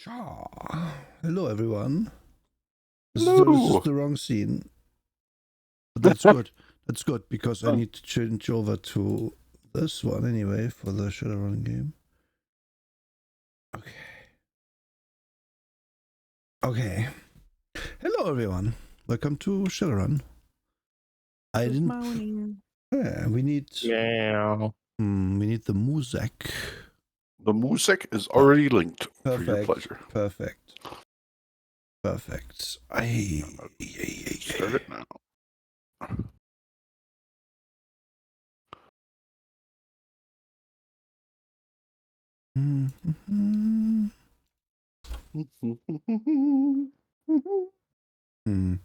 Hello, everyone. Hello. This is the wrong scene. But that's good. That's good because I need to change over to this one anyway for the Shadowrun game. Okay. Hello, everyone. Welcome to Shadowrun. Good morning. Yeah, we need. Yeah. We need the music. The music is already linked for your pleasure. Perfect. Start it now.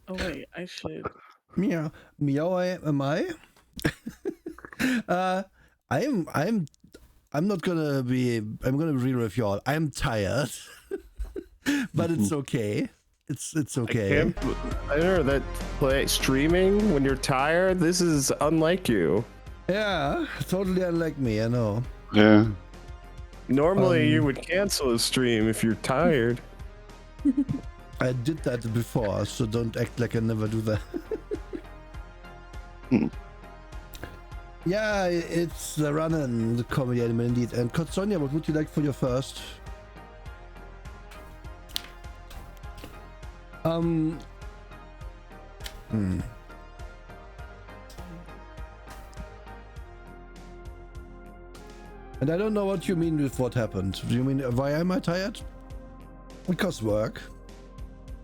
Oh wait, I should. Meow. Am I? I'm not gonna be. I'm gonna be real with y'all. I'm tired, but it's okay. It's okay. I know that streaming when you're tired. This is unlike you. Yeah, totally unlike me. I know. Yeah. Normally, you would cancel a stream if you're tired. I did that before, so don't act like I never do that. Yeah, it's the run-in, the comedy anime indeed. And Kotsonia, what would you like for your first? And I don't know what you mean with what happened. Do you mean why am I tired? Because work.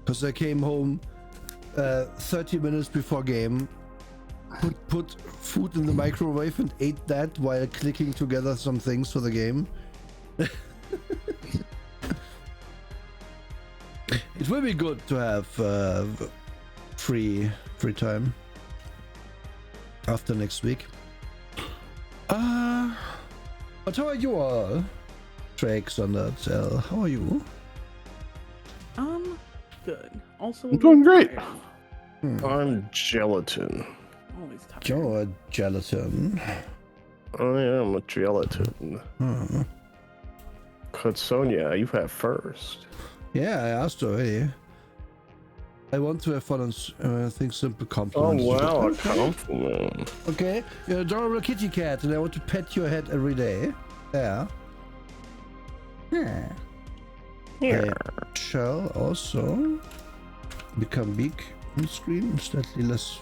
Because I came home 30 minutes before game, put food in the microwave and ate that while clicking together some things for the game. It will be good to have free time after next week. But how are you all? Drakes on that cell. How are you? Good. Also, I'm doing great. I'm gelatin. Always tired. You're a gelatin. I am a gelatin. Kotsonia, you have first. Yeah, I asked already. I want to have fun and think simple Oh compliments. wow, a compliment. Okay, you're an adorable kitty cat, and I want to pet your head every day. Yeah. Here. I shall also become big on screen, slightly less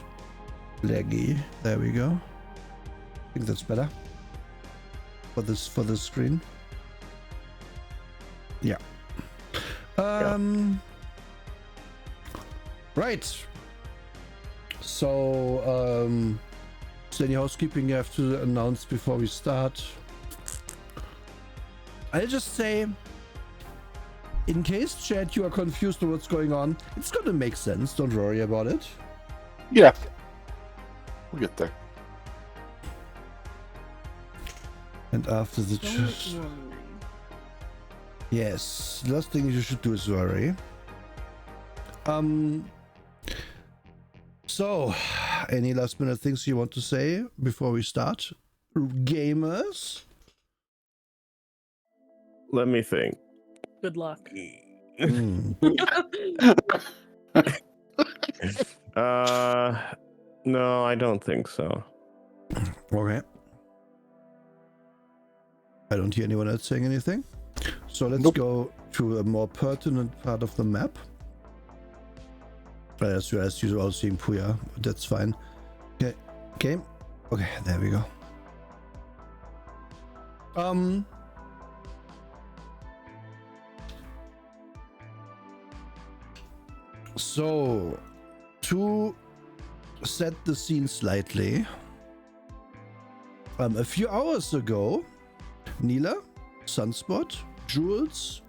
laggy. There we go. I think that's better for this screen. Yeah. Right. So, is there any housekeeping you have to announce before we start? I'll just say, in case, chat, you are confused on what's going on, it's gonna make sense. Don't worry about it. Yeah. We'll get there. And after the Don't worry. yes, the last thing you should do is worry. So, any last minute things you want to say before we start? Gamers? Let me think. Good luck. No, I don't think so. Okay. I don't hear anyone else saying anything. So let's go to a more pertinent part of the map. As you're all seeing Puya, that's fine. Okay. Okay. Okay, there we go. So, to set the scene slightly, a few hours ago, Nila, Sunspot, Jules,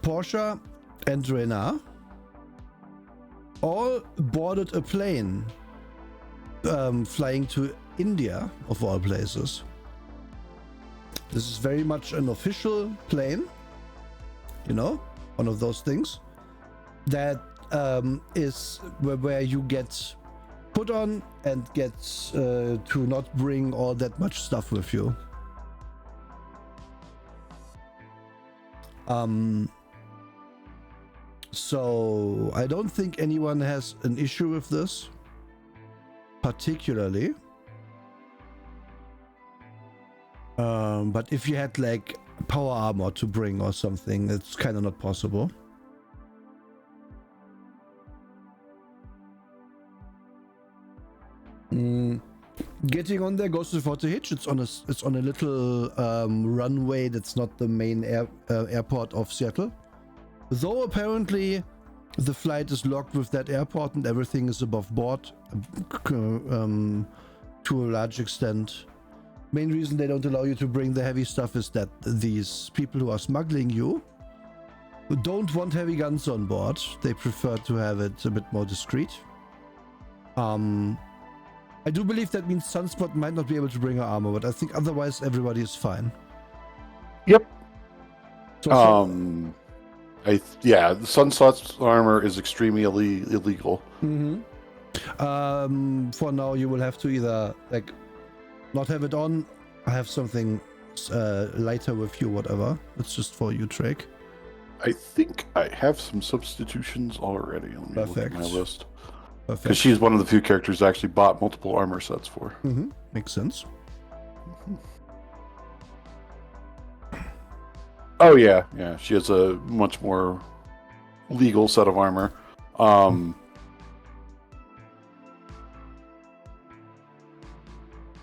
Portia, and Rena all boarded a plane flying to India, of all places. This is very much an official plane, you know, one of those things that is where you get put on and get to not bring all that much stuff with you. So I don't think anyone has an issue with this, particularly. But if you had like power armor to bring or something, it's kind of not possible. Getting on there goes without a hitch. It's on a little runway that's not the main airport of Seattle. Though apparently the flight is locked with that airport and everything is above board to a large extent. Main reason they don't allow you to bring the heavy stuff is that these people who are smuggling you don't want heavy guns on board. They prefer to have it a bit more discreet. I do believe that means Sunspot might not be able to bring her armor, but I think otherwise everybody is fine. Yep. So, Yeah, the Sunspot's armor is extremely illegal. For now, you will have to either like not have it on, have something lighter with you, whatever. It's just for you, Drake. I think I have some substitutions already. Let me look at my list. Because she's one of the few characters I actually bought multiple armor sets for. Makes sense. Oh yeah, yeah. She has a much more legal set of armor.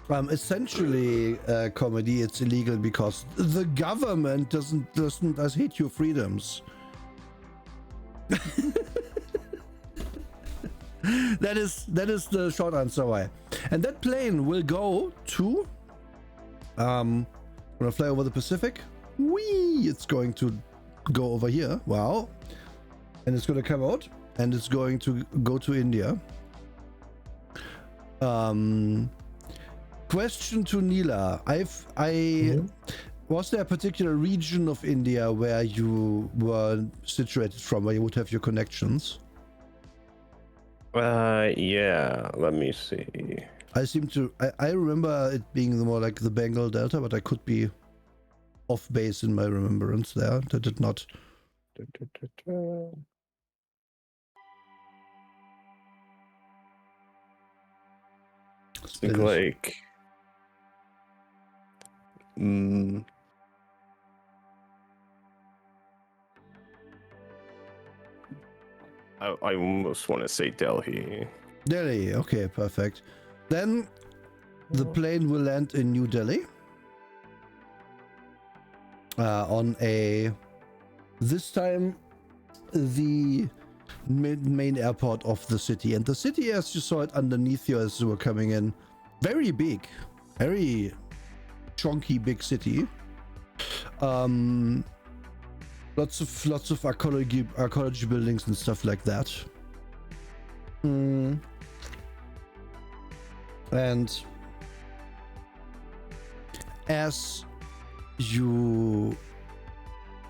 Essentially, comedy, it's illegal because the government doesn't hate your freedoms. That is the short answer why. And that plane will go to gonna fly over the Pacific. Whee! It's going to go over here. Wow. And it's gonna come out and it's going to go to India. Question to Neela. Was there a particular region of India where you were situated from, where you would have your connections? Yeah, let me see. I remember it being more like the Bengal Delta, but I could be off base in my remembrance there. That did not. Think like I almost want to say Delhi. Delhi, okay, perfect. Then the plane will land in New Delhi on this time the main airport of the city. And the city, as you saw it underneath you as you were coming in, very big, very chunky big city. Lots of archaeology buildings and stuff like that. And as you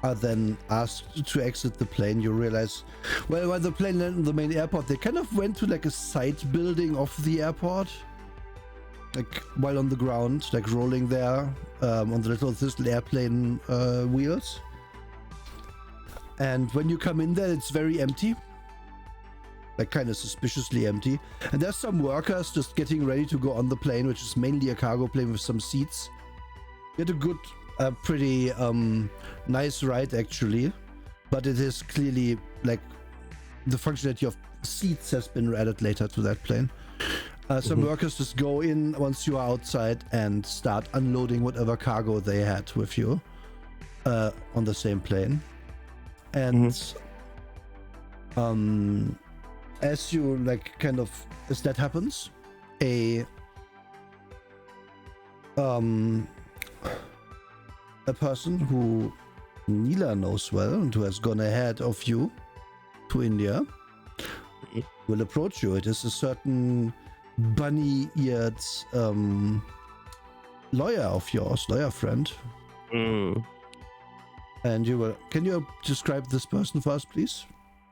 are then asked to exit the plane, you realize, well, while the plane landed in the main airport, they kind of went to like a side building of the airport, like while on the ground, like rolling there on the little airplane wheels. And when you come in there, it's very empty, like kind of suspiciously empty. And there's some workers just getting ready to go on the plane, which is mainly a cargo plane with some seats. You had a good, pretty nice ride actually, but it is clearly like the functionality of seats has been added later to that plane. Some workers just go in once you are outside and start unloading whatever cargo they had with you on the same plane. And as you like kind of as that happens, a person who Neela knows well and who has gone ahead of you to India will approach you. It is a certain bunny-eared lawyer of yours, lawyer friend. And you will. Can you describe this person for us, please?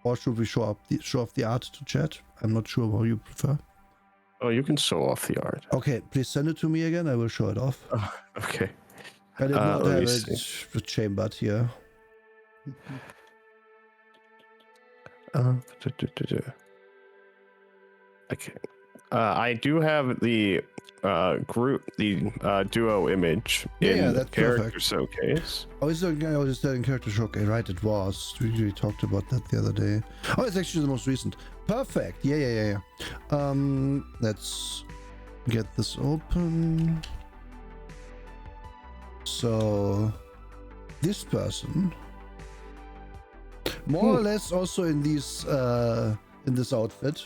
Or should we show off the art to chat? I'm not sure how you prefer. Oh, you can show off the art. Okay, please send it to me again. I will show it off. Oh, okay. I did not have it chambered here. Okay. I do have the duo image in that's character perfect. showcase. I was just in character showcase, right? It was. We talked about that the other day. Oh, it's actually the most recent. Perfect. Yeah. Let's get this open. So this person, more or less, also in these in this outfit.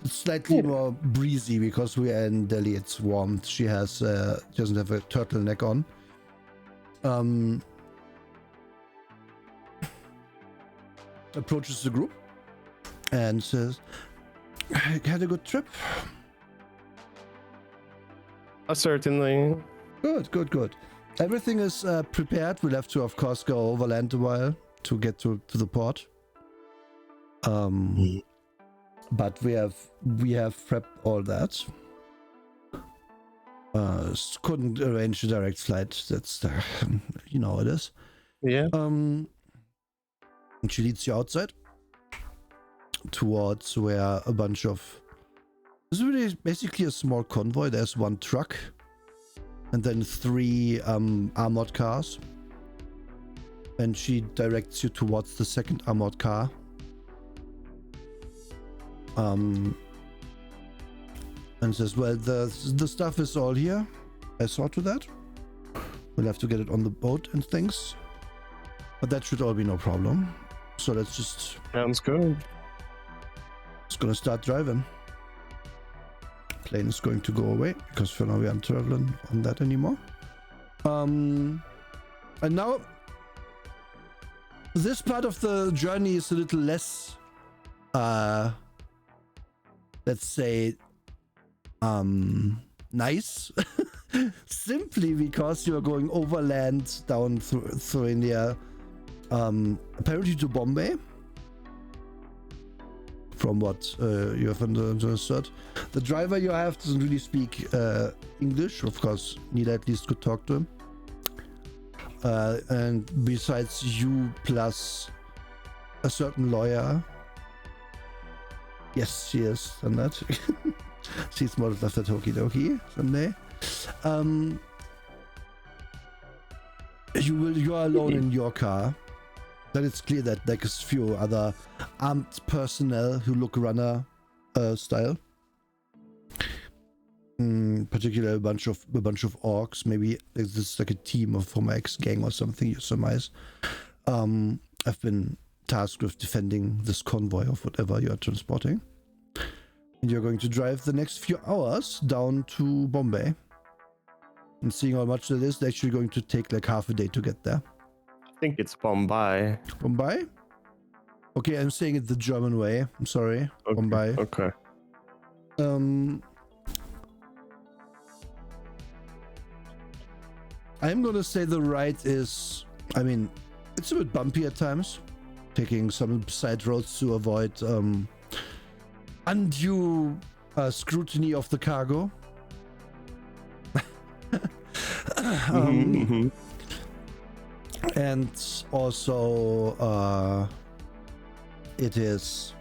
It's slightly more breezy because we are in Delhi. It's warm. She doesn't have a turtleneck on. Approaches the group and says, "I had a good trip." Certainly. Good. Everything is prepared. We'll have to, of course, go overland a while to get to the port. But we have prepped all that. Couldn't arrange a direct flight. That's you know it is. Yeah. And she leads you outside towards where a bunch of. This is really basically a small convoy. There's one truck, and then 3 armored cars. And she directs you towards the second armored car. And says, well, the stuff is all here. I saw to that. We'll have to get it on the boat and things. But that should all be no problem. So let's just... Sounds good. It's gonna start driving. Plane is going to go away, because for now we aren't traveling on that anymore. And now... This part of the journey is a little less... let's say... nice. Simply because you are going overland down through India, apparently to Bombay, from what you have understood. The driver you have doesn't really speak English. Of course, Nila at least could talk to him. And besides you plus a certain lawyer, yes, she is, and that. She's modeled after Tokidoki someday. You are alone in your car. Then it's clear that there's few other armed personnel who look runner style. Particularly a bunch of orcs. Maybe this is like a team from my ex-gang or something. You surmise. I've been tasked with defending this convoy of whatever you are transporting. And you're going to drive the next few hours down to Bombay. And seeing how much it is, they're actually going to take like half a day to get there. I think it's Bombay. Bombay? Okay, I'm saying it the German way. I'm sorry. Okay. Bombay. Okay. I'm gonna say the ride is... I mean, it's a bit bumpy at times. Taking some side roads to avoid... undue scrutiny of the cargo. And also it is,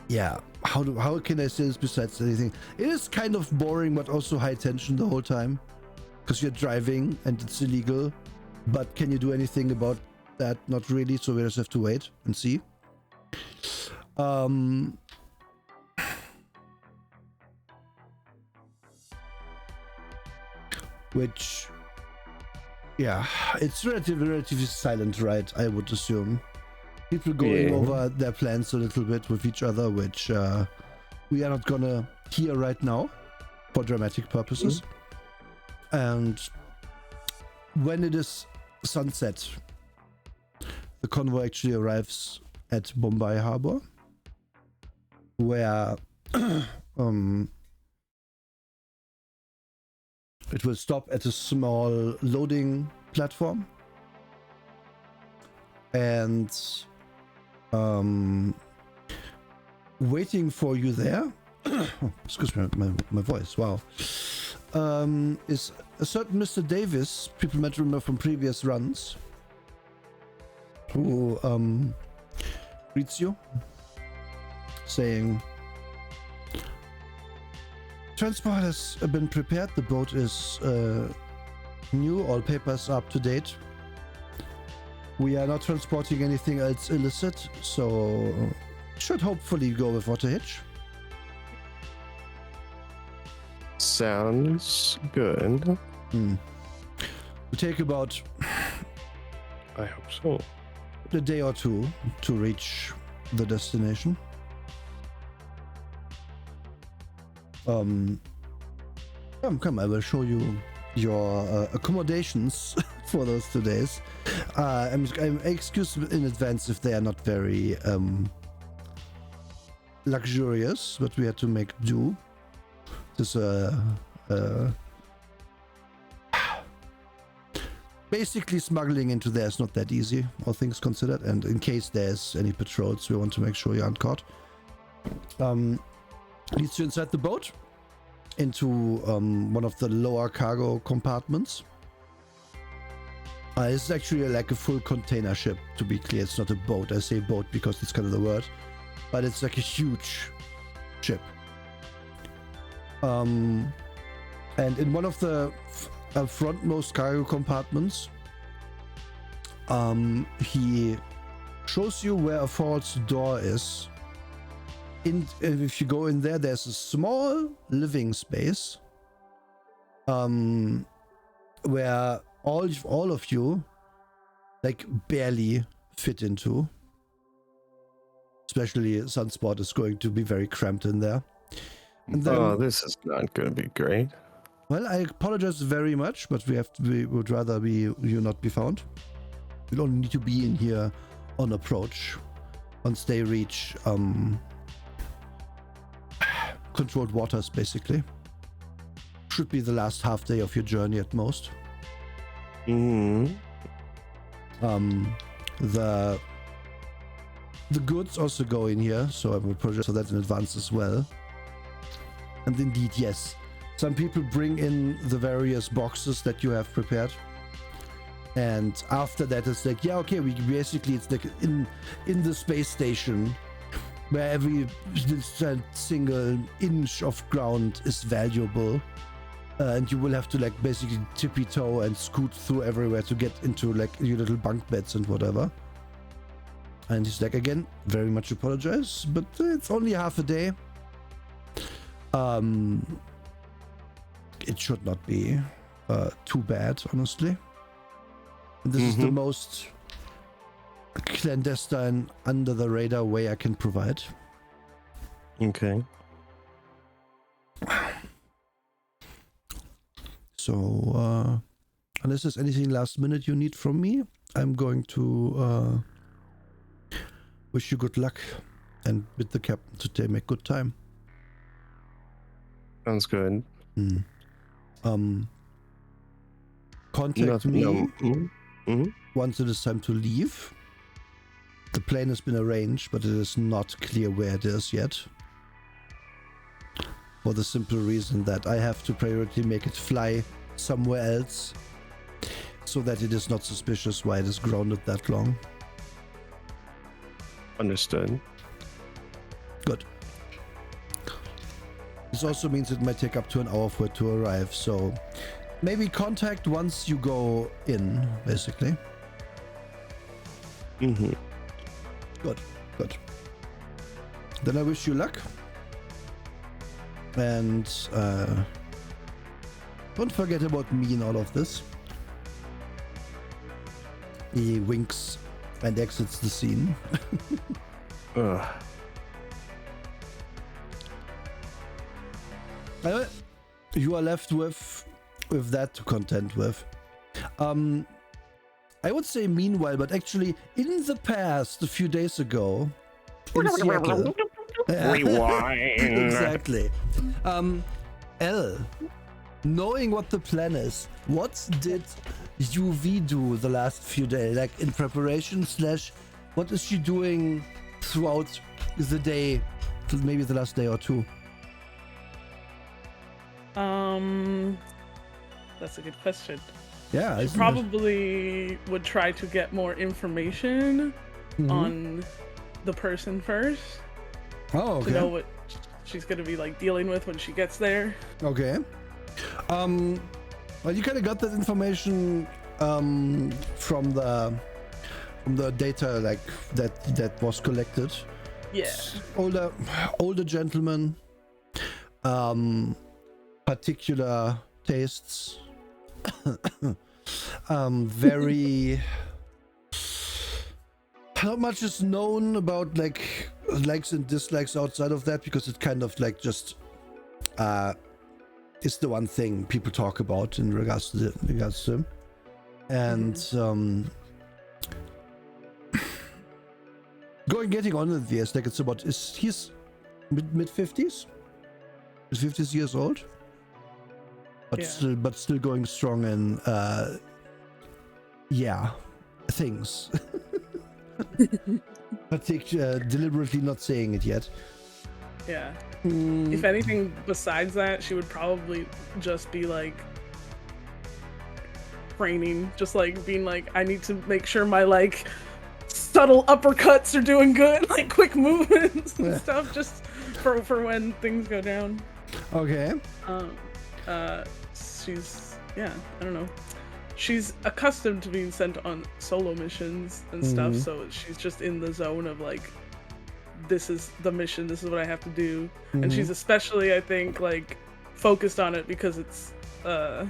yeah, how can I say this besides anything? It is kind of boring but also high tension the whole time, because you're driving and it's illegal, but can you do anything about that? Not really, so we just have to wait and see. Which, yeah, it's relatively silent, right? I would assume people going over their plans a little bit with each other, which we are not gonna hear right now for dramatic purposes. And when it is sunset, the convoy actually arrives at Bombay Harbor, where it will stop at a small loading platform, and waiting for you there, excuse me, my voice, wow, is a certain Mr. Davis, people might remember from previous runs, who greets you, saying, "Transport has been prepared. The boat is new. All papers are up to date. We are not transporting anything else illicit, so should hopefully go without a hitch." Sounds good. It'll take about I hope so. a day or two to reach the destination. Come, I will show you your accommodations for those 2 days. I'm excuse in advance if they are not very luxurious, but we had to make do. This basically smuggling into there is not that easy, all things considered, and in case there's any patrols, we want to make sure you aren't caught. Leads you inside the boat into one of the lower cargo compartments. It's actually like a full container ship, to be clear. It's not a boat. I say boat because it's kind of the word, but it's like a huge ship. And in one of the frontmost cargo compartments, he shows you where a false door is. If you go in there, there's a small living space where all of you like barely fit into. Especially Sunspot is going to be very cramped in there. And then, this is not going to be great. Well, I apologize very much, but we would rather you not be found. You don't need to be in here on approach once they reach controlled waters, basically. Should be the last half day of your journey at most. The goods also go in here, so I will apologize for that in advance as well. And indeed, yes, some people bring in the various boxes that you have prepared. And after that, it's like, yeah, okay, it's like in the space station where every single inch of ground is valuable. And you will have to like basically tippy-toe and scoot through everywhere to get into like your little bunk beds and whatever. And he's like, again, very much apologize, but it's only half a day. It should not be too bad, honestly. And this is the most clandestine, under the radar way I can provide. Okay. So, unless there's anything last minute you need from me, I'm going to wish you good luck and bid the captain to make good time. Sounds good. Contact me once it is time to leave. The plane has been arranged, but it is not clear where it is yet. For the simple reason that I have to priority make it fly somewhere else so that it is not suspicious why it is grounded that long. Understood. Good. This also means it might take up to an hour for it to arrive, so maybe contact once you go in, basically. Good. Then I wish you luck. And don't forget about me in all of this. He winks and exits the scene. You are left with that to contend with. I would say meanwhile, but actually in the past, a few days ago, in Seattle. Rewind. Exactly. Elle, knowing what the plan is, what did UV do the last few days? Like in preparation / what is she doing throughout the day, maybe the last day or two? That's a good question. Yeah, she probably would try to get more information on the person first. Oh, okay. To know what she's gonna be like dealing with when she gets there. Okay. Well, you kind of got that information from the data like that was collected. Yeah. Older gentleman, particular tastes, very. Not much is known about like likes and dislikes outside of that, because it kind of like just is the one thing people talk about in regards to him. And getting on with this, like he's mid 50s, he's 50 years old, but still going strong in things. Deliberately not saying it yet. Yeah. If anything besides that, she would probably just be like training, just like being like, I need to make sure my like subtle uppercuts are doing good, like quick movements and stuff, just for when things go down. Okay. She's I don't know. She's accustomed to being sent on solo missions and stuff, so she's just in the zone of like, this is the mission, this is what I have to do. And she's especially, I think, like focused on it because it's a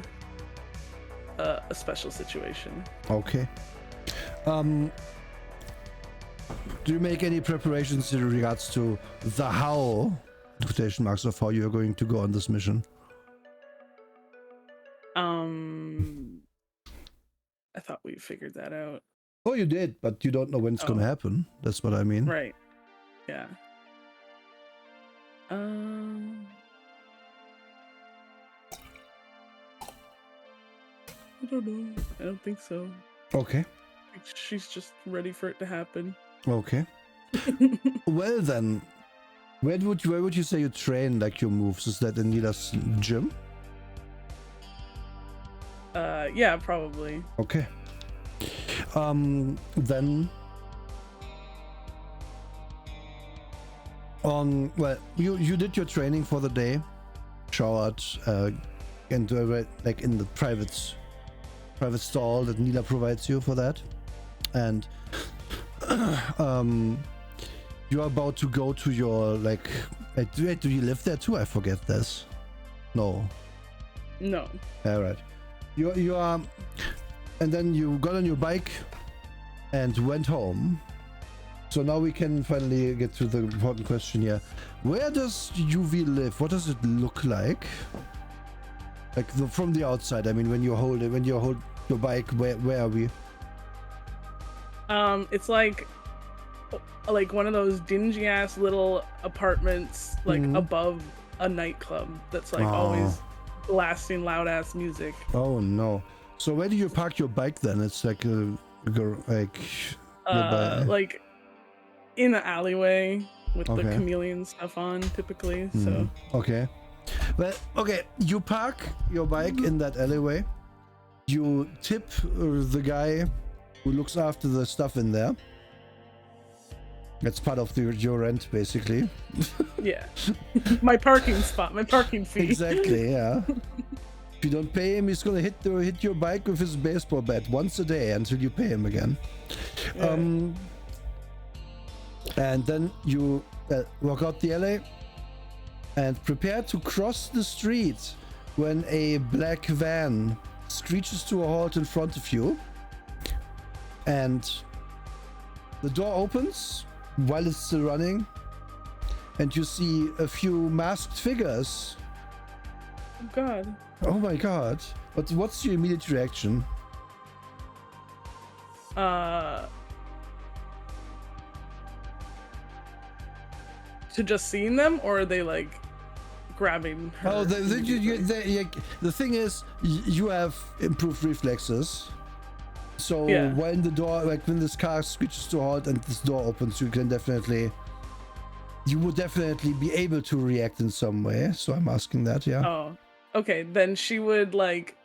special situation. Okay. Do you make any preparations in regards to the how, quotation marks, of how you're going to go on this mission? I thought we figured that out. Oh, you did, but you don't know when it's gonna happen. That's what I mean. Right. Yeah. I don't know. I don't think so. Okay. I think she's just ready for it to happen. Okay. Well then, where would you say you train like your moves? Is that in Nila's gym? Yeah, probably. Okay. Then well, you did your training for the day, showered, and like in the private stall that Nila provides you for that, and you're about to go to your like. Do you live there too? I forget this. No. All right. You are, and then you got on your bike and went home. So now we can finally get to the important question here. Where does UV live? What does it look like? Like from the outside. I mean, when you hold your bike, where are we? It's like one of those dingy ass little apartments, like above a nightclub that's like always blasting loud ass music. Oh no! So where do you park your bike then? It's like like in an alleyway with the chameleon stuff on, typically. So okay, well, okay. You park your bike in that alleyway. You tip the guy who looks after the stuff in there. That's part of your rent, basically. Yeah. My parking spot, my parking fee. Exactly, yeah. If you don't pay him, he's gonna hit your bike with his baseball bat once a day until you pay him again. Yeah. And then you walk out the alley and prepare to cross the street when a black van screeches to a halt in front of you. And the door opens while it's still running, and you see a few masked figures. Oh god. Oh my god. But what's your immediate reaction? To just seeing them, or are they like grabbing her? Oh, the thing is, you have improved reflexes. So when the door, like when this car screeches to a halt and this door opens, you would definitely be able to react in some way. So I'm asking that, yeah. Oh, okay. Then she would like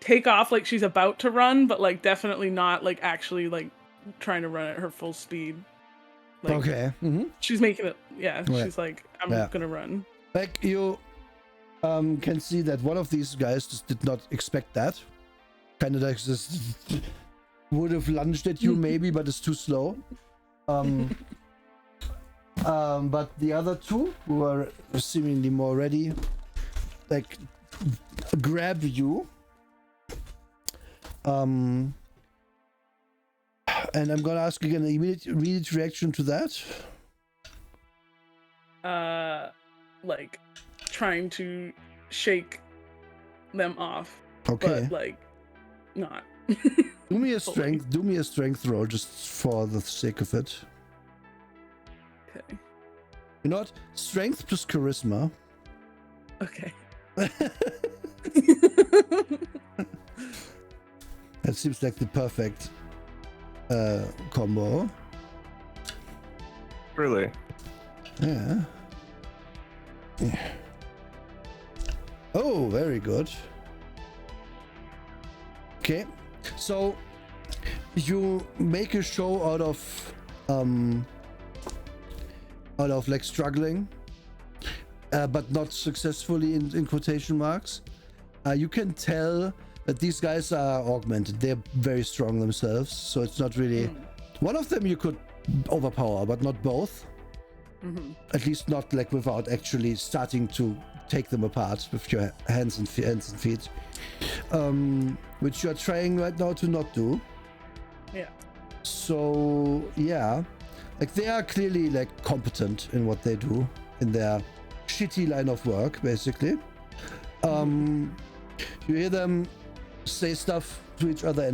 take off like she's about to run, but like definitely not like actually like trying to run at her full speed. Like, okay. She's making it. Yeah. She's like, I'm gonna run. Like you can see that one of these guys just did not expect that. Kind of like just would have lunged at you maybe, but it's too slow. But the other two who are seemingly more ready, like grab you. And I'm gonna ask you an immediate reaction to that. Like trying to shake them off. Okay. But like not. Do me a strength roll just for the sake of it. Okay. You know what? Strength plus charisma. Okay. That seems like the perfect combo. Really? Yeah. Oh, very good. Okay, so you make a show out of like struggling, but not successfully in quotation marks. You can tell that these guys are augmented. They're very strong themselves, so it's not really. One of them you could overpower, but not both. At least not like without actually starting to take them apart with your hands and feet, which you are trying right now to not do. Yeah. So yeah, like they are clearly like competent in what they do in their shitty line of work, basically. You hear them say stuff to each other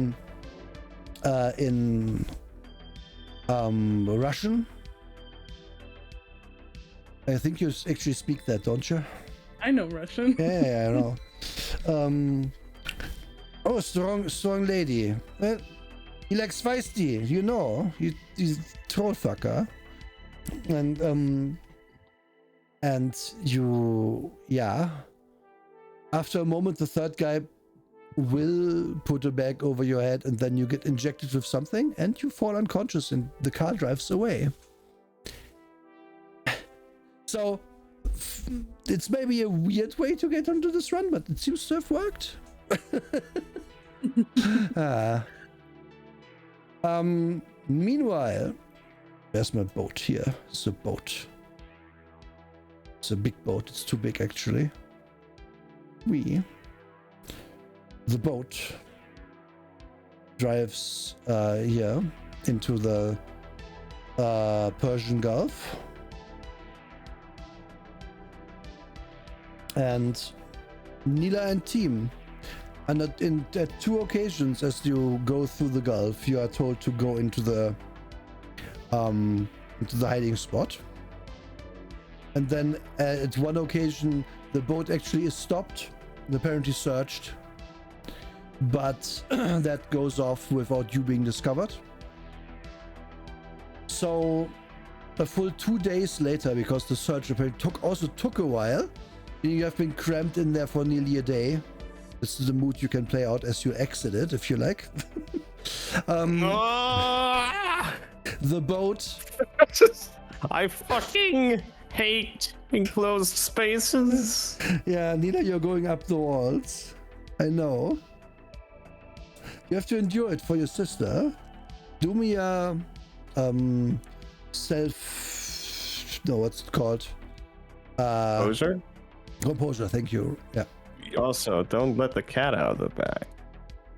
in Russian. I think you actually speak that, don't you? I know Russian. Yeah, I know. Oh, strong lady. Well, he likes feisty, you know. He's troll fucker. And you, yeah. After a moment, the third guy will put a bag over your head, and then you get injected with something, and you fall unconscious, and the car drives away. So, it's maybe a weird way to get onto this run, but it seems to have worked. Meanwhile, where's my boat here? It's a boat. It's a big boat. It's too big, actually. The boat drives here into the Persian Gulf. And Nila and team, and at two occasions as you go through the Gulf, you are told to go into the hiding spot. And then at one occasion, the boat actually is stopped and apparently searched, but that goes off without you being discovered. So a full 2 days later, because the search apparently took a while, you have been cramped in there for nearly a day. This is the mood you can play out as you exit it, if you like. The boat. I fucking hate enclosed spaces. Yeah, Nina, you're going up the walls. I know. You have to endure it for your sister. Do me a what's it called? Composure? Composure, thank you. Yeah. Also, don't let the cat out of the bag.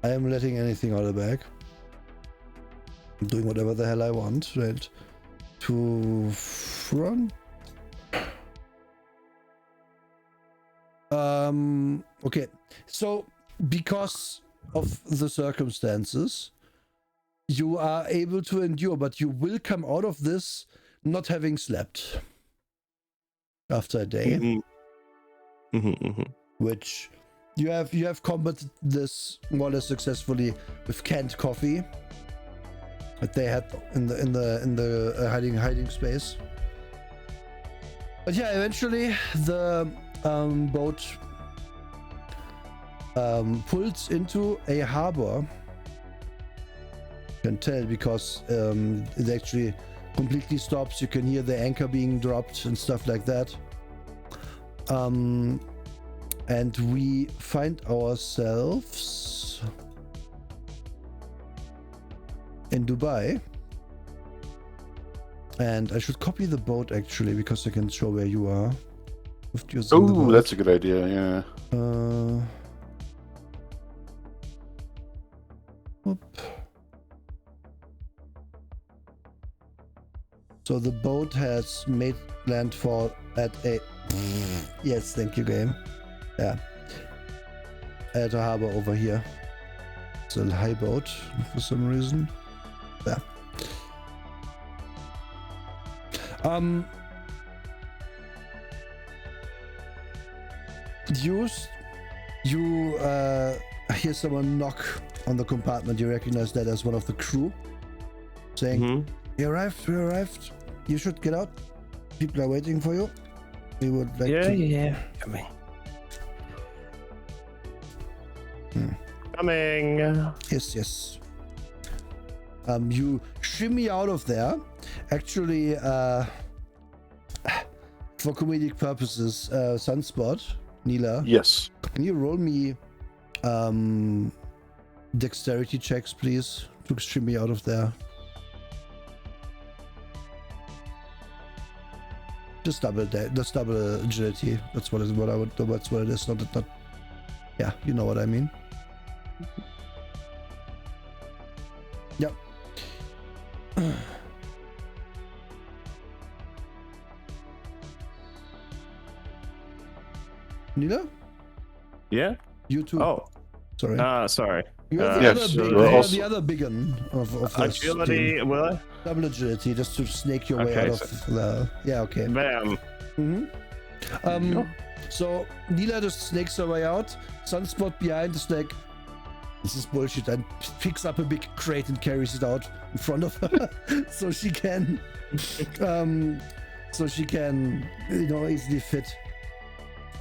I am letting anything out of the bag. I'm doing whatever the hell I want, right? To run. Okay. So, because of the circumstances, you are able to endure, but you will come out of this not having slept after a day. Which you have combated this more or less successfully with canned coffee that they had in the hiding space. But yeah, eventually the boat pulls into a harbor. You can tell because it actually completely stops. You can hear the anchor being dropped and stuff like that. And we find ourselves in Dubai. And I should copy the boat actually because I can show where you are. Oh, that's a good idea, yeah. So the boat has made landfall at a... Yes, thank you, game. Yeah. At a harbor over here. It's a high boat for some reason. Yeah. You hear someone knock on the compartment. You recognize that as one of the crew, saying, "We arrived. You should get out. People are waiting for you. We would like to." Yeah. Coming. Coming. Yes. You shimmy out of there. Actually, for comedic purposes, Sunspot, Neela. Yes. Can you roll me dexterity checks, please, to shimmy out of there? Just double agility. That's what it is. Not. Yeah, you know what I mean. Yep. Neela? Yeah? You too. Oh. Sorry. Sorry. You're the other big one of this agility, team. will I? Double agility, just to snake your way out of the... Yeah, okay. Bam. So Neela just snakes her way out. Sunspot behind is like, this is bullshit, and picks up a big crate and carries it out in front of her so she can easily fit.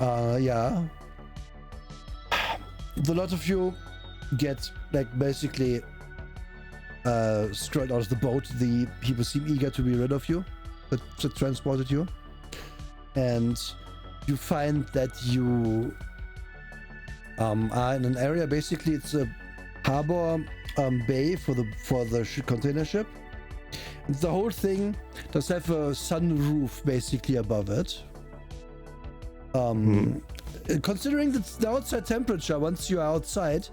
Yeah. The lot of you get basically scrolled out of the boat. The people seem eager to be rid of you that transported you, and you find that you are in an area. Basically, it's a harbor bay for the container ship. And the whole thing does have a sunroof basically above it. Considering the outside temperature, once you are outside,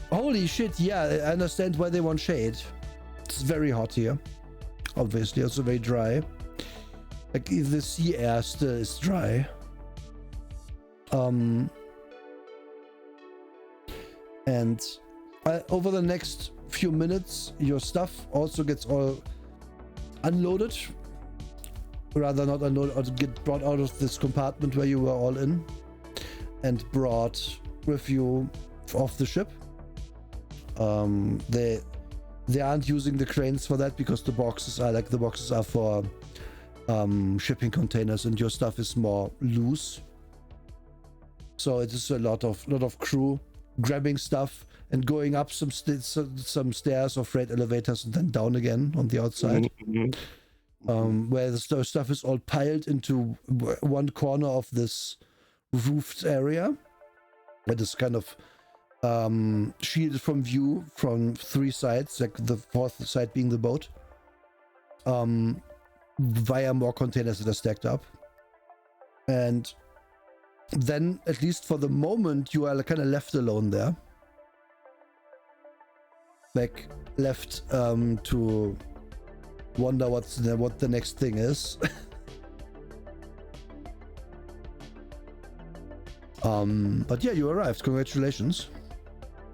holy shit, yeah, I understand why they want shade. It's very hot here. Obviously, also very dry. Like, the sea air still is dry. And over the next few minutes, your stuff also gets all unloaded. Rather not unloaded, or get brought out of this compartment where you were all in, and brought with you off the ship. They aren't using the cranes for that because the boxes are for shipping containers, and your stuff is more loose. So it is a lot of crew grabbing stuff and going up some stairs or freight elevators and then down again on the outside. Where the stuff is all piled into one corner of this roofed area. It is kind of shielded from view from three sides, like the fourth side being the boat, via more containers that are stacked up. And then, at least for the moment, you are kind of left alone there. Like, left to wonder what the next thing is. But yeah, you arrived. Congratulations.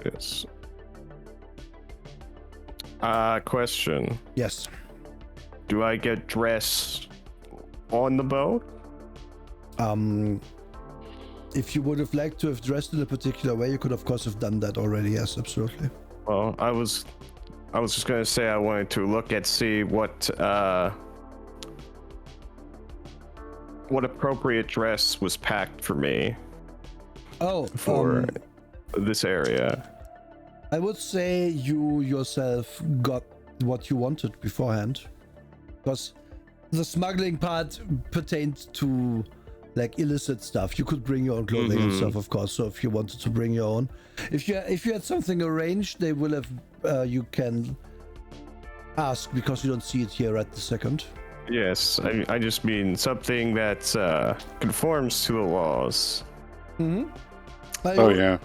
Yes. Question. Yes. Do I get dressed on the boat? If you would have liked to have dressed in a particular way, you could of course have done that already. Yes, absolutely. Well, I was just gonna say I wanted to see what appropriate dress was packed for me. Oh, this area? I would say you yourself got what you wanted beforehand, because the smuggling part pertained to like illicit stuff. You could bring your own clothing and stuff, of course. So if you wanted to bring your own, if you had something arranged, they will have. You can ask, because you don't see it here at the second. Yes, I just mean something that conforms to the laws. Yeah.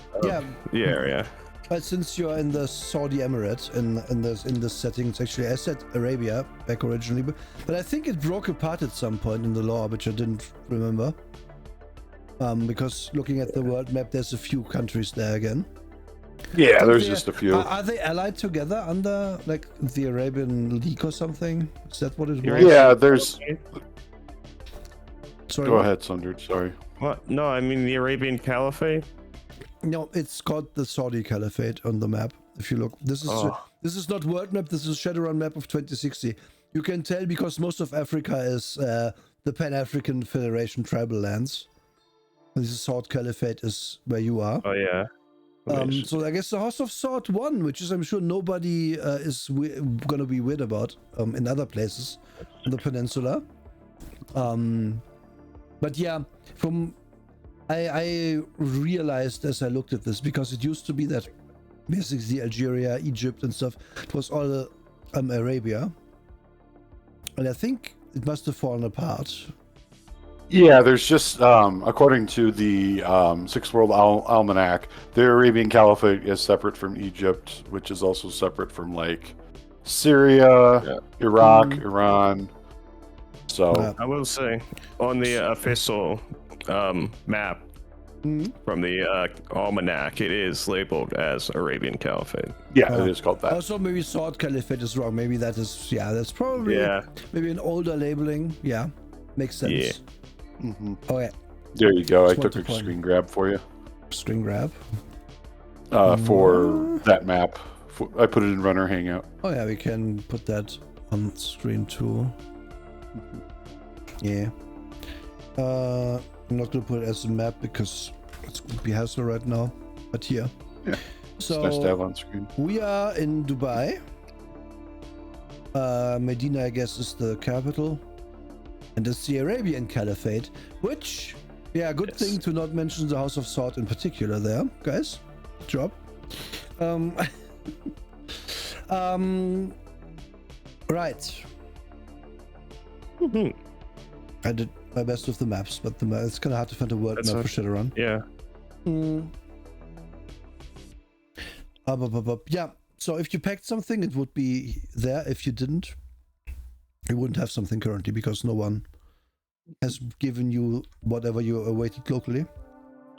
Yeah. But since you're in the Saudi Emirate, in this settings, actually, I said Arabia back originally, but I think it broke apart at some point in the law, which I didn't remember. Because looking at the world map, there's a few countries there again. Yeah, there's just a few. Are they allied together under like the Arabian League or something? Is that what it was? Yeah, there's. Sorry, Go ahead, Sundred. Sorry. What? No, I mean the Arabian Caliphate. No, it's called the Saudi Caliphate on the map. If you look, this is not world map. This is Shadowrun map of 2060. You can tell because most of Africa is the Pan-African Federation tribal lands. This is Saudi Caliphate is where you are. Oh yeah. So I guess the House of Sword won, which is I'm sure nobody is gonna be weird about in other places on the peninsula. But yeah, I realized as I looked at this, because it used to be that basically Algeria, Egypt and stuff, it was all Arabia. And I think it must have fallen apart. Yeah, there's just, according to the Sixth World Almanac, the Arabian Caliphate is separate from Egypt, which is also separate from, like, Syria, Iraq, Iran. So I will say, on the official map from the Almanac, it is labeled as Arabian Caliphate. Yeah, it is called that. Also, maybe Sword Caliphate is wrong. Maybe that is, that's probably maybe an older labeling. Yeah, makes sense. Yeah. Okay. There you go. I Just took want a to screen grab for you. Screen grab? For that map. I put it in Runner Hangout. Oh yeah, we can put that on screen too. Yeah. I'm not gonna put it as a map because it's gonna be hassle right now. But here. Yeah. So it's nice to have on screen. We are in Dubai. Medina, I guess, is the capital. And it's the Arabian Caliphate, which, good thing to not mention the House of Sword in particular there, guys. Good job. Right. I did my best with the maps, but it's kind of hard to find a word map for Shadowrun. Yeah. Yeah. So if you packed something, it would be there. If you didn't, you wouldn't have something currently because no one has given you whatever you awaited locally.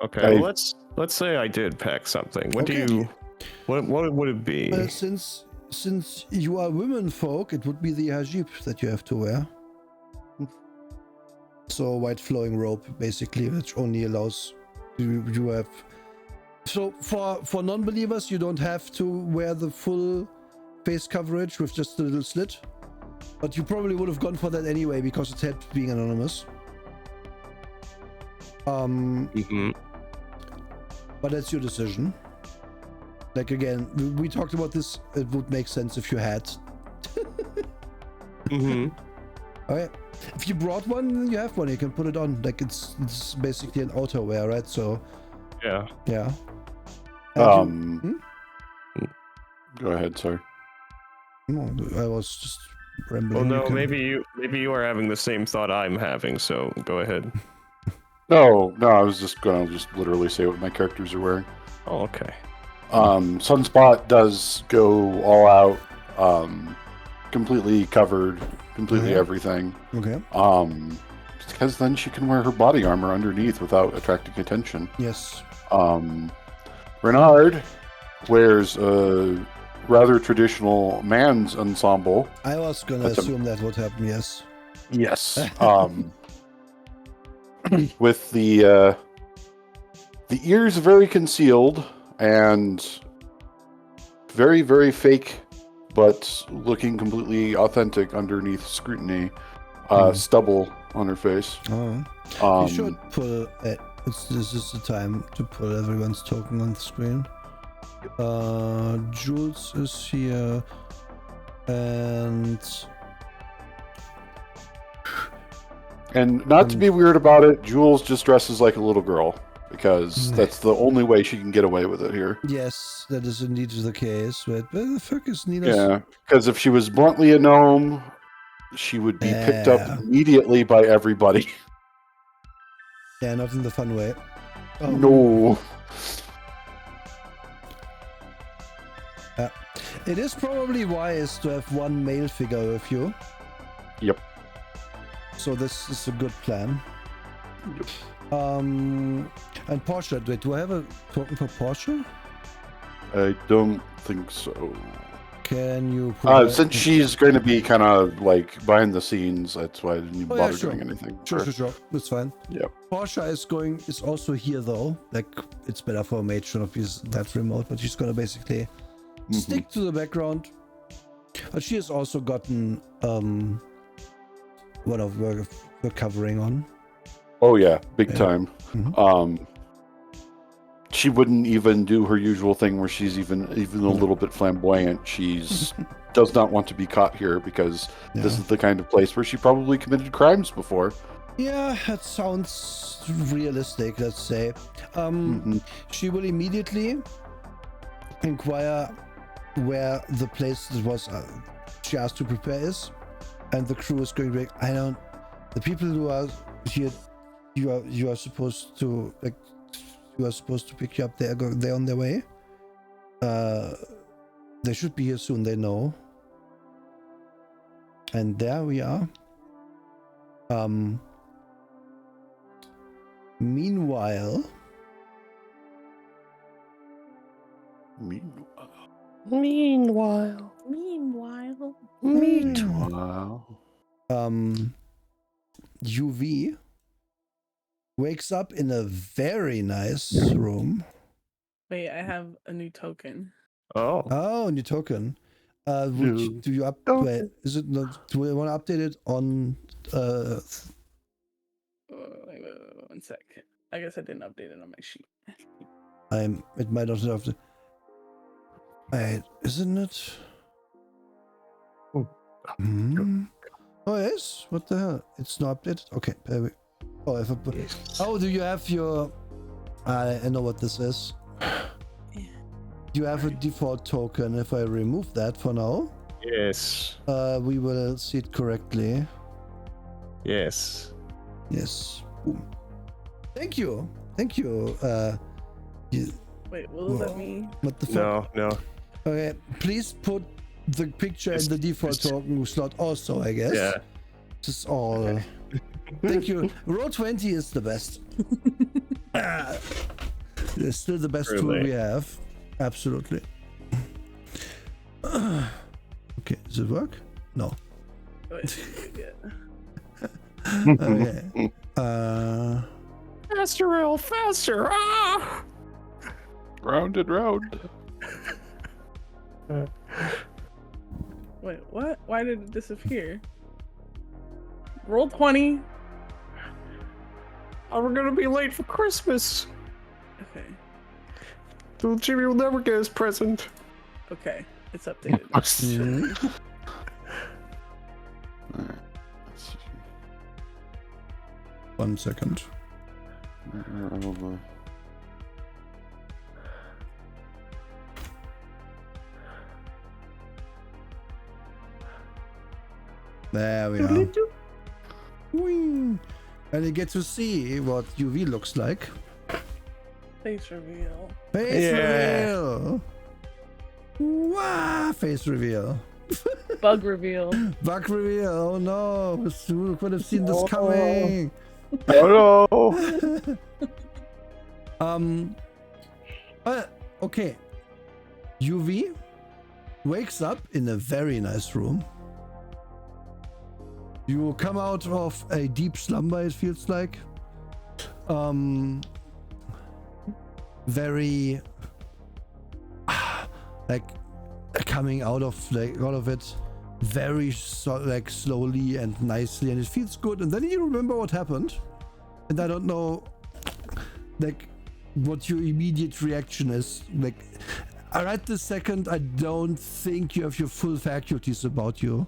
Okay, well, let's say I did pack something. What would it be? Since you are women folk, it would be the hijab that you have to wear. So a white flowing robe, basically, which only allows you have. So for non-believers, you don't have to wear the full face coverage with just a little slit. But you probably would have gone for that anyway because it helped being anonymous. But that's your decision. Like again, we talked about this. It would make sense if you had. Okay. If you brought one, you have one. You can put it on. Like it's basically an outerwear, right? So. Yeah. Yeah. Go ahead, sorry. No, I was just rambling. Well, no, maybe you are having the same thought I'm having. So go ahead. No, I was just gonna literally say what my characters are wearing. Oh, okay. Sunspot does go all out, completely covered, completely everything. Okay. Because then she can wear her body armor underneath without attracting attention. Yes. Renard wears a rather traditional man's ensemble. I was gonna assume that would happen. Yes. Yes. With the ears very concealed and very, very fake, but looking completely authentic underneath scrutiny. Stubble on her face. You should put This is the time to put everyone's token on the screen. Jules is here, and not to be weird about it, Jules just dresses like a little girl because that's the only way she can get away with it here. yes, that is indeed the case. Wait, where the fuck is Nina's? Yeah, because if she was bluntly a gnome, she would be picked up immediately by everybody. Yeah, not in the fun way. Oh. No. It is probably wise to have one male figure with you. Yep. So this is a good plan. Yep. And Porsche, wait, do I have a token for Porsche? I don't think so. Can you since she's going to be kind of like behind the scenes, that's why I didn't even bother doing anything. Sure. That's fine. Yep. Porsche is also here though. Like, it's better for a mage to not be that remote, but she's gonna basically stick to the background. But she has also gotten one of the covering on. Oh yeah, big time. She wouldn't even do her usual thing where she's even a little bit flamboyant. She's does not want to be caught here because this is the kind of place where she probably committed crimes before. Yeah, that sounds realistic, let's say. She will immediately inquire where the place that was she asked to prepare is, and the crew is going to be like, the people who are here, you are supposed to pick you up. They're on their way. They should be here soon, they know. And there we are. Meanwhile. UV wakes up in a very nice room. Wait, I have a new token. Oh, new token. Do you update? Is it not? Do we want to update it on? Wait, 1 sec. I guess I didn't update it on my sheet. It might not have to. Wait, isn't it? Oh yes. What the hell? It's not updated. Okay. There we. Oh, if I put. Oh, do you have your? I know what this is. You have a default token. If I remove that for now, Yes. we will see it correctly. Yes. Yes. Boom. Thank you. Thank you. Wait, what does that mean? What the fuck? No. Okay, please put the picture in the default token slot also, I guess. Yeah. This is all. Okay. Thank you. Roll 20 is the best. It's still the best tool we have. Absolutely. Okay, does it work? No. Okay. Faster, real faster! Ah! Round and round. Wait, what? Why did it disappear? Roll 20. Oh, we're gonna be late for Christmas. Okay. Little Jimmy will never get his present. Okay, it's updated. Alright. 1 second. There we are. Wing. And you get to see what UV looks like. Face reveal. Face reveal. Wow, face reveal. Bug reveal. Bug reveal. Oh no, who could have seen this coming? Oh no. Okay. UV wakes up in a very nice room. You come out of a deep slumber, it feels like. Very like coming out of it very slowly and nicely, and it feels good. And then you remember what happened, and I don't know like what your immediate reaction is. Like right this second, I don't think you have your full faculties about you.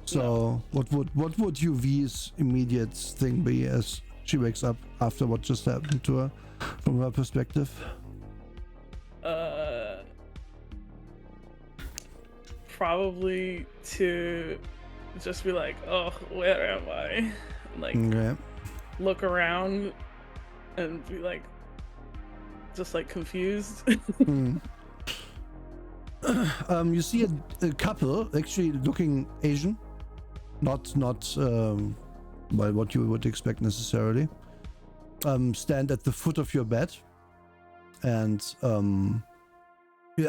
So what would your V's immediate thing be as she wakes up after what just happened to her, from her perspective? Probably to just be like, oh, where am I? Like, look around and be like, just like confused. You see a couple actually looking Asian, not well, what you would expect necessarily. Stand at the foot of your bed, and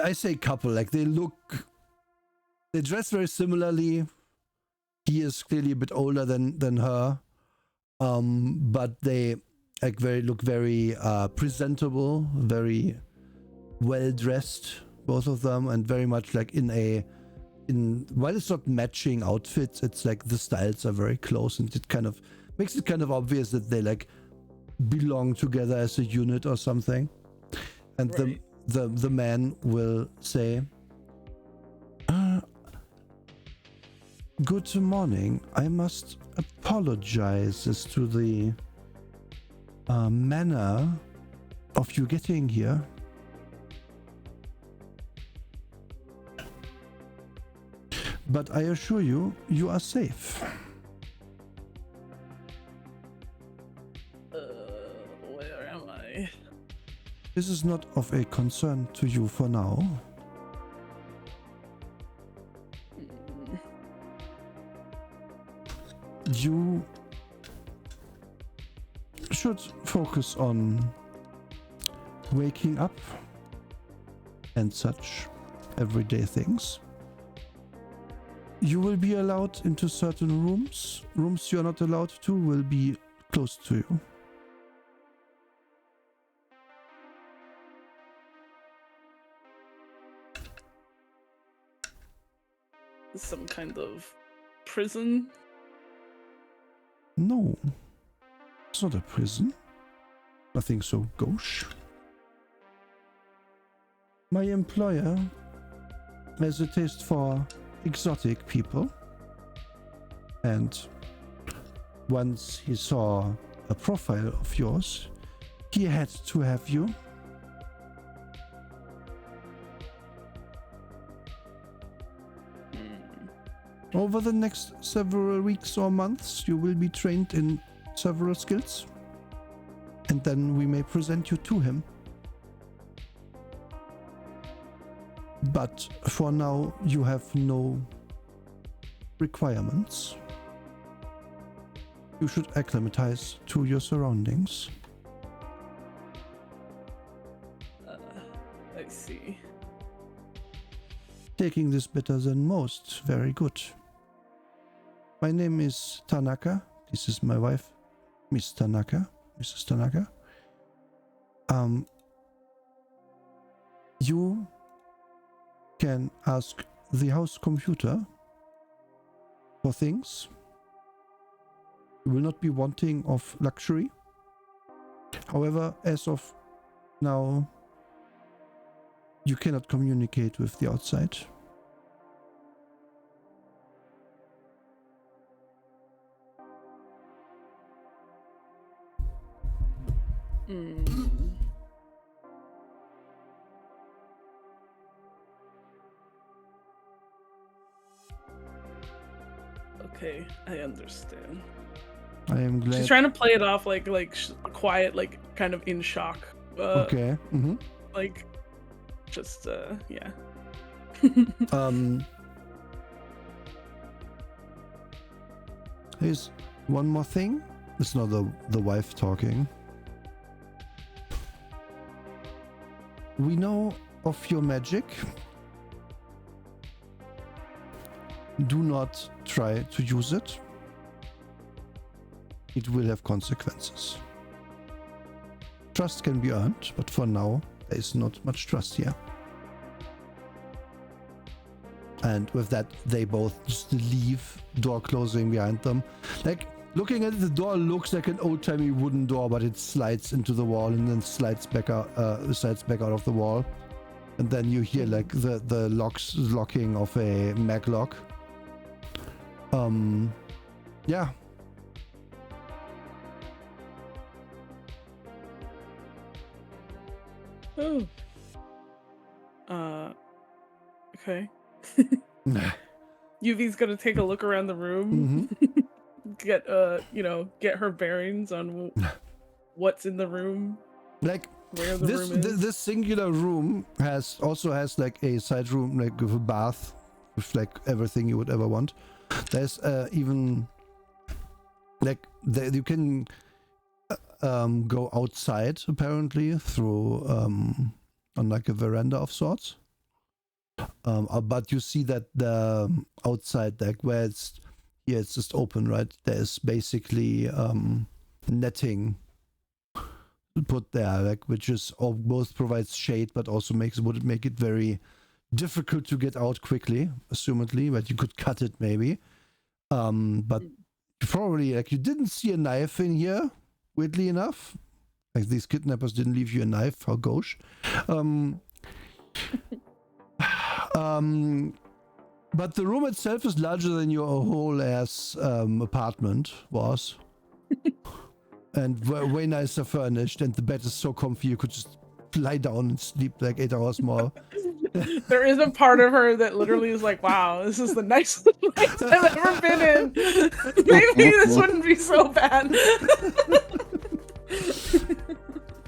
I say couple, like they dress very similarly. He is clearly a bit older than her, but they like look very presentable, very well dressed, both of them, and very much like while it's not matching outfits, it's like the styles are very close, and it kind of makes it kind of obvious that they like belong together as a unit or something. And right. the man will say, good morning. I must apologize as to the manner of you getting here. But I assure you, you are safe. Where am I? This is not of a concern to you for now. You should focus on waking up and such everyday things. You will be allowed into certain rooms. Rooms you're not allowed to will be close to you. Some kind of prison? No, it's not a prison. Nothing so gauche. My employer has a taste for exotic people, and once he saw a profile of yours, he had to have you. Over the next several weeks or months, you will be trained in several skills, and then we may present you to him. But for now, you have no requirements. You should acclimatize to your surroundings. I see. Taking this better than most. Very good. My name is Tanaka. This is my wife, Miss Tanaka. Mrs. Tanaka. You can ask the house computer for things. You will not be wanting of luxury. However, as of now, you cannot communicate with the outside. Okay, I understand. I am glad. She's trying to play it off like quiet, like kind of in shock. Okay. Mm-hmm. Like, just yeah. Here's one more thing. It's not the wife talking. We know of your magic. Do not try to use it. It will have consequences. Trust can be earned, but for now, there is not much trust here. And with that, they both just leave, door closing behind them. Like, Looking at it, the door looks like an old-timey wooden door, but it slides into the wall and then slides back out of the wall. And then you hear like the locking of a maglock. Yeah. Oh. Okay. Yuvi's gonna take a look around the room. Get get her bearings on what's in the room. Like where the room is. This singular room also has like a side room, like with a bath, with like everything you would ever want. There's even like you can go outside apparently through on like a veranda of sorts. But you see that the outside, like where it's just open, right? There's basically netting put there, like which is both provides shade, but also would make it very difficult to get out quickly, assumedly. But you could cut it maybe. But probably like you didn't see a knife in here, weirdly enough. Like these kidnappers didn't leave you a knife. How gauche. But the room itself is larger than your whole ass apartment was. And way nicer furnished, and the bed is so comfy you could just lie down and sleep like 8 hours more. There is a part of her that literally is like, wow, this is the nicest place I've ever been in. Maybe this wouldn't be so bad.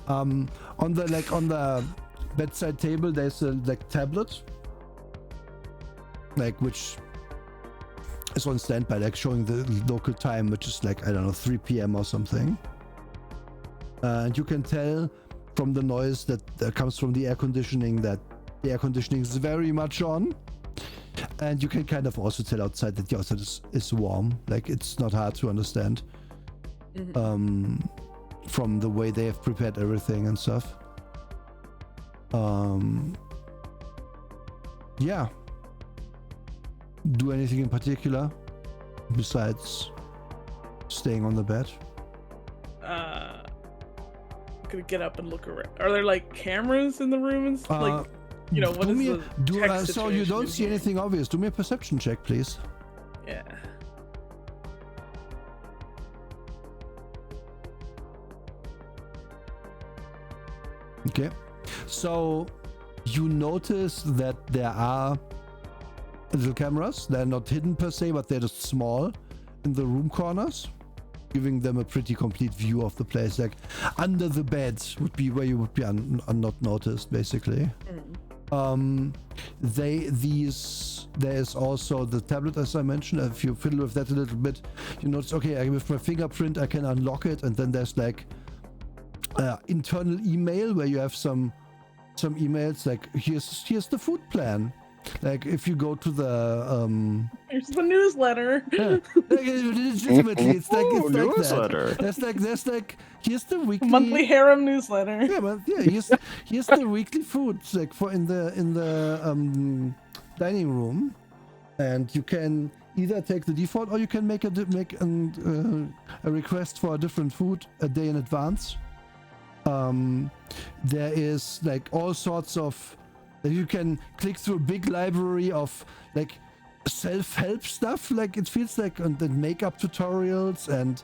On the bedside table there's a tablet, which is on standby, showing the local time, which is I don't know, 3 p.m. or something. And you can tell from the noise that comes from the air conditioning that the air conditioning is very much on. And you can kind of also tell outside that the outside is warm. It's not hard to understand. From the way they have prepared everything and stuff. Yeah. Do anything in particular besides staying on the bed? I'm gonna get up and look around. Are there cameras in the rooms? What is the tech so you don't see here? anything obvious. Do me a perception check, please. Yeah. Okay. So you notice that there are little cameras. They're not hidden per se, but they're just small in the room corners, giving them a pretty complete view of the place. Under the bed would be where you would be not noticed, basically. There's also the tablet, as I mentioned. If you fiddle with that a little bit, you notice, okay, with my fingerprint I can unlock it, and then there's internal email where you have some emails here's the food plan. If you go to the here's the newsletter. Yeah, legitimately, it's newsletter. That. There's here's the weekly monthly harem newsletter. Yeah, but here's the weekly food for in the dining room, and you can either take the default or you can make a request for a different food a day in advance. There is all sorts of. You can click through a big library of self-help stuff. It feels and the makeup tutorials and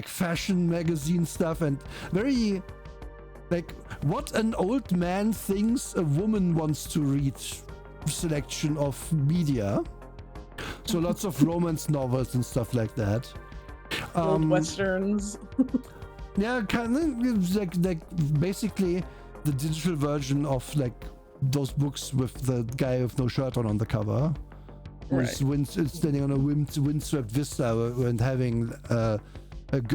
fashion magazine stuff and very what an old man thinks a woman wants to read selection of media. So lots of romance novels and stuff like that. Old westerns. Yeah, kind of basically the digital version of those books with the guy with no shirt on the cover, who's standing on a windswept vista and having a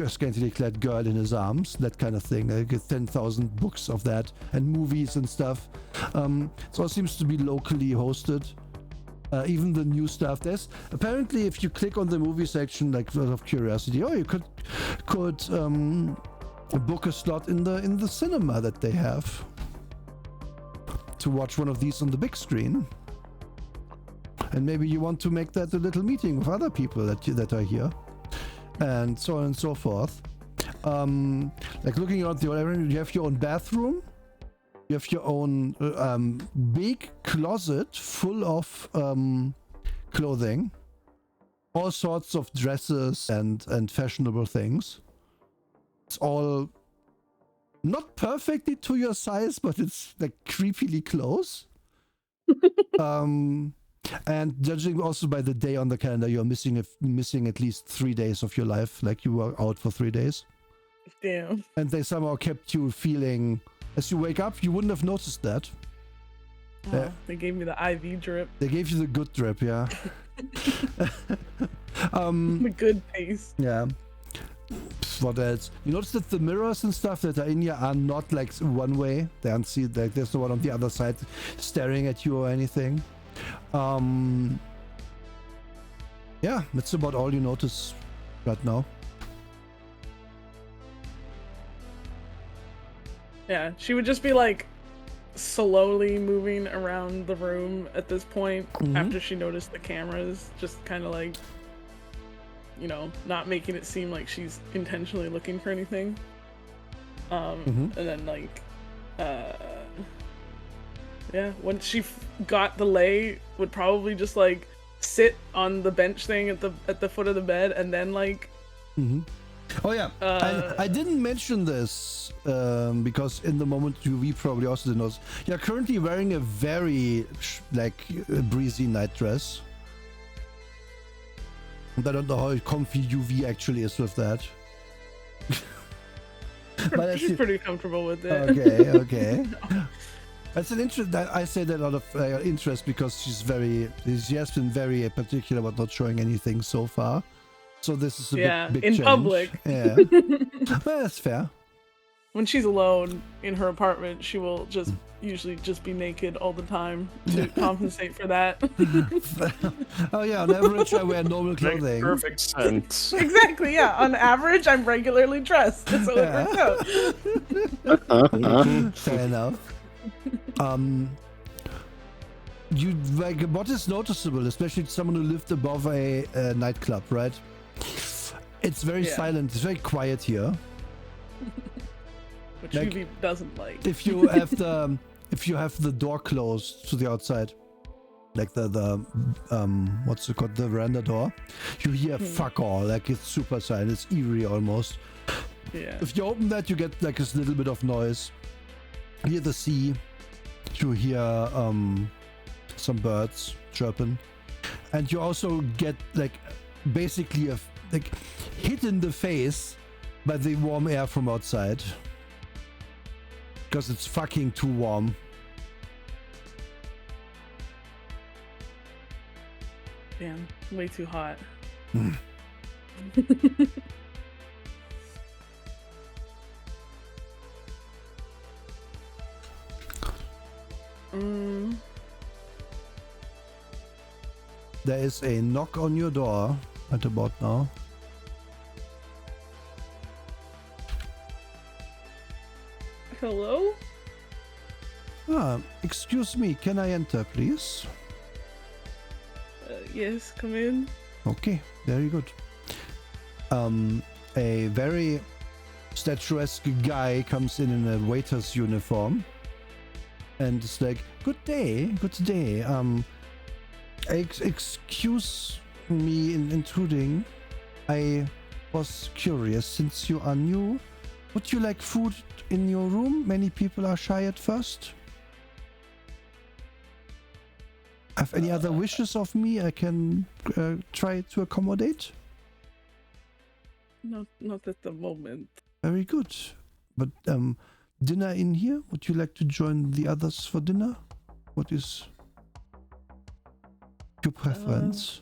scantily clad girl in his arms, that kind of thing. 10,000 books of that and movies and stuff. It all seems to be locally hosted. Even the new stuff. There's apparently, if you click on the movie section, out of curiosity, you could book a slot in the cinema that they have to watch one of these on the big screen. And maybe you want to make that a little meeting with other people that are here. and so on and so forth. Like looking around the area, you have your own bathroom. You have your own big closet full of clothing, all sorts of dresses and fashionable things. It's all not perfectly to your size, but it's like creepily close. And judging also by the day on the calendar, you're missing at least 3 days of your life. Like you were out for 3 days. Damn. And they somehow kept you feeling. As you wake up, you wouldn't have noticed that. Oh, they gave me the IV drip. They gave you the good drip, yeah. The good pace. Yeah. What else? You notice that the mirrors and stuff that are in here are not like one way. They aren't see like there's no one on the other side staring at you or anything. Yeah, that's about all you notice right now. Yeah, she would just be like slowly moving around the room at this point after she noticed the cameras, just kind of like, you know, not making it seem like she's intentionally looking for anything. And then like, yeah, once she got the lay, would probably just like sit on the bench thing at the foot of the bed and then like. Oh yeah, I didn't mention this because in the moment we probably also didn't know. You're currently wearing a very breezy night dress. And I don't know how comfy UV actually is with that. But she's pretty comfortable with it. Okay. That's an interest. I say that out of interest because she has been very particular about not showing anything so far. So this is a big in change. public. Yeah, well, that's fair. When she's alone in her apartment, she will just usually just be naked all the time to compensate for that. Oh yeah, on average I wear normal clothing. Makes perfect sense. Exactly, yeah. On average, I'm regularly dressed, so it works out. Fair enough. You like what is noticeable, especially to someone who lived above a nightclub, right? It's very silent. It's very quiet here. Which like, UV doesn't like. If you have the door closed to the outside, like the what's it called, the veranda door, you hear fuck all. Like it's super silent. It's eerie almost. Yeah. If you open that, you get like this little bit of noise. You hear the sea. You hear some birds chirping, and you also get like basically hit in the face by the warm air from outside because it's fucking too warm. Damn, way too hot. There is a knock on your door at about now. Hello? Excuse me, can I enter, please? Yes, come in. Okay, very good. A very statuesque guy comes in a waiter's uniform and it's like, good day. Excuse me in intruding. I was curious, since you are new, would you like food in your room? Many people are shy at first. Have any other wishes of me I can try to accommodate? Not at the moment. Very good. But dinner in here? Would you like to join the others for dinner? What is your preference?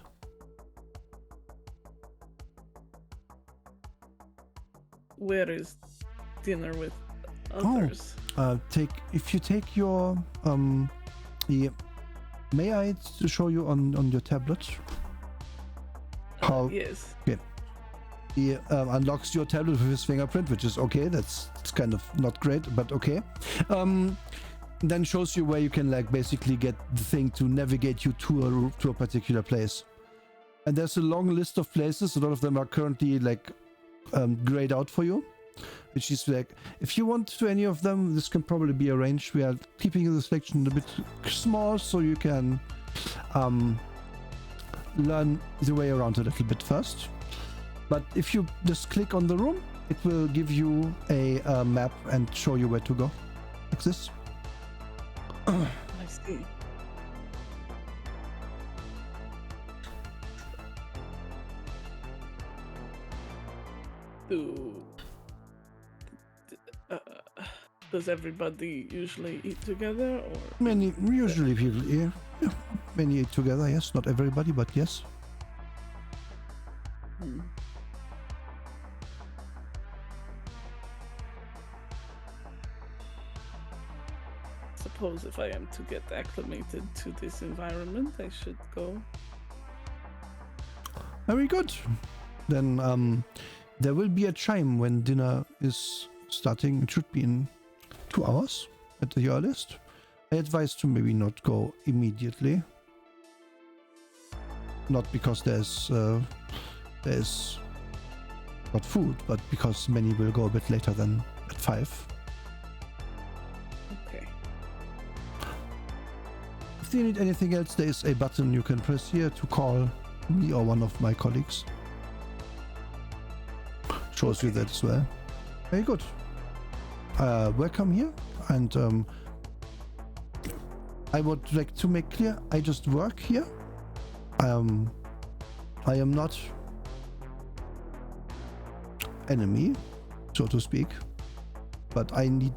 Where is dinner with others? If you take your may I show you on your tablet? How? Yes. Okay. He unlocks your tablet with his fingerprint, which is okay. It's kind of not great, but okay. Then shows you where you can like basically get the thing to navigate you to a particular place. And there's a long list of places. A lot of them are currently like grayed out for you. Which is like, if you want to any of them, this can probably be arranged. We are keeping the selection a bit small so you can learn the way around a little bit first. But if you just click on the room, it will give you a map and show you where to go. Like this. I see. Does everybody usually eat together, or Usually people, yeah, many eat together. Yes, not everybody, but yes. Suppose if I am to get acclimated to this environment, I should go. Very good. Then there will be a chime when dinner is starting. It should be in 2 hours at the earliest. I advise to maybe not go immediately. Not because there's not food, but because many will go a bit later than at 5. Okay. If you need anything else, there is a button you can press here to call me or one of my colleagues. Shows you that as well. Very good. Welcome here, and I would like to make clear I just work here. I am not enemy, so to speak, but I need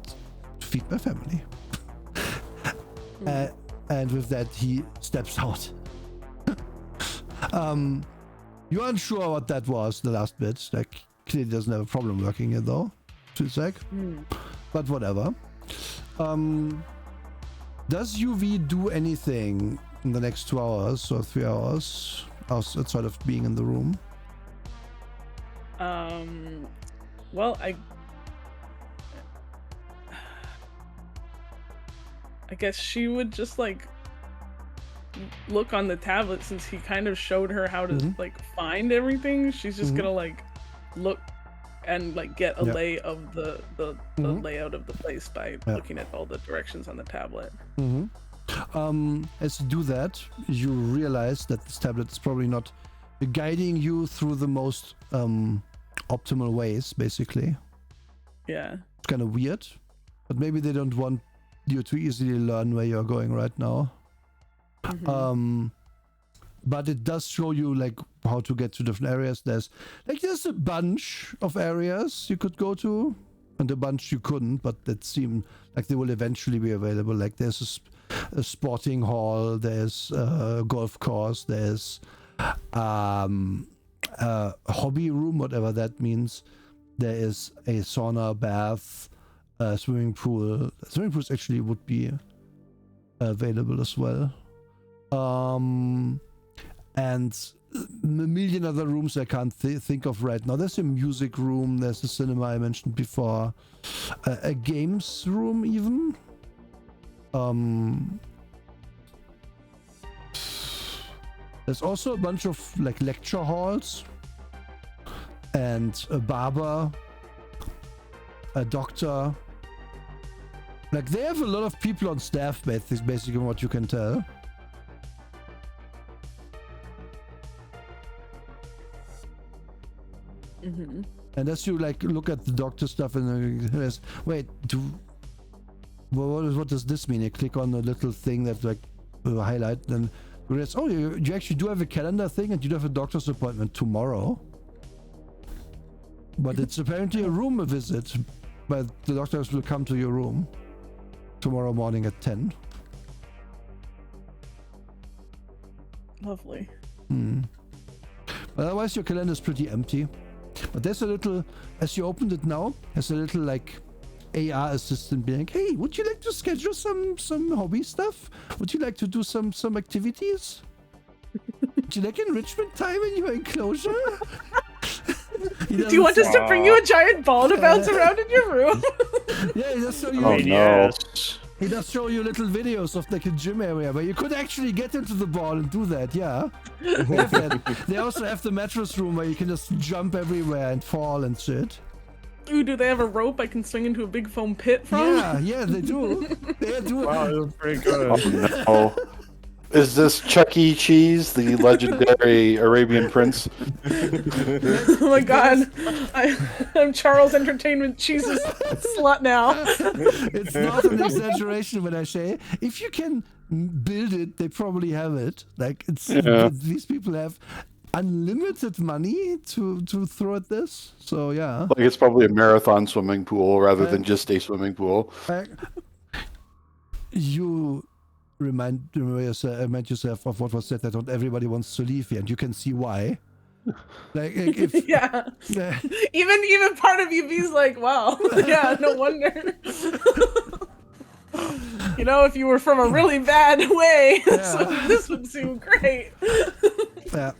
to feed my family. And with that, he steps out. You aren't sure what that was, the last bit. Like, clearly doesn't have a problem working here, though. But whatever. Does UV do anything in the next 2 hours or 3 hours outside of being in the room? Well, I guess she would just like look on the tablet, since he kind of showed her how to like find everything. She's just gonna like look and like get a lay of the layout of the place by looking at all the directions on the tablet. As you do that, you realize that this tablet is probably not guiding you through the most optimal ways, basically. Yeah. It's kind of weird, but maybe they don't want you to easily learn where you're going right now. But it does show you like how to get to different areas. There's a bunch of areas you could go to, and a bunch you couldn't, but that seem like they will eventually be available. Like there's a sporting hall, there's a golf course, there's a hobby room, whatever that means. There is a sauna, bath, swimming pool. Swimming pools actually would be available as well. And a million other rooms I can't think of right now. There's a music room, there's a cinema I mentioned before, a games room even. There's also a bunch of like lecture halls and a barber, a doctor. Like they have a lot of people on staff, basically what you can tell. And as you like look at the doctor stuff and wait, what does this mean? You click on the little thing that like highlight, and you realize, oh, you actually do have a calendar thing, and you do have a doctor's appointment tomorrow. But it's apparently a room visit, but the doctors will come to your room tomorrow morning at 10. Lovely. But otherwise, your calendar is pretty empty. But there's a little, as you opened it now, there's a little like AR assistant being like, hey, would you like to schedule some hobby stuff? Would you like to do some activities? Would you like enrichment time in your enclosure? Do you want us to bring you a giant ball to bounce around in your room? Yeah, that's so you. Oh no. He does show you little videos of like a gym area where you could actually get into the ball and do that, yeah. They have that. They also have the mattress room where you can just jump everywhere and fall and shit. Ooh, do they have a rope I can swing into a big foam pit from? Yeah, they do. They do. Wow, that's pretty good. Oh, no. Is this Chuck E. Cheese, the legendary Arabian prince? Oh my god, I'm Charles Entertainment Cheese's slut now. It's not an exaggeration when I say if you can build it, they probably have it. Like these people have unlimited money to throw at this. So yeah, Like it's probably a marathon swimming pool rather than just a swimming pool. You remind yourself of what was said that not everybody wants to leave here, and you can see why. Like if Yeah. Even part of UB's like, wow, yeah, no wonder. You know, if you were from a really bad way, this would seem great. Yeah.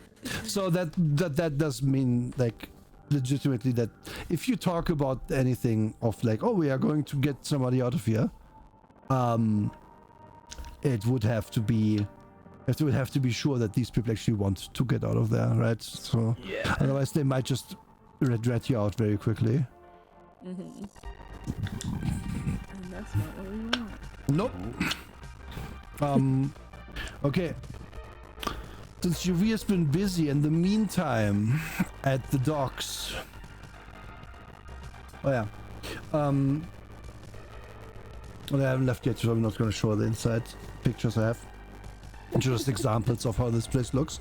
So that does mean like legitimately that if you talk about anything of like, oh, we are going to get somebody out of here, it would have to be sure that these people actually want to get out of there, right? So Yeah. otherwise they might just rat you out very quickly. Mm-hmm. And that's not what we want. Nope. Okay. Since UV has been busy in the meantime at the docks. Oh yeah. Well, I haven't left yet, so I'm not going to show the inside pictures I have. Just examples of how this place looks.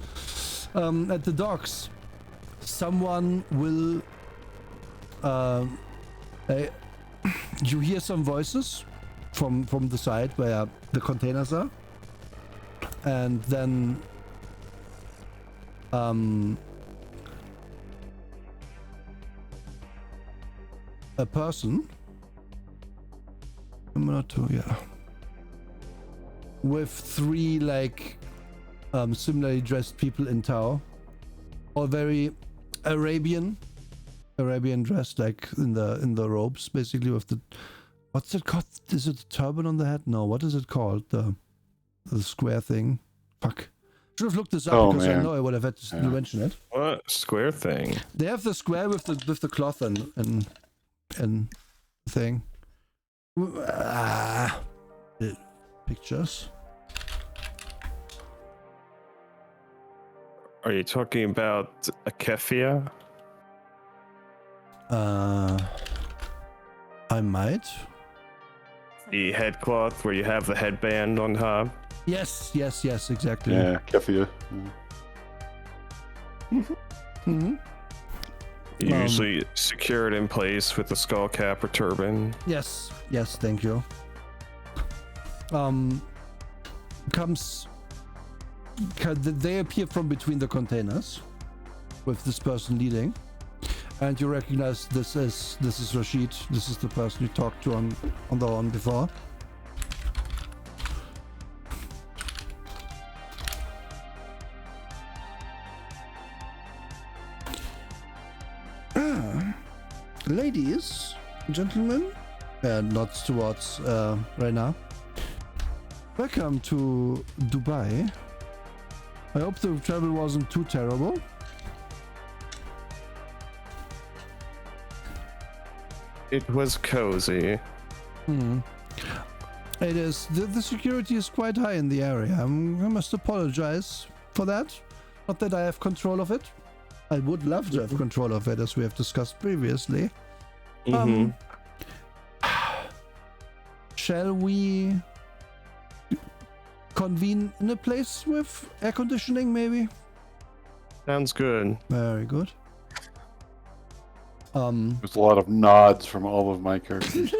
At the docks, someone will. You hear some voices from the side where the containers are, and then a person. With three like similarly dressed people in tow, all very Arabian dressed, like in the robes, basically with the what's it called? Is it a turban on the head? No, what is it called? The square thing. Fuck. Should have looked this up because I know I would have had to mention it. What square thing? They have the square with the cloth and thing. Pictures. Are you talking about a keffiyeh? I might. The headcloth where you have the headband on top? Yes, exactly. Yeah, keffiyeh. Mm-hmm. You usually secure it in place with the skull cap or turban. Yes, thank you. They appear from between the containers with this person leading, and you recognize this is Rashid. This is the person you talked to on the one before. Ladies, gentlemen, nods towards right now. Welcome to Dubai. I hope the travel wasn't too terrible. It was cozy. It is. The security is quite high in the area. I must apologize for that. Not that I have control of it. I would love to have control of it, as we have discussed previously. Shall we convene in a place with air conditioning, maybe? Sounds good. Very good. There's a lot of nods from all of my characters.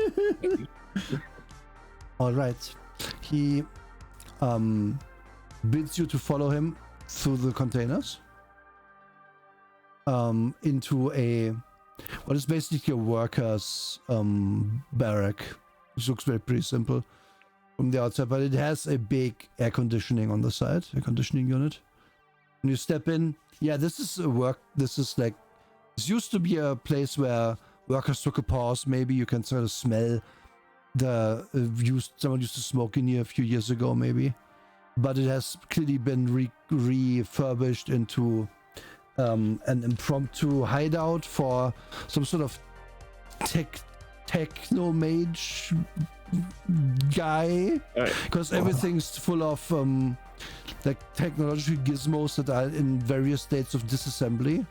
All right. He bids you to follow him through the containers into what is basically a workers' barrack. Which looks pretty simple from the outside, but it has a big air conditioning on the side, air conditioning unit. When you step in, this is this used to be a place where workers took a pause. Maybe you can sort of smell someone used to smoke in here a few years ago, maybe, but it has clearly been refurbished into an impromptu hideout for some sort of techno mage guy, because everything's full of like technological gizmos that are in various states of disassembly.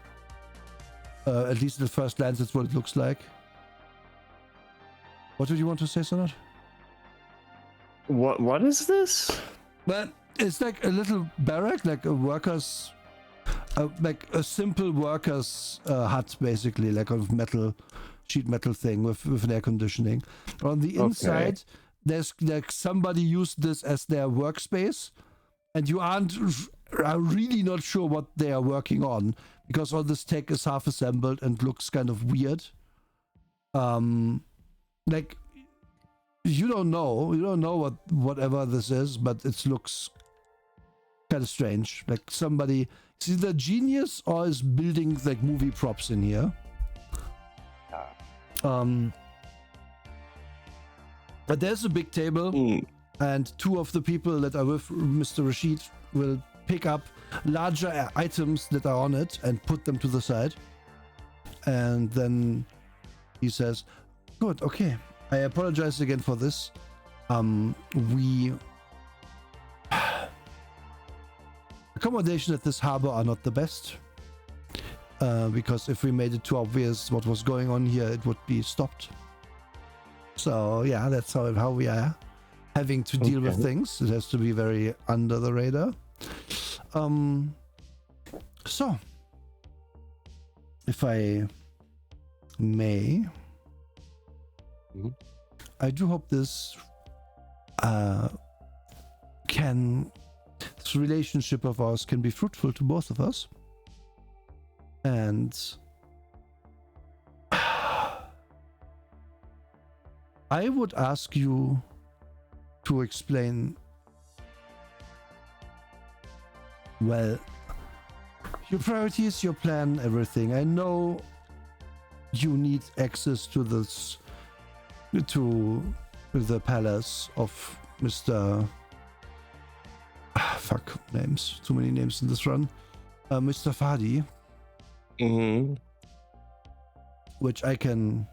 At least at first glance, that's what it looks like. What did you want to say, Sonat? What is this? Well, it's like a little barrack, like a workers, like a simple workers hut, basically, like a sheet metal thing with an air conditioning. On the inside, there's like somebody used this as their workspace, and you are really not sure what they are working on, because all this tech is half assembled and looks kind of weird. Like you don't know whatever this is, but it looks kind of strange. Like somebody is either genius or is building like movie props in here. But there's a big table, and two of the people that are with Mr. Rashid will pick up larger items that are on it and put them to the side. And then he says, "Good, okay. I apologize again for this. Accommodation at this harbor are not the best. Because if we made it too obvious what was going on here, it would be stopped. So yeah, that's how we are having to deal with things. It has to be very under the radar. So if I may, I do hope this relationship of ours can be fruitful to both of us. And I would ask you to explain, well, your priorities, your plan, everything. I know you need access to the palace of Mr. Fuck names. Too many names in this run. Mr. Fadi. Which I can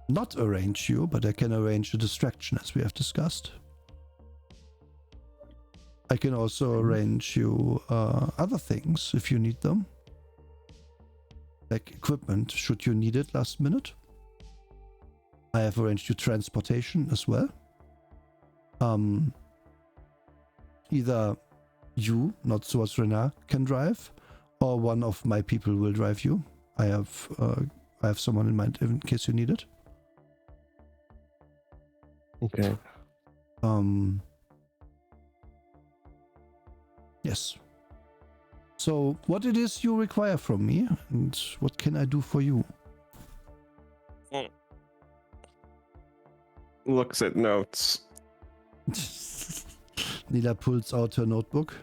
not arrange you, but I can arrange a distraction, as we have discussed. I can also arrange you other things if you need them, like equipment should you need it last minute. I have arranged you transportation as well. Either you, not Soas Renard, can drive, or one of my people will drive you. I have someone in mind in case you need it. Okay. Yes. So, what it is you require from me, and what can I do for you? Looks at notes. Nila pulls out her notebook.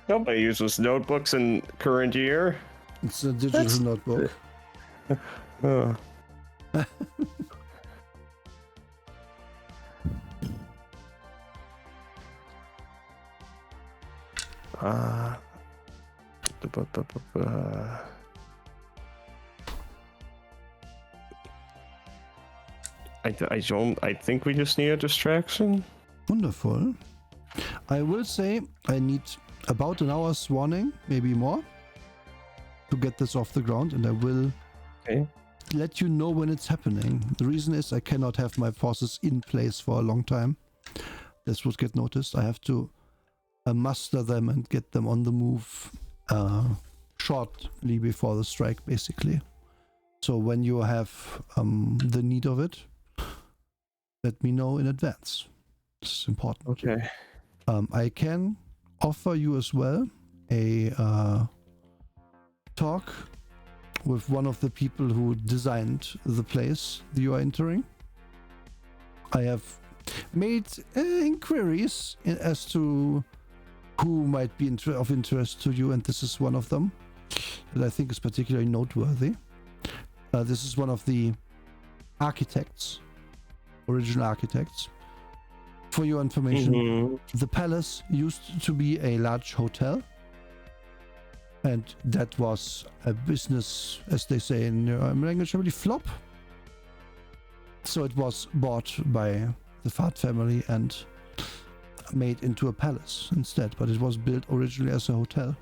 Nobody uses notebooks in current year. It's a digital notebook. I think we just need a distraction. Wonderful. I will say I need about an hour's warning, maybe more, to get this off the ground, and I will let you know when it's happening. The reason is I cannot have my forces in place for a long time. This would get noticed. I have to muster them and get them on the move shortly before the strike, basically. So when you have the need of it, let me know in advance. It's important. Okay. I can offer you as well a talk with one of the people who designed the place you are entering. I have made inquiries as to who might be of interest to you, and this is one of them that I think is particularly noteworthy. This is one of the architects, original architects. For your information, the palace used to be a large hotel, and that was a business, as they say in language, really flop. So it was bought by the Fat family and made into a palace instead, but it was built originally as a hotel.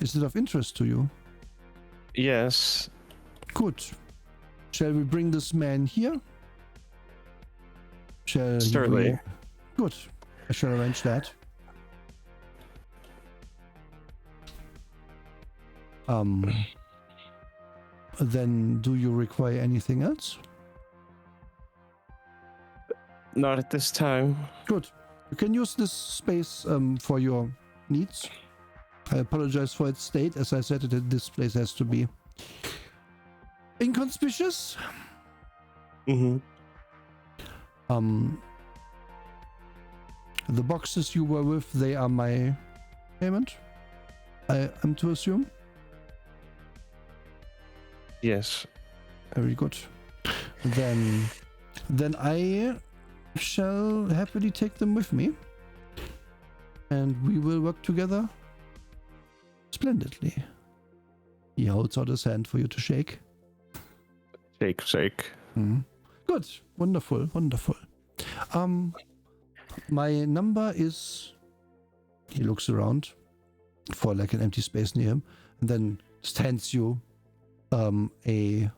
Is it of interest to you? Yes. Good. Shall we bring this man here? Shall Certainly. Good. I shall arrange that. Then do you require anything else? Not at this time. Good. You can use this space for your needs. I apologize for its state. As I said, this place has to be inconspicuous. Mm-hmm. The boxes you were with, they are my payment, I am to assume. Yes. Very good. Then I shall happily take them with me, and we will work together splendidly. He holds out his hand for you to shake. Shake. Good. Wonderful. My number is... He looks around for like an empty space near him, and then just hands you a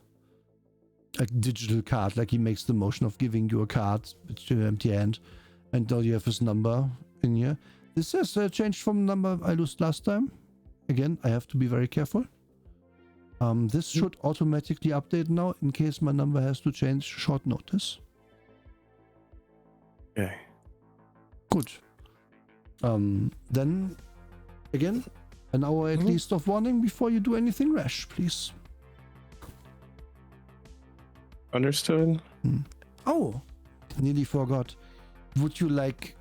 digital card. Like he makes the motion of giving you a card with your empty hand, and now you have his number in here. This has changed from the number I lost last time. Again, I have to be very careful. This should automatically update now in case my number has to change short notice. Okay. Good. Then, again, an hour at least of warning before you do anything rash, please. Understood. Oh, nearly forgot. Would you like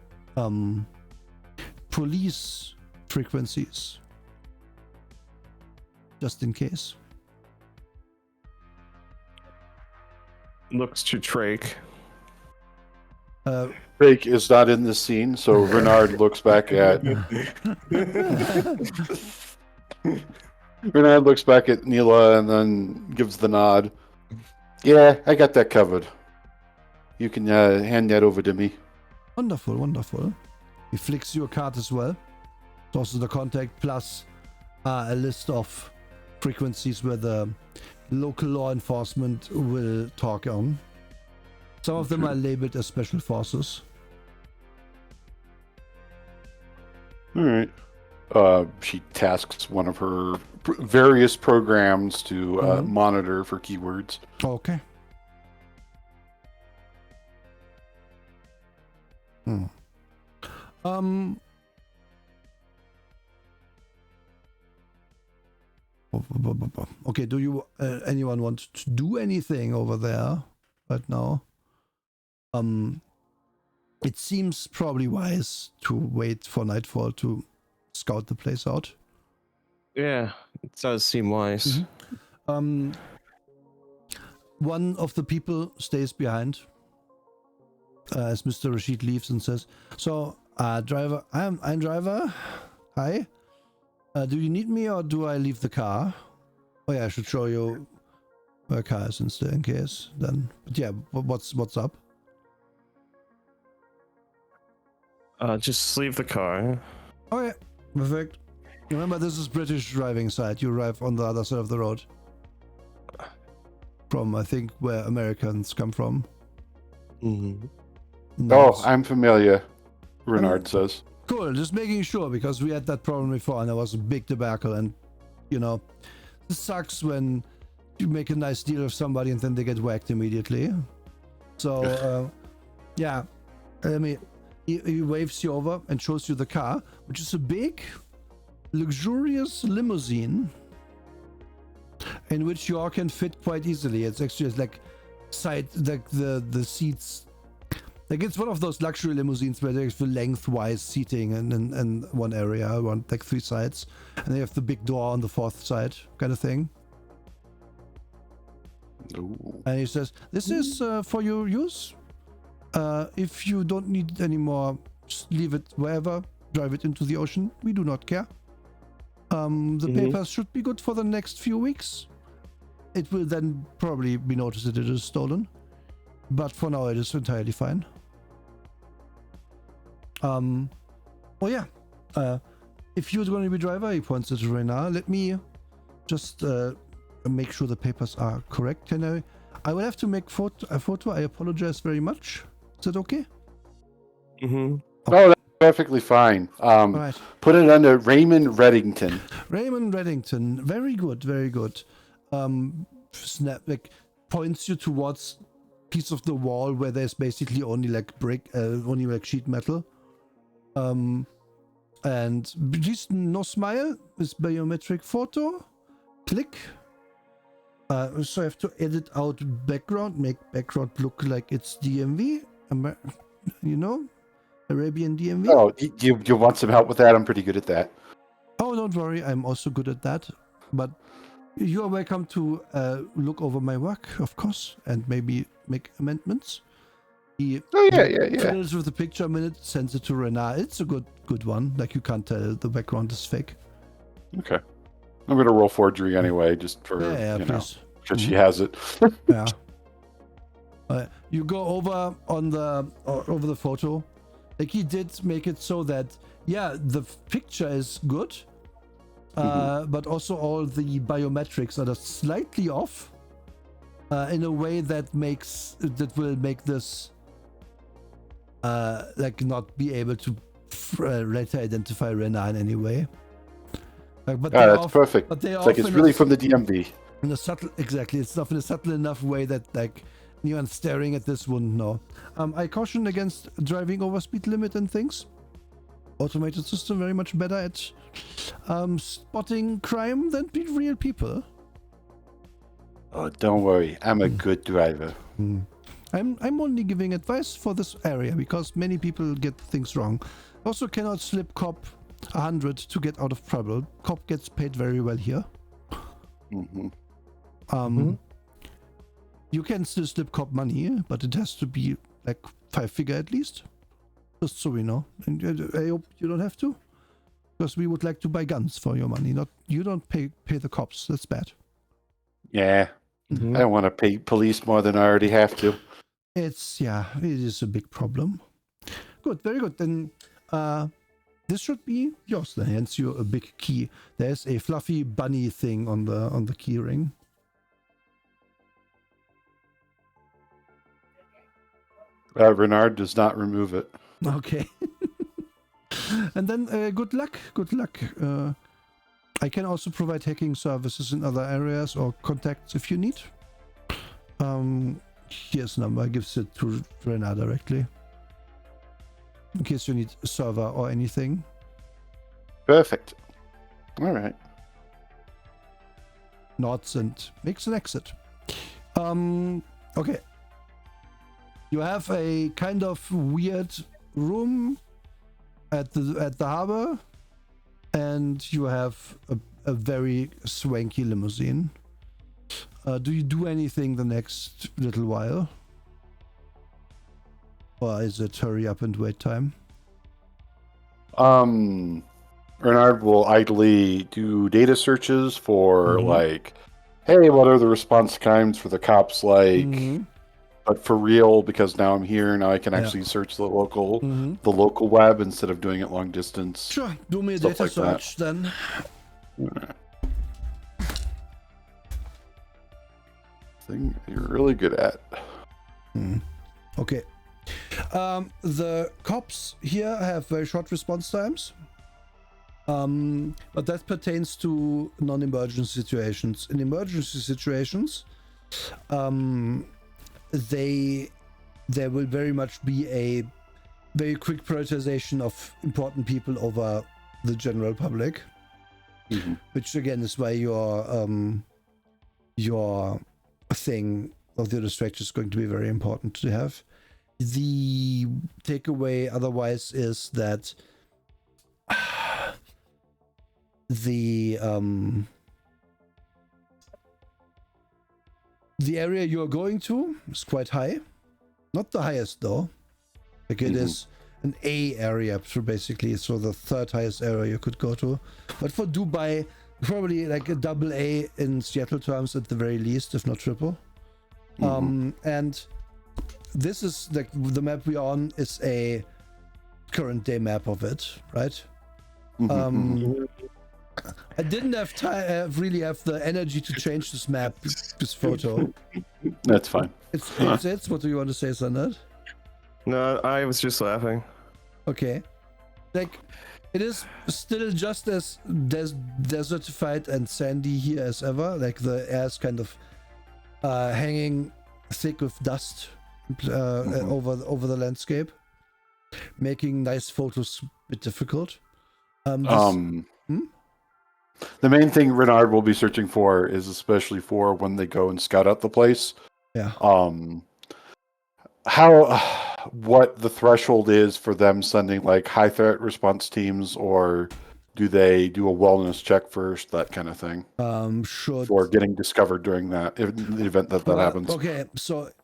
police frequencies? Just in case. Looks to Drake. Drake is not in this scene, so Renard looks back at Renard looks back at Neela and then gives the nod. Yeah, I got that covered. You can hand that over to me. Wonderful. He flicks you a card as well. Also the contact plus a list of frequencies where the local law enforcement will talk on. Some of them are labeled as special forces. All right. She tasks one of her various programs to monitor for keywords. Okay. Okay, do you anyone want to do anything over there right now? It seems probably wise to wait for nightfall to scout the place out. Yeah, it does seem wise. One of the people stays behind as Mr. Rashid leaves and says, "So, driver, I'm driver. Hi. Do you need me or do I leave the car? Oh yeah, I should show you where car is instead in case then. But yeah, what's up? Just leave the car. Oh yeah, perfect. Remember, this is British driving side. You arrive on the other side of the road. From, I think, where Americans come from. Mm-hmm. Oh, I'm familiar, Renard says. Cool, just making sure, because we had that problem before and there was a big debacle, and, you know, it sucks when you make a nice deal with somebody and then they get whacked immediately. So, yeah, I mean, he waves you over and shows you the car, which is a big, luxurious limousine in which you all can fit quite easily. It's actually like the seats. Like, it's one of those luxury limousines where there's the lengthwise seating and one area, one like 3 sides, and they have the big door on the 4th side, kind of thing. Ooh. And he says, "This is for your use. If you don't need it anymore, just leave it wherever. Drive it into the ocean. We do not care. The papers should be good for the next few weeks. It will then probably be noticed that it is stolen, but for now it is entirely fine." Oh yeah. If you're going to be driver, he points at Reynard. Let me just make sure the papers are correct. Can I will have to make a photo. I apologize very much. Is that okay? Mm-hmm. Oh, that's perfectly fine. All right. Put it under Raymond Reddington. Raymond Reddington. Very good. Very good. Points you towards piece of the wall where there's basically only like only like sheet metal. And just no smile. This biometric photo. Click. So I have to edit out background, make background look like it's DMV. Arabian DMV. Oh, you want some help with that? I'm pretty good at that. Oh, don't worry. I'm also good at that. But you are welcome to look over my work, of course, and maybe make amendments. He fiddles with the picture a minute, sends it to Renard. It's a good one. Like, you can't tell the background is fake. Okay. I'm going to roll forgery anyway, just for, please. Because she has it. Yeah. You go over over the photo. Like, he did make it so that, the picture is good, but also all the biometrics are just slightly off in a way that will make this not be able to later identify Rena in any way. But that's perfect. But it's like it's really from the DMV. In a subtle, exactly. It's not in a subtle enough way that anyone staring at this wouldn't know. I caution against driving over speed limit and things. Automated system very much better at spotting crime than real people. Oh, don't worry. I'm a good driver. I'm only giving advice for this area because many people get things wrong. Also cannot slip cop 100 to get out of trouble. Cop gets paid very well here. You can still slip cop money, but it has to be like 5-figure at least. Just so we know. And I hope you don't have to. Because we would like to buy guns for your money. You don't pay the cops. That's bad. Yeah. I don't want to pay police more than I already have to. It is a big problem. Good, very good. Then this should be yours. Then hands you a big key. There's a fluffy bunny thing on the key ring. Renard does not remove it. Okay. And then good luck. Good luck. I can also provide hacking services in other areas or contacts if you need. Here's number. Gives it to Renard directly. In case you need a server or anything. Perfect. All right. Nods and makes an exit. Okay. You have a kind of weird room at the harbor, and you have a very swanky limousine. Do you do anything the next little while? Or is it hurry up and wait time? Renard will idly do data searches for hey, what are the response times for the cops like? But for real, because now I'm here, now I can actually search the local web instead of doing it long distance. Sure, do me a data search then. Thing you're really good at. Okay. The cops here have very short response times. But that pertains to non-emergency situations. In emergency situations, there will very much be a very quick prioritization of important people over the general public, which again is why your thing of the distraction is going to be very important to have. The takeaway otherwise is that The area you're going to is quite high. Not the highest though. Like it is an A area, so basically, so the third highest area you could go to. But for Dubai, probably like a double A in Seattle terms at the very least, if not triple. And this is like the map we're on is a current day map of it, right? I didn't have time, really have the energy to change this map, this photo. That's fine. It's what do you want to say, Sanad? No, I was just laughing. Okay. Like, it is still just as desertified and sandy here as ever. Like, the air is kind of hanging thick with dust over the landscape, making nice photos a bit difficult. The main thing Renard will be searching for is especially for when they go and scout out the place. Yeah. What the threshold is for them sending like high threat response teams, or do they do a wellness check first, that kind of thing? For getting discovered during that, in the event that happens. Okay, so it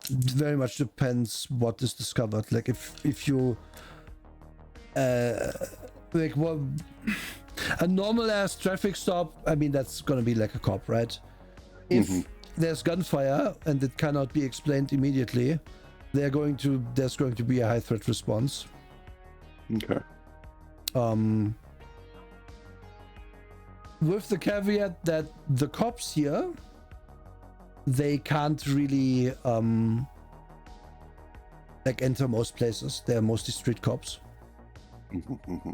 very much depends what is discovered. Like if you like what a normal ass traffic stop, I mean that's gonna be like a cop, right? If there's gunfire and it cannot be explained immediately, there's going to be a high threat response. Okay. With the caveat that the cops here, they can't really like enter most places. They're mostly street cops.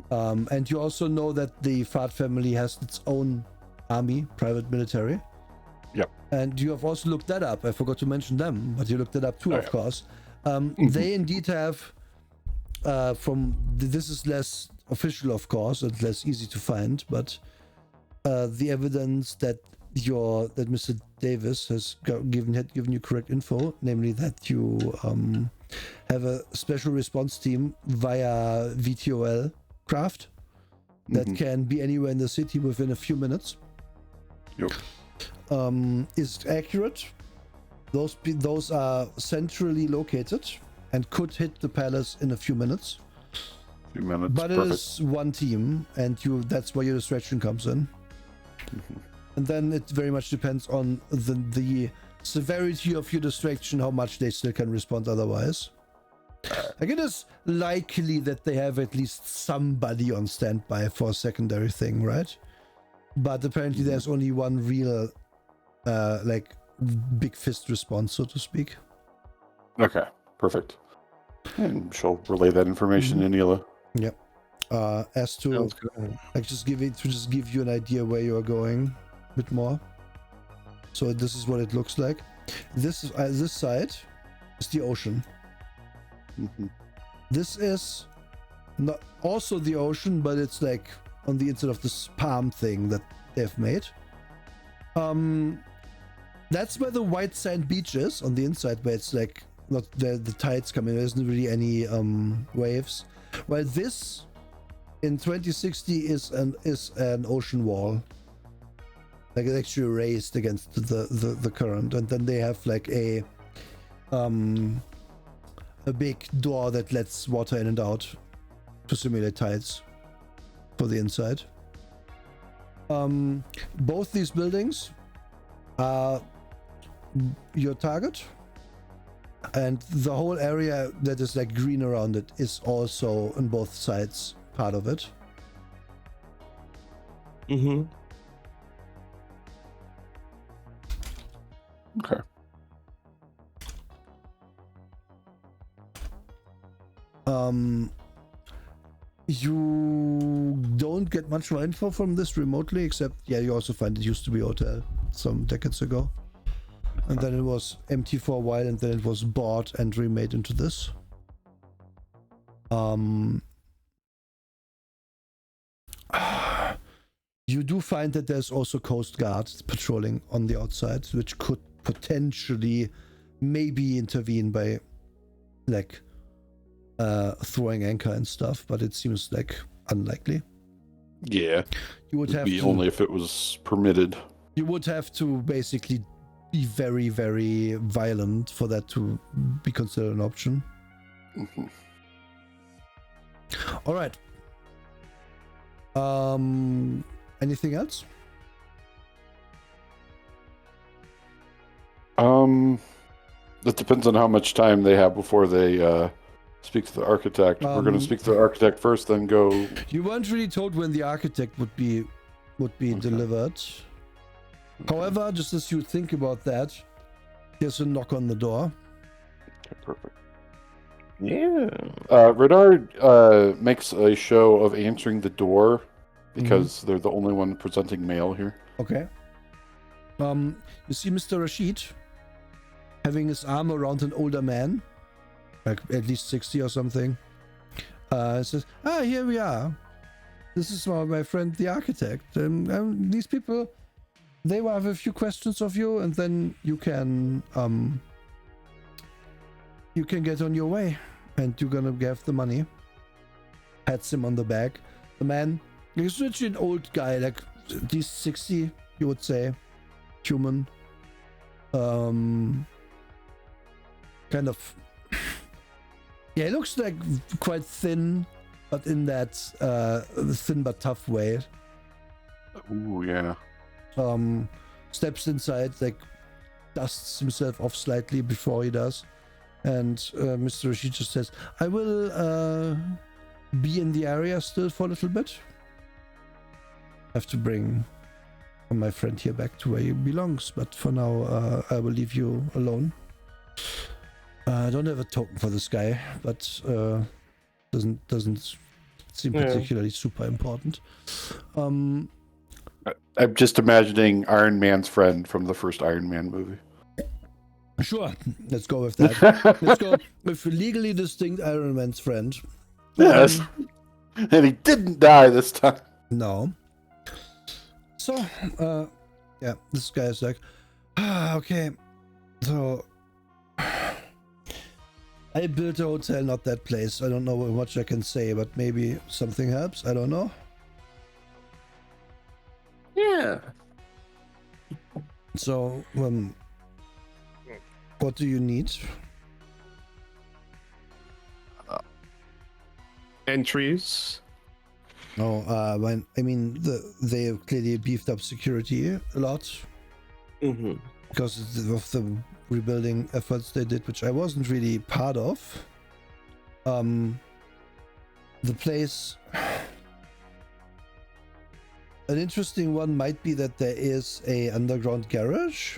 And you also know that the Fahd family has its own army, private military. Yep. And you have also looked that up. I forgot to mention them, but you looked it up too, of course. They indeed have, this is less official, of course, and less easy to find, but the evidence that Mr. Davis has given you correct info, namely that you have a special response team via VTOL craft that can be anywhere in the city within a few minutes. Yep. Is accurate. Those are centrally located and could hit the palace in a few minutes. But perfect. It is one team, and that's where your distraction comes in. And then it very much depends on the severity of your distraction, how much they still can respond otherwise. Like, it is likely that they have at least somebody on standby for a secondary thing, right? But apparently there's only one real like big fist response, so to speak. Okay, perfect. And she'll relay that information to Neela. Yep. As to like just give you an idea where you are going a bit more. So this is what it looks like. This side is the ocean. This is not also the ocean, but it's like on the inside of this palm thing that they've made. That's where the white sand beach is, on the inside, where it's like not the tides coming. There isn't really any waves. While this in 2060 is an ocean wall, like it's actually raised against the current, and then they have like a big door that lets water in and out to simulate tides for the inside. Both these buildings are your target, and the whole area that is like green around it is also on both sides part of it. Okay. You don't get much more info from this remotely, except you also find it used to be a hotel some decades ago, and then it was empty for a while, and then it was bought and remade into this. You do find that there's also Coast Guard patrolling on the outside, which could potentially maybe intervene by like throwing anchor and stuff, but it seems like unlikely. Yeah, you would have be to, only if it was permitted. You would have to basically be very, very violent for that to be considered an option. Mhm. All right. Anything else? That depends on how much time they have before they speak to the architect. We're going to speak to the architect first, then go. You weren't really told when the architect would be delivered. However, just as you think about that, there's a knock on the door. Okay, perfect. Yeah. Renard makes a show of answering the door because they're the only one presenting mail here. Okay. You see Mr. Rashid having his arm around an older man, like at least 60 or something. Says, here we are. This is my friend, the architect. These people, they will have a few questions of you, and then you can get on your way, and you're gonna have the money. Pats him on the back. The man, he's literally an old guy, like at least 60, you would say, human. Kind of, yeah, he looks like quite thin, but in that thin but tough way. Ooh, yeah. Steps inside, like dusts himself off slightly before he does, and Mr. Rashid just says, I will be in the area still for a little bit. Have to bring my friend here back to where he belongs, but for now I will leave you alone. I don't have a token for this guy, but doesn't seem particularly super important. I'm just imagining Iron Man's friend from the first Iron Man movie. Sure, let's go with that. Let's go with legally distinct Iron Man's friend. Yes, and he didn't die this time. No. So, yeah, this guy is like, okay, so I built a hotel, not that place. I don't know how much I can say, but maybe something helps. I don't know. Yeah. So, what do you need? Entries. No, I mean, they clearly beefed up security a lot because of the rebuilding efforts they did, which I wasn't really part of. The place, an interesting one might be that there is a underground garage.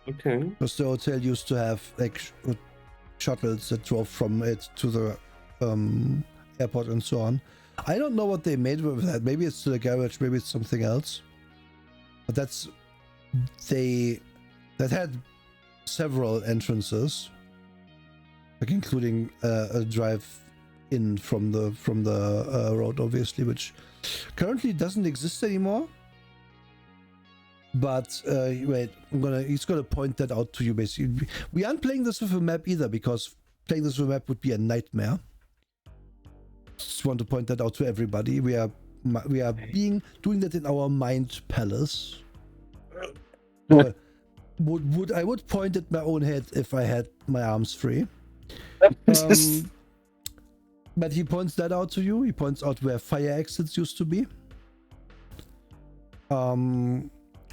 Okay. Because the hotel used to have like shuttles that drove from it to the airport and so on. I don't know what they made with that. Maybe it's still a garage, maybe it's something else. But that had several entrances, like including a drive in from the road, obviously, which currently doesn't exist anymore. But wait, he's gonna point that out to you. Basically, we aren't playing this with a map either, because playing this with a map would be a nightmare. Just want to point that out to everybody. We are doing that in our mind palace. I would point at my own head if I had my arms free. But he points that out to you. He points out where fire exits used to be.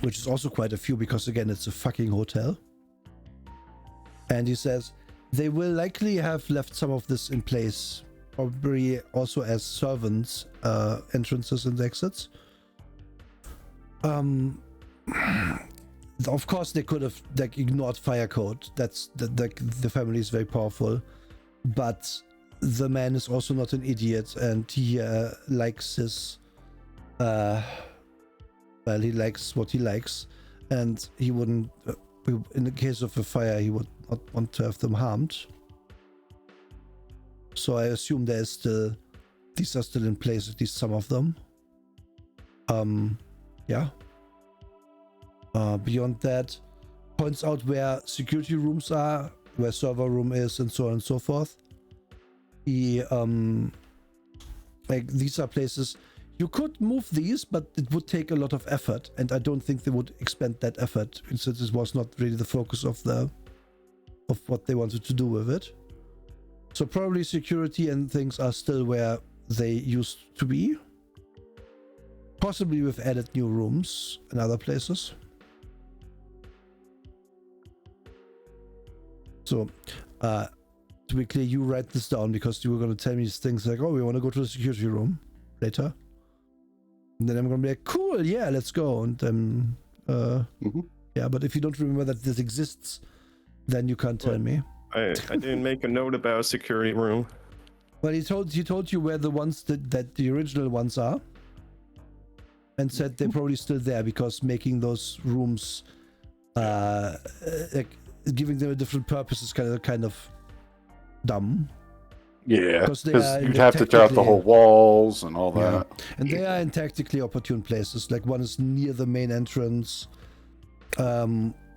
Which is also quite a few, because again, it's a fucking hotel. And he says they will likely have left some of this in place, probably also as servants, entrances and exits. Of course, they could have ignored fire code. That's the family is very powerful, but the man is also not an idiot, and he likes his. Well, he likes what he likes, and he wouldn't. In the case of a fire, he would not want to have them harmed. So I assume these are still in place, at least some of them. Yeah. Beyond that, points out where security rooms are, where server room is, and so on and so forth. He, like, these are places You could move these, but it would take a lot of effort, and I don't think they would expend that effort, since it was not really the focus of what they wanted to do with it. So probably security and things are still where they used to be. Possibly we've added new rooms in other places. So, to be clear, you write this down because you were going to tell me things like, oh, we want to go to the security room later. And then I'm going to be like, cool, yeah, let's go. And then, yeah, but if you don't remember that this exists, then you can't tell me. I didn't make a note about a security room. Well, he told you where the ones that the original ones are, and said they're probably still there because making those rooms, like giving them a different purpose is kind of dumb. Yeah, because you'd they're have to tear out the whole walls and all that. And they are in tactically opportune places. Like one is near the main entrance.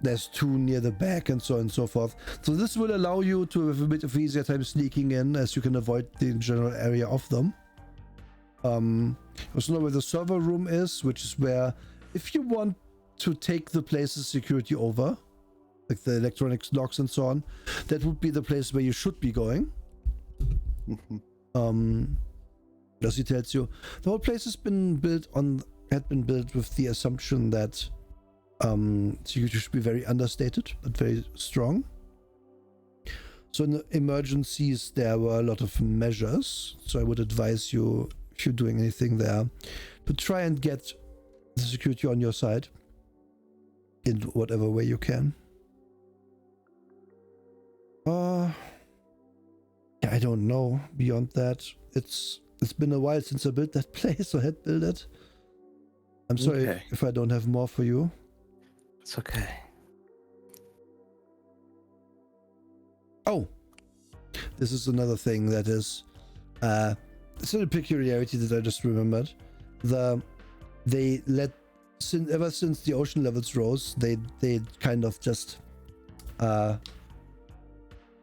There's two near the back and so on and so forth. So this will allow you to have a bit of easier time sneaking in, as you can avoid the general area of them. Also know where the server room is, which is where, if you want to take the place's security over, like the electronics locks and so on, that would be the place where you should be going. As he tells you, the whole place had been built with the assumption that security should be very understated but very strong. So in the emergencies there were a lot of measures, so I would advise you, if you're doing anything there, to try and get the security on your side in whatever way you can. I don't know beyond that. It's been a while since I built that place, or had built it. I'm sorry if I don't have more for you. It's okay. Oh, this is another thing that is it's a peculiarity that I just remembered. They let ever since the ocean levels rose, they kind of just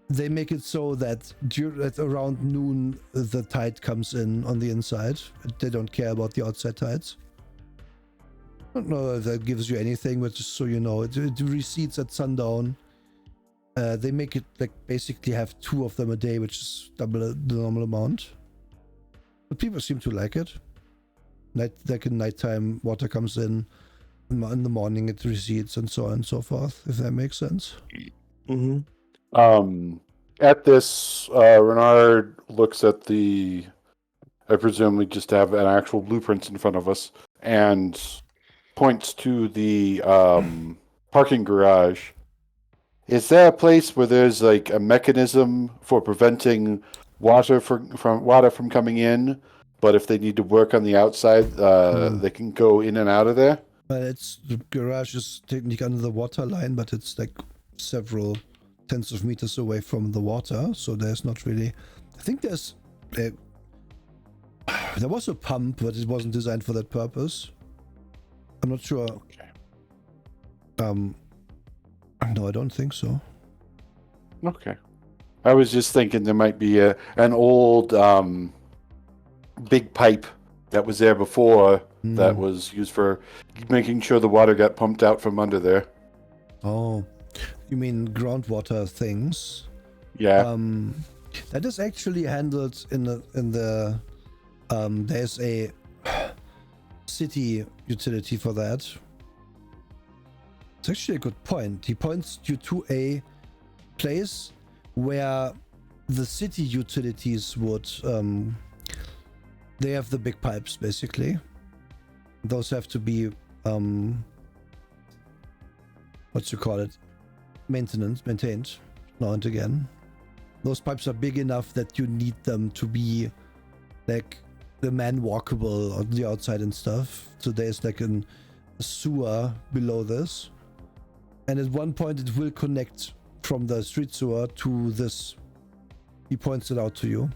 they make it so that at around noon the tide comes in on the inside. They don't care about the outside tides. I don't know if that gives you anything, but just so you know, it recedes at sundown. They make it like basically have 2 of them a day, which is double the normal amount. But people seem to like it. Like in nighttime, water comes in the morning it recedes, and so on and so forth, if that makes sense. Mm-hmm. At this, Renard looks at I presume we just have an actual blueprints in front of us, and points to the parking garage. Is there a place where there's like a mechanism for preventing water from coming in, but if they need to work on the outside, they can go in and out of there? Well, the garage is technically under the water line, but it's like several tens of meters away from the water, so there's not really. I think there was a pump, but it wasn't designed for that purpose. I'm not sure. Okay. No, I don't think so. Okay. I was just thinking there might be an old big pipe that was there before that was used for making sure the water got pumped out from under there. Oh, you mean groundwater things? Yeah. That is actually handled in the there's a city utility for that. It's actually a good point. He points you to a place where the city utilities would they have the big pipes basically. Those have to be maintained now and again. Those pipes are big enough that you need them to be like the man walkable on the outside and stuff. So there's like a sewer below this, and at one point it will connect from the street sewer to this. He points it out to you.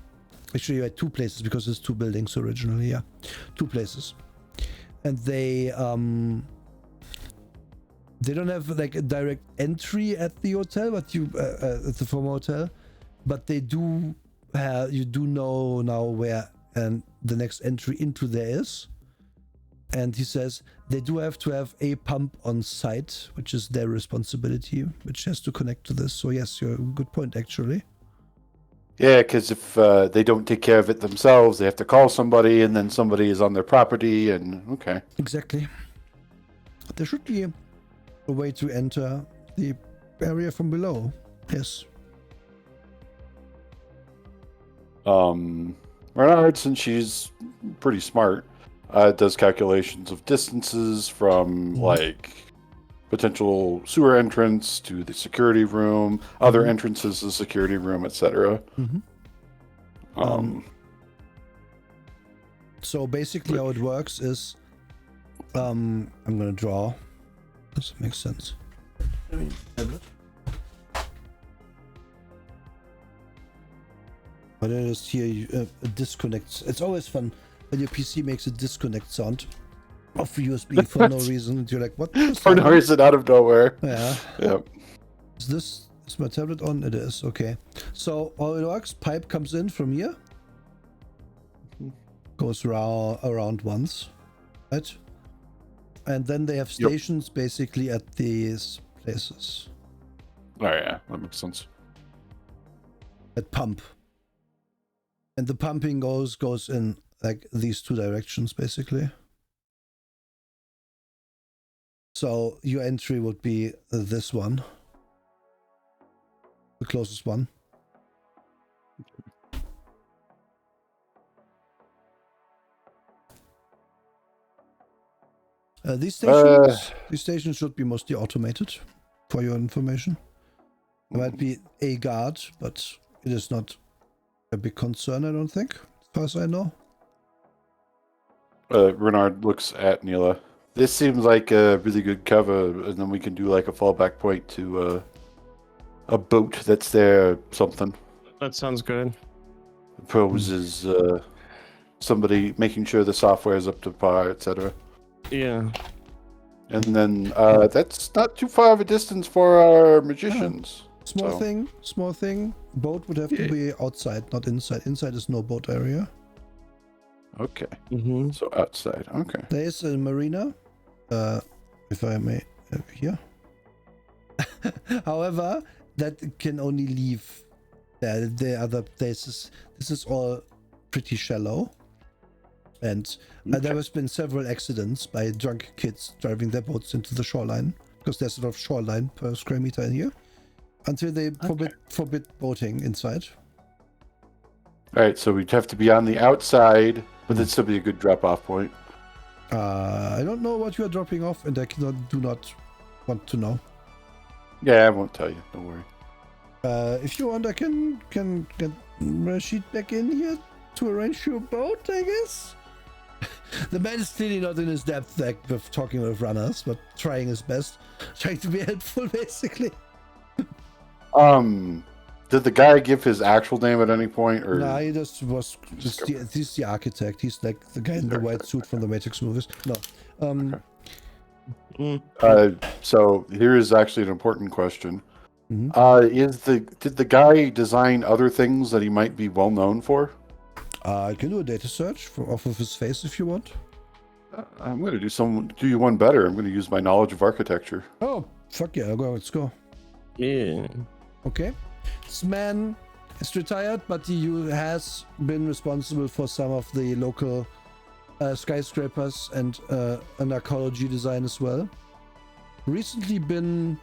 Actually, you had 2 places because there's 2 buildings originally. Yeah, 2 places, and they don't have like a direct entry at the hotel, but at the former hotel, but they do have. You do know now where and the next entry into there is. And he says they do have to have a pump on site, which is their responsibility, which has to connect to this. So yes, you're a good point, actually. Yeah, because if they don't take care of it themselves, they have to call somebody, and then somebody is on their property, and okay. Exactly. There should be a way to enter the area from below. Yes. Renard, since she's pretty smart, does calculations of distances from like potential sewer entrance to the security room, other entrances to the security room, etc. So basically how it works is I'm gonna draw. Does it make sense? But I just hear a disconnect. It's always fun when your PC makes a disconnect sound off USB for no reason. And you're like, what? For no reason, out of nowhere. Yeah. Yep. Is my tablet on? It is. Okay. So how it works, pipe comes in from here. Goes around once. Right? And then they have stations basically at these places. Oh yeah, that makes sense. At pump. And the pumping goes in like these two directions basically. So your entry would be this one. The closest one. These stations should be mostly automated, for your information. There might be a guard, but it is not a big concern, I don't think, as far as I know. Renard looks at Neela. This seems like a really good cover, and then we can do like a fallback point to a boat that's there, something. That sounds good. Poses somebody making sure the software is up to par, etc. Yeah. And then that's not too far of a distance for our magicians. Small thing. Boat would have to be outside, not inside. Inside is no boat area. Okay. So outside. Okay. There is a marina, if I may, here. However, that can only leave the other places. This is all pretty shallow. And there has been several accidents by drunk kids driving their boats into the shoreline, because there's a lot of shoreline per square meter in here, until they forbid boating inside. All right, so we'd have to be on the outside, but that'd still be a good drop-off point. I don't know what you are dropping off, and I do not want to know. Yeah, I won't tell you. Don't worry. If you want, I can get Rashid back in here to arrange your boat, I guess. The man is clearly not in his depth, like with talking with runners, but trying his best, trying to be helpful, basically. Did the guy give his actual name at any point, or? Nah, he just was. He's the architect. He's like the guy in the white suit from the Matrix movies. No. So here is actually an important question. Did the guy design other things that he might be well known for? I can do a data search off of his face if you want. I'm going to do you one better. I'm going to use my knowledge of architecture. Oh, fuck yeah. Let's go. Yeah. Okay. This man is retired, but he has been responsible for some of the local skyscrapers and an archaeology design as well. Recently been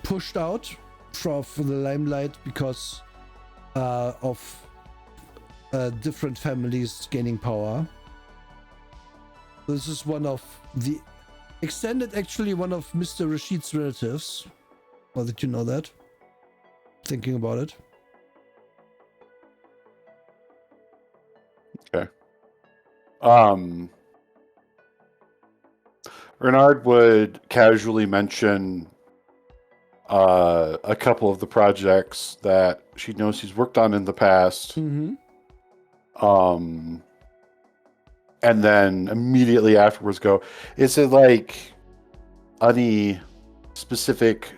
pushed out from the limelight because of different families gaining power. This is one of the extended, actually one of Mr. Rashid's relatives. Now that you know that. Thinking about it. Okay. Renard would casually mention a couple of the projects that she knows he's worked on in the past. And then immediately afterwards go, is it like any specific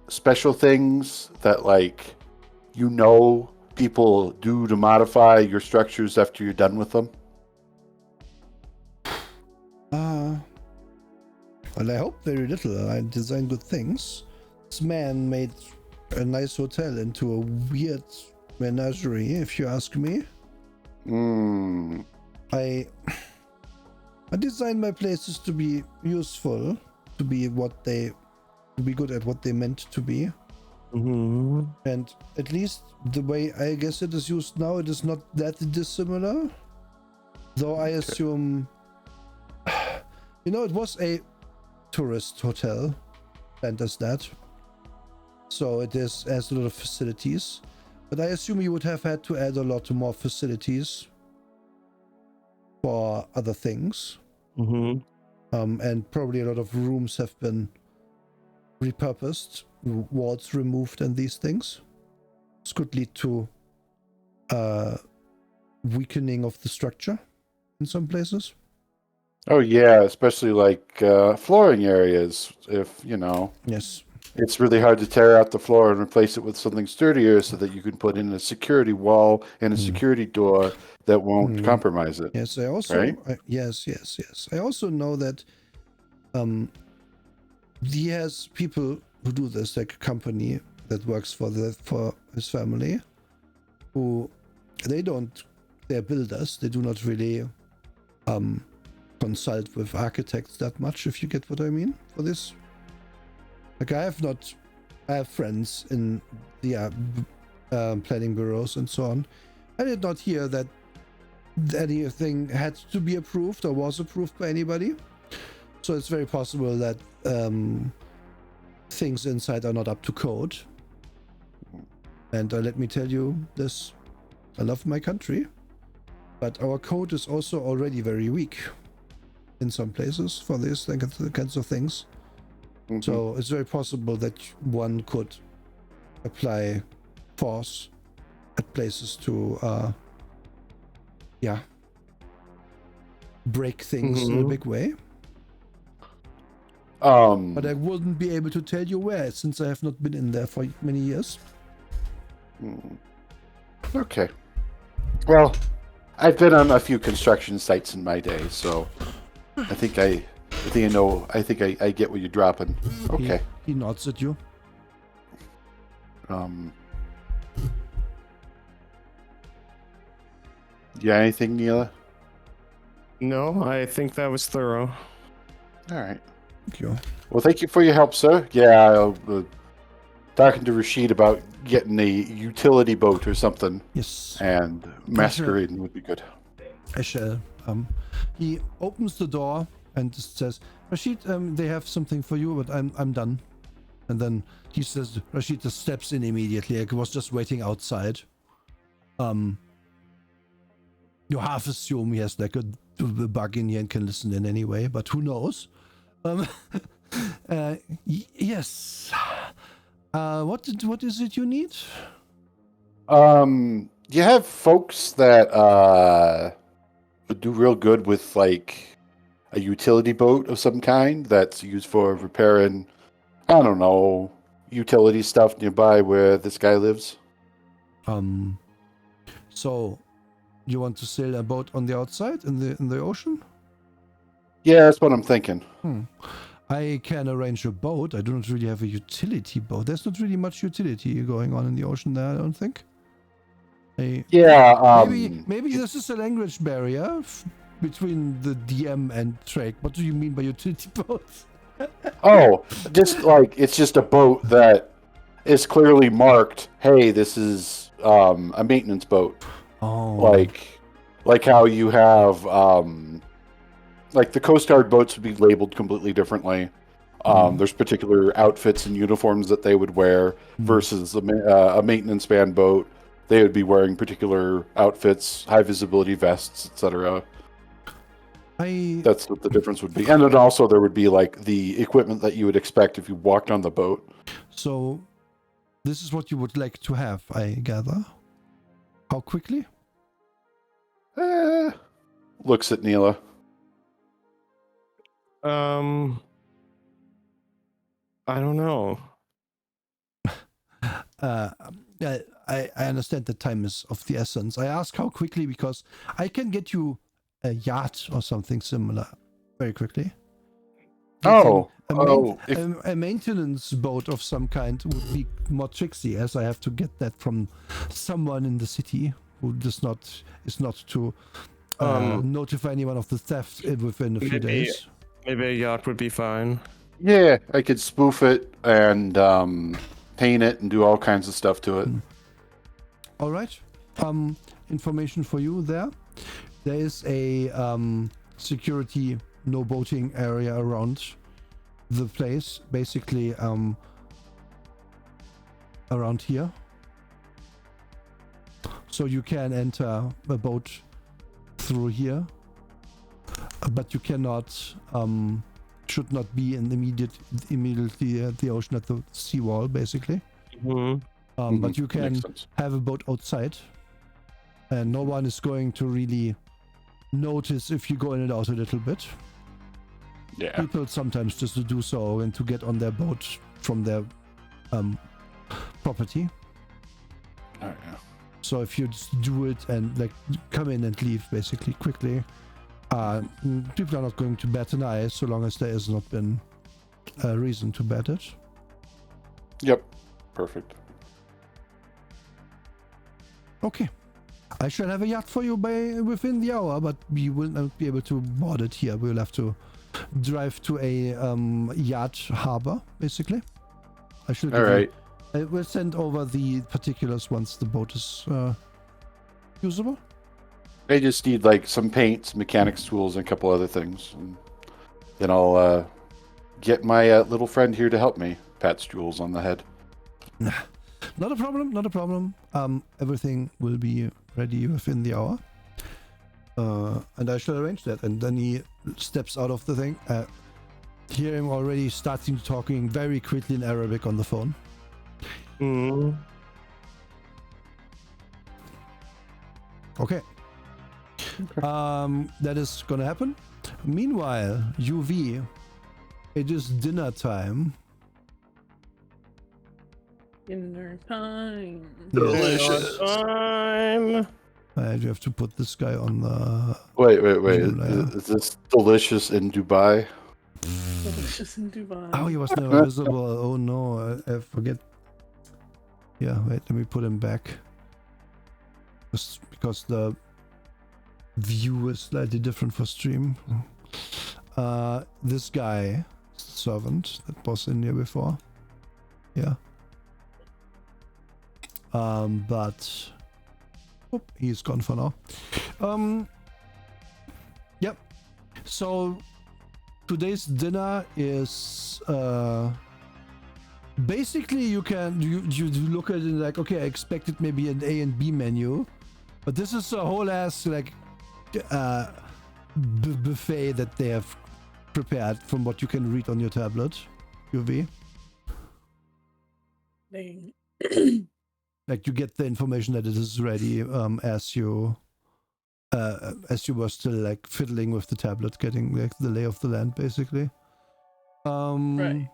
special things that, like, people people do to modify your structures after you're done with them? Well, I hope very little. I design good things. This man made a nice hotel into a weird menagerie, if you ask me. I design my places to be useful, to be good at what they meant to be. Mm-hmm. And at least the way I guess it is used now, it is not that dissimilar. Though I assume, it was a tourist hotel, and as that. So it has a lot of facilities. But I assume you would have had to add a lot more facilities for other things. Mm-hmm. And probably a lot of rooms have been repurposed, walls removed, and these things. This could lead to weakening of the structure in some places. Oh yeah, especially like flooring areas. If Yes. it's really hard to tear out the floor and replace it with something sturdier, so that you can put in a security wall and a security door that won't compromise it. Yes, I also Right? yes. I also know that he has people who do this, like a company that works for his family, who they're builders. They do not really consult with architects that much, if you get what I mean for this. Like I have friends in the planning bureaus and so on. I did not hear that anything had to be approved or was approved by anybody. So it's very possible that things inside are not up to code. And let me tell you this, I love my country, but our code is also already very weak in some places for these kinds of things. So it's very possible that one could apply force at places to break things in a big way. But I wouldn't be able to tell you where, since I have not been in there for many years. Okay. Well, I've been on a few construction sites in my day, so I think I get what you're dropping. Okay. He nods at you. Yeah, anything, Neela? No, I think that was thorough. All right. Thank you. Well, thank you for your help, sir. Yeah, talking to Rashid about getting a utility boat or something. Yes. And masquerading would be good. I shall. He opens the door and just says, Rashid, they have something for you, but I'm done. And then he says, Rashid just steps in immediately. Like he was just waiting outside. You half assume he has like a bug in here and can listen in anyway, but who knows? Yes. What is it you need? You have folks that would do real good with like a utility boat of some kind that's used for repairing, I don't know, utility stuff nearby where this guy lives. So you want to sail a boat on the outside in the ocean? Yeah, that's what I'm thinking. I can arrange a boat. I do not really have a utility boat. There's not really much utility going on in the ocean there, I don't think. Yeah, maybe this is a language barrier between the DM and Drake. What do you mean by utility boats? Oh, just like it's just a boat that is clearly marked, hey, this is a maintenance boat. Oh. Like how you have like the Coast Guard boats would be labeled completely differently. There's particular outfits and uniforms that they would wear versus a maintenance band boat. They would be wearing particular outfits, high visibility vests, etc. That's what the difference would be. And then also there would be like the equipment that you would expect if you walked on the boat. So this is what you would like to have, I gather. How quickly? Looks at Neela. I don't know. I understand that time is of the essence. I ask how quickly because I can get you a yacht or something similar very quickly. A maintenance boat of some kind would be more tricksy, as I have to get that from someone in the city who is not to notify anyone of the theft within a few days. Maybe a yacht would be fine. Yeah, I could spoof it and paint it and do all kinds of stuff to it. All right. Information for you there. There is a security no boating area around the place, basically around here. So you can enter a boat through here, but you cannot, should not be in immediately at the ocean at the seawall, basically. But you can have a boat outside, and no one is going to really notice if you go in and out a little bit. Yeah. People sometimes just to do so and to get on their boat from their property. Oh, yeah. So if you just do it and like come in and leave basically quickly, people are not going to bat an eye so long as there has not been a reason to bat it. Yep. Perfect. Okay. I shall have a yacht for you within the hour, but we will not be able to board it here. We'll have to drive to a yacht harbor, basically. I should. All right. I will send over the particulars once the boat is usable. I just need like some paint, some mechanics tools, and a couple other things. And then I'll get my little friend here to help me. Pats Jules on the head. Not a problem. Not a problem. Everything will be ready within the hour. And I shall arrange that. And then he steps out of the thing. Hear him already starting talking very quickly in Arabic on the phone. Okay. That is gonna happen. Meanwhile, UV, it is dinner time. Dinner time. Delicious time. You have to put this guy on the. Wait. Is this delicious in Dubai? Delicious in Dubai. Oh, he was never visible. Oh no, I forget. Yeah, wait, let me put him back. Just because the view is slightly different for stream. This guy, servant, that was in here before. Yeah. But he's gone for now. Yep. So today's dinner is basically you look at it like, okay, I expected maybe an A and B menu, but this is a whole ass like buffet that they have prepared from what you can read on your tablet, UV. Dang. Like you get the information that it is ready as you were still like fiddling with the tablet, getting like the lay of the land basically. Right.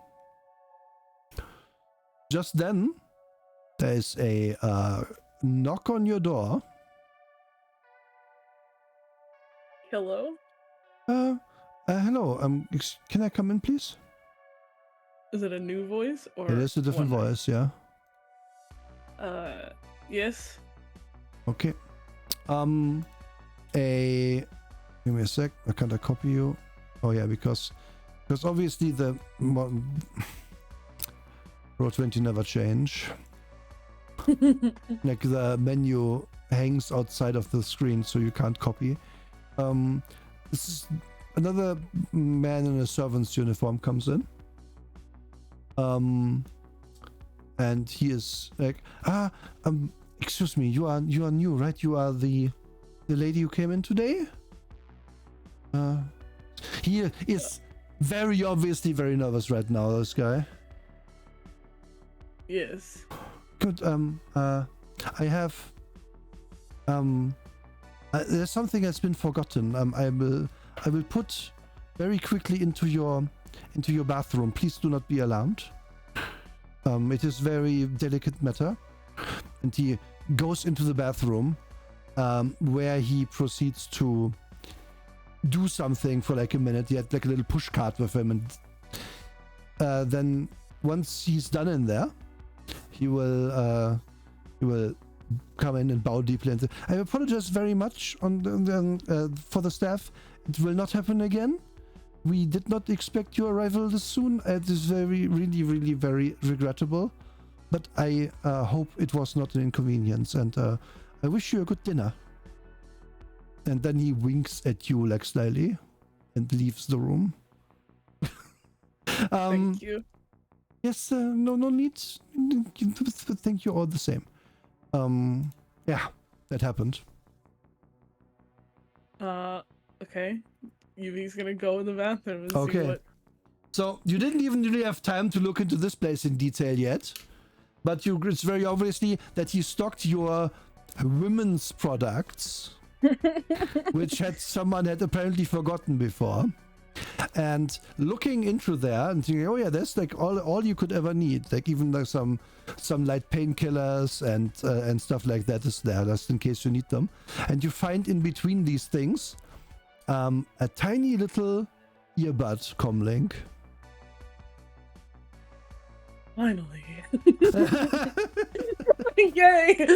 Just then, there's a knock on your door. Hello? Hello. Can I come in, please? Is it a new voice or? It is a different one? voice, yeah. Yes. Okay. Give me a sec. I can't copy you. Oh yeah, because obviously the Roll20 never change. Like the menu hangs outside of the screen, so you can't copy. This is another man in a servant's uniform comes in. And he is like, excuse me, you are new, right? You are the lady who came in today? He is very obviously very nervous right now, this guy. Yes. Good. I have. There's something that's been forgotten. I will put very quickly into your bathroom. Please do not be alarmed. It is very delicate matter. and he goes into the bathroom, where he proceeds to do something for like a minute. He had like a little push cart with him, and then once he's done in there, he will come in and bow deeply and say, I apologize very much for the staff. It will not happen again. We did not expect your arrival this soon. It is really very regrettable. But I hope it was not an inconvenience, and I wish you a good dinner. And then he winks at you like slyly and leaves the room. Thank you. Yes, no need. Thank you all the same. Yeah, that happened. Okay. Yuvi's gonna go in the bathroom and Okay. see what... So you didn't even really have time to look into this place in detail yet, but it's very obviously that he stocked your women's products, which someone had apparently forgotten before. And looking into there and thinking, oh yeah, there's like all you could ever need, like even like some light painkillers and stuff like that is there, just in case you need them. And you find in between these things a tiny little earbud comlink. Finally. Yay!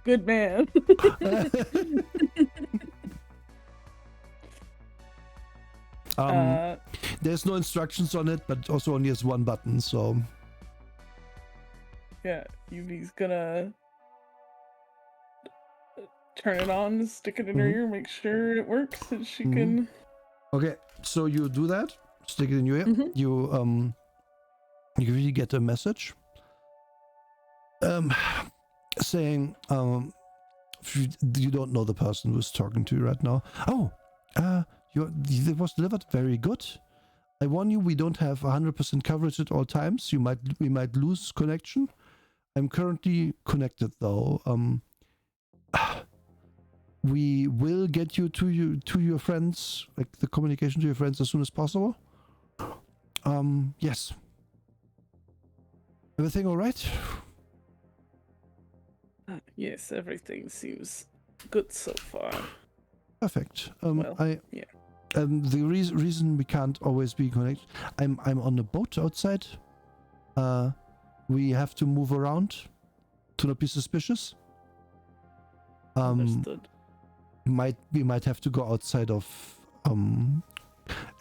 Good man. There's no instructions on it, but also only has one button, so... Yeah, Yuvi's gonna turn it on, stick it in her ear, make sure it works, and she can... Okay, so you do that, stick it in your ear, you really get a message saying you don't know the person who's talking to you right now. Oh, it was delivered very good. I warn you, we don't have 100% coverage at all times. We might lose connection. I'm currently connected though. We will get you to your friends, like the communication to your friends as soon as possible. Yes. Everything all right? Yes, everything seems good so far. Perfect. Yeah. The reason we can't always be connected, I'm on a boat outside. We have to move around to not be suspicious. Understood. We might have to go outside of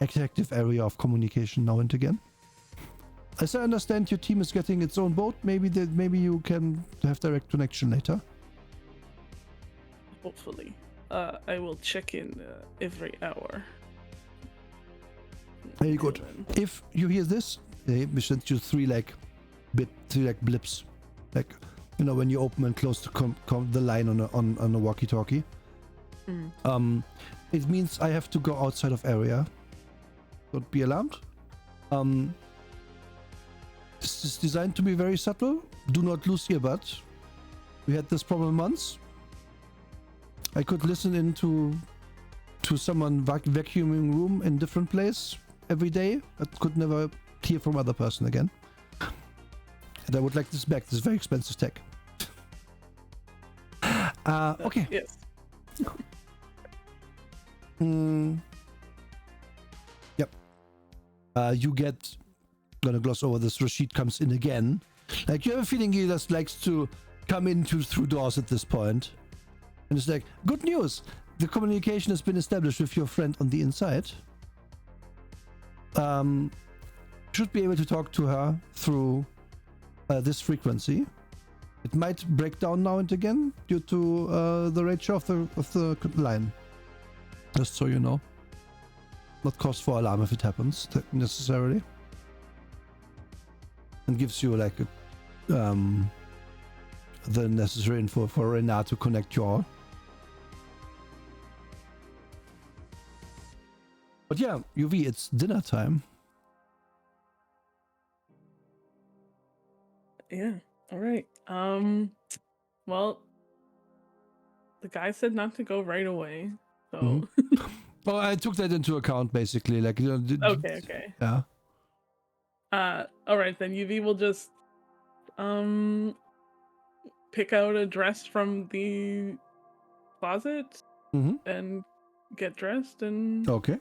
active area of communication now and again. As I understand, your team is getting its own boat. Maybe you can have direct connection later. Hopefully. I will check in every hour. Very good. If you hear this, we sent you three blips, like when you open and close the line on a walkie-talkie. It means I have to go outside of area. Don't be alarmed. This is designed to be very subtle. Do not lose earbuds. We had this problem once. I could listen into someone vacuuming room in different place every day, but could never hear from other person again. And I would like this back. This is very expensive tech. Okay. Yes. Yep. You get... Gonna gloss over this. Rashid comes in again. Like, you have a feeling he just likes to come in through doors at this point. And it's like, good news! The communication has been established with your friend on the inside. Should be able to talk to her through this frequency. It might break down now and again due to the ratio of the line. Just so you know. Not cause for alarm if it happens necessarily. And gives you like the necessary info for Renat to connect you all. But yeah, UV, it's dinner time. Yeah. All right. Well, the guy said not to go right away, so. Well, I took that into account basically. Like, Okay. Yeah. All right, then UV will just pick out a dress from the closet and get dressed and Okay.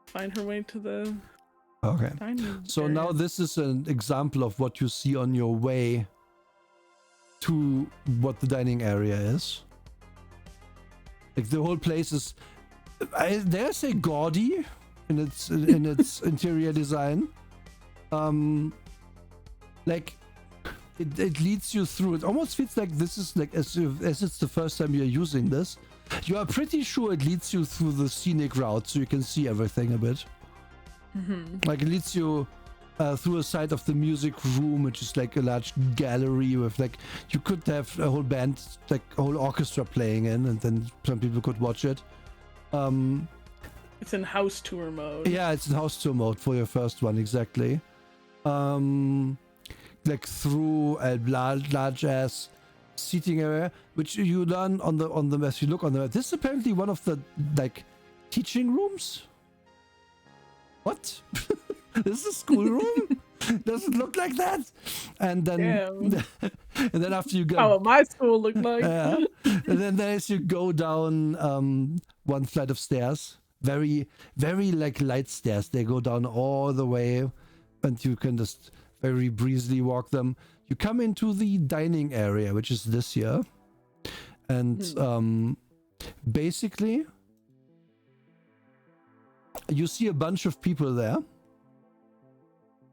find her way to the Okay. dining So area. now this is an example of what you see on your way to what the dining area is. Like the whole place is, dare I say, gaudy in its interior design. Like it leads you through. It almost feels like this is like as it's the first time you're using this. You are pretty sure it leads you through the scenic route, so you can see everything a bit. Like it leads you through a side of the music room, which is like a large gallery with like you could have a whole band, like a whole orchestra playing in, and then some people could watch it. It's in house tour mode. Yeah, it's in house tour mode for your first one, exactly. Like through a large ass seating area, which you learn on the as you look on the map. This is apparently one of the like teaching rooms. What? This is a schoolroom? Does it look like that? And then and then after you go, how my school looked like. and then as you go down one flight of stairs, very like light stairs, they go down all the way, and you can just very breezily walk them. You come into the dining area, which is this here, and basically you see a bunch of people there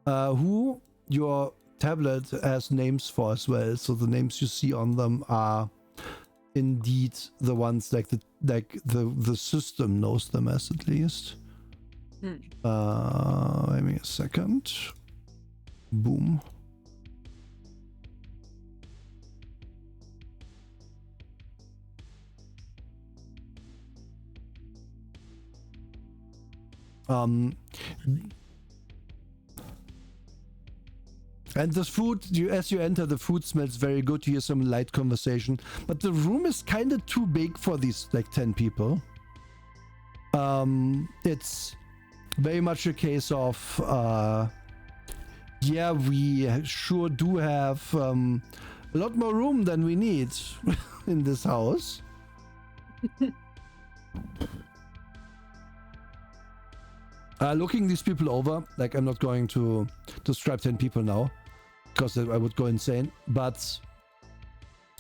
who your tablet has names for as well. So the names you see on them are indeed the ones like the system knows them as, at least. Give me a second. Boom. And the food, as you enter, the food smells very good. You hear some light conversation, but the room is kind of too big for these like 10 people. It's very much a case of yeah, we sure do have a lot more room than we need in this house. Looking these people over, like I'm not going to describe 10 people now, because I would go insane, but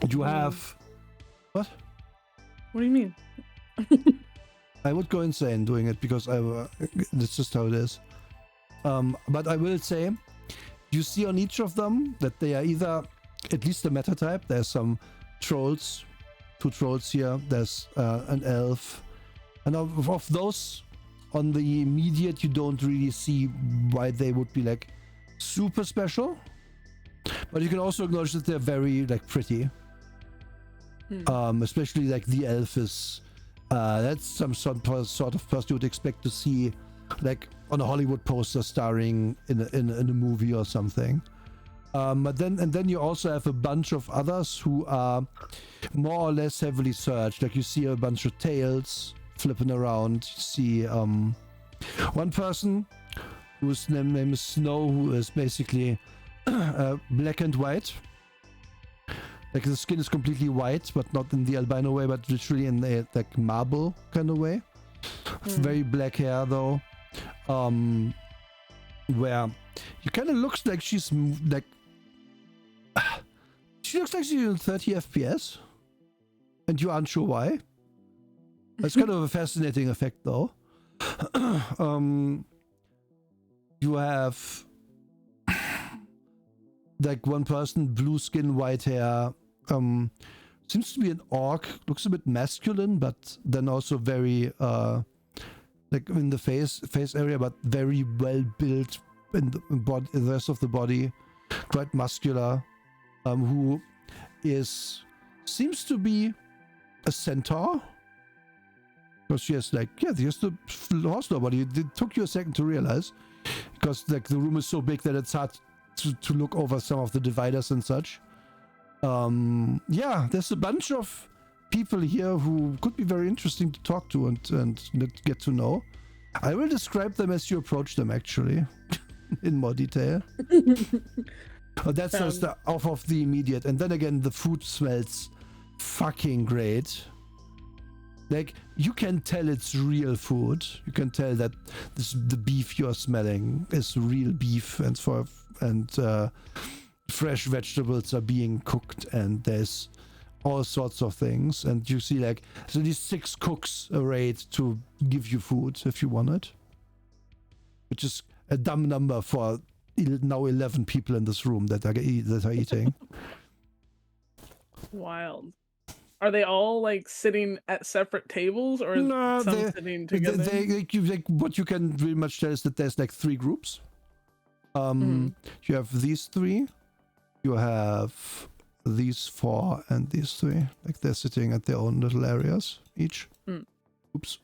you have... What? What do you mean? I would go insane doing it, because that's just how it is. But I will say, you see on each of them that they are either at least a meta type. There's some trolls, 2 trolls here, there's an elf, and of those on the immediate you don't really see why they would be like super special, but you can also acknowledge that they're very like pretty. Especially like the elf is that's some sort of person you would expect to see like on a Hollywood poster starring in a movie or something. But then you also have a bunch of others who are more or less heavily searched. Like you see a bunch of tails flipping around. You see one person whose name is Snow, who is basically black and white. Like the skin is completely white, but not in the albino way, but literally in the like marble kind of way. Very black hair though. Where you kind of looks like she's like she looks like she's in 30 FPS, and you aren't sure why. It's kind of a fascinating effect though. You have like one person, blue skin, white hair, seems to be an orc, looks a bit masculine, but then also very like in the face area, but very well built in the body, the rest of the body, quite muscular, who seems to be a centaur. Because she has like, yeah, she has the horse door body. It took you a second to realize, because like the room is so big that it's hard to look over some of the dividers and such. Yeah, there's a bunch of people here who could be very interesting to talk to and get to know. I will describe them as you approach them, actually. in more detail. But that's just off of the immediate. And then again, the food smells fucking great. Like, you can tell it's real food. You can tell that the beef you're smelling is real beef, and fresh vegetables are being cooked, and there's all sorts of things. And you see, like, so these 6 cooks arrayed to give you food if you want it, which is a dumb number for now 11 people in this room that are eating. Wild. Are they all like sitting at separate tables, or some sitting together? What you can pretty much tell is that there's like 3 groups. You have these 3, you have these 4, and these 3. Like, they're sitting at their own little areas each. Oops.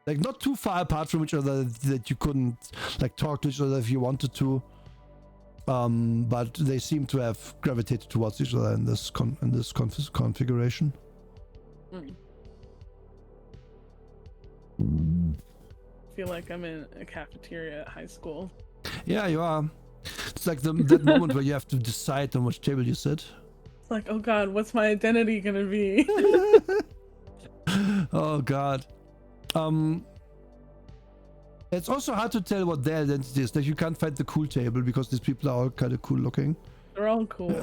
Like, not too far apart from each other that you couldn't like talk to each other if you wanted to. But they seem to have gravitated towards each other in this configuration. I feel like I'm in a cafeteria at high school. Yeah, you are. It's like that moment where you have to decide on which table you sit. It's like, oh god, what's my identity gonna be? Oh god. It's also hard to tell what their identity is. Like, you can't find the cool table because these people are all kind of cool looking. They're all cool.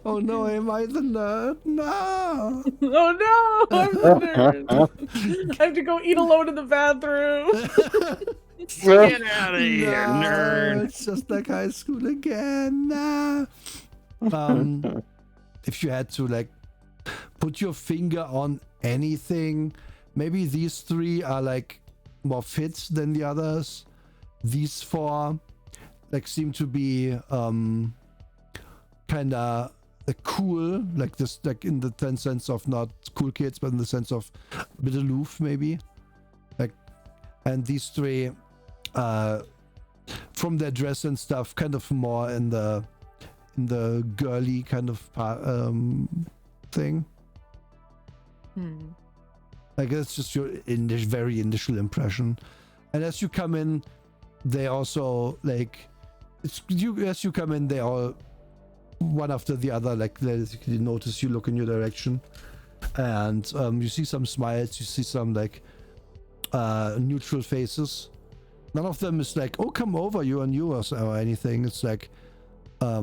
Oh no, am I the nerd? No! Oh no, I'm the nerd. I have to go eat alone in the bathroom. Get out of here, nerd. It's just like high school again. Nah. If you had to like put your finger on anything, maybe these 3 are like more fit than the others. These 4 like seem to be kind of cool, like this, like in the sense of not cool kids, but in the sense of a bit aloof maybe. Like, and these 3 from their dress and stuff, kind of more in the girly kind of thing. Like, that's just your very initial impression. And as you come in, they also like as you come in, they all one after the other like they notice you, look in your direction, and you see some smiles, you see some like neutral faces. None of them is like, oh, come over, you and you, or anything. It's like a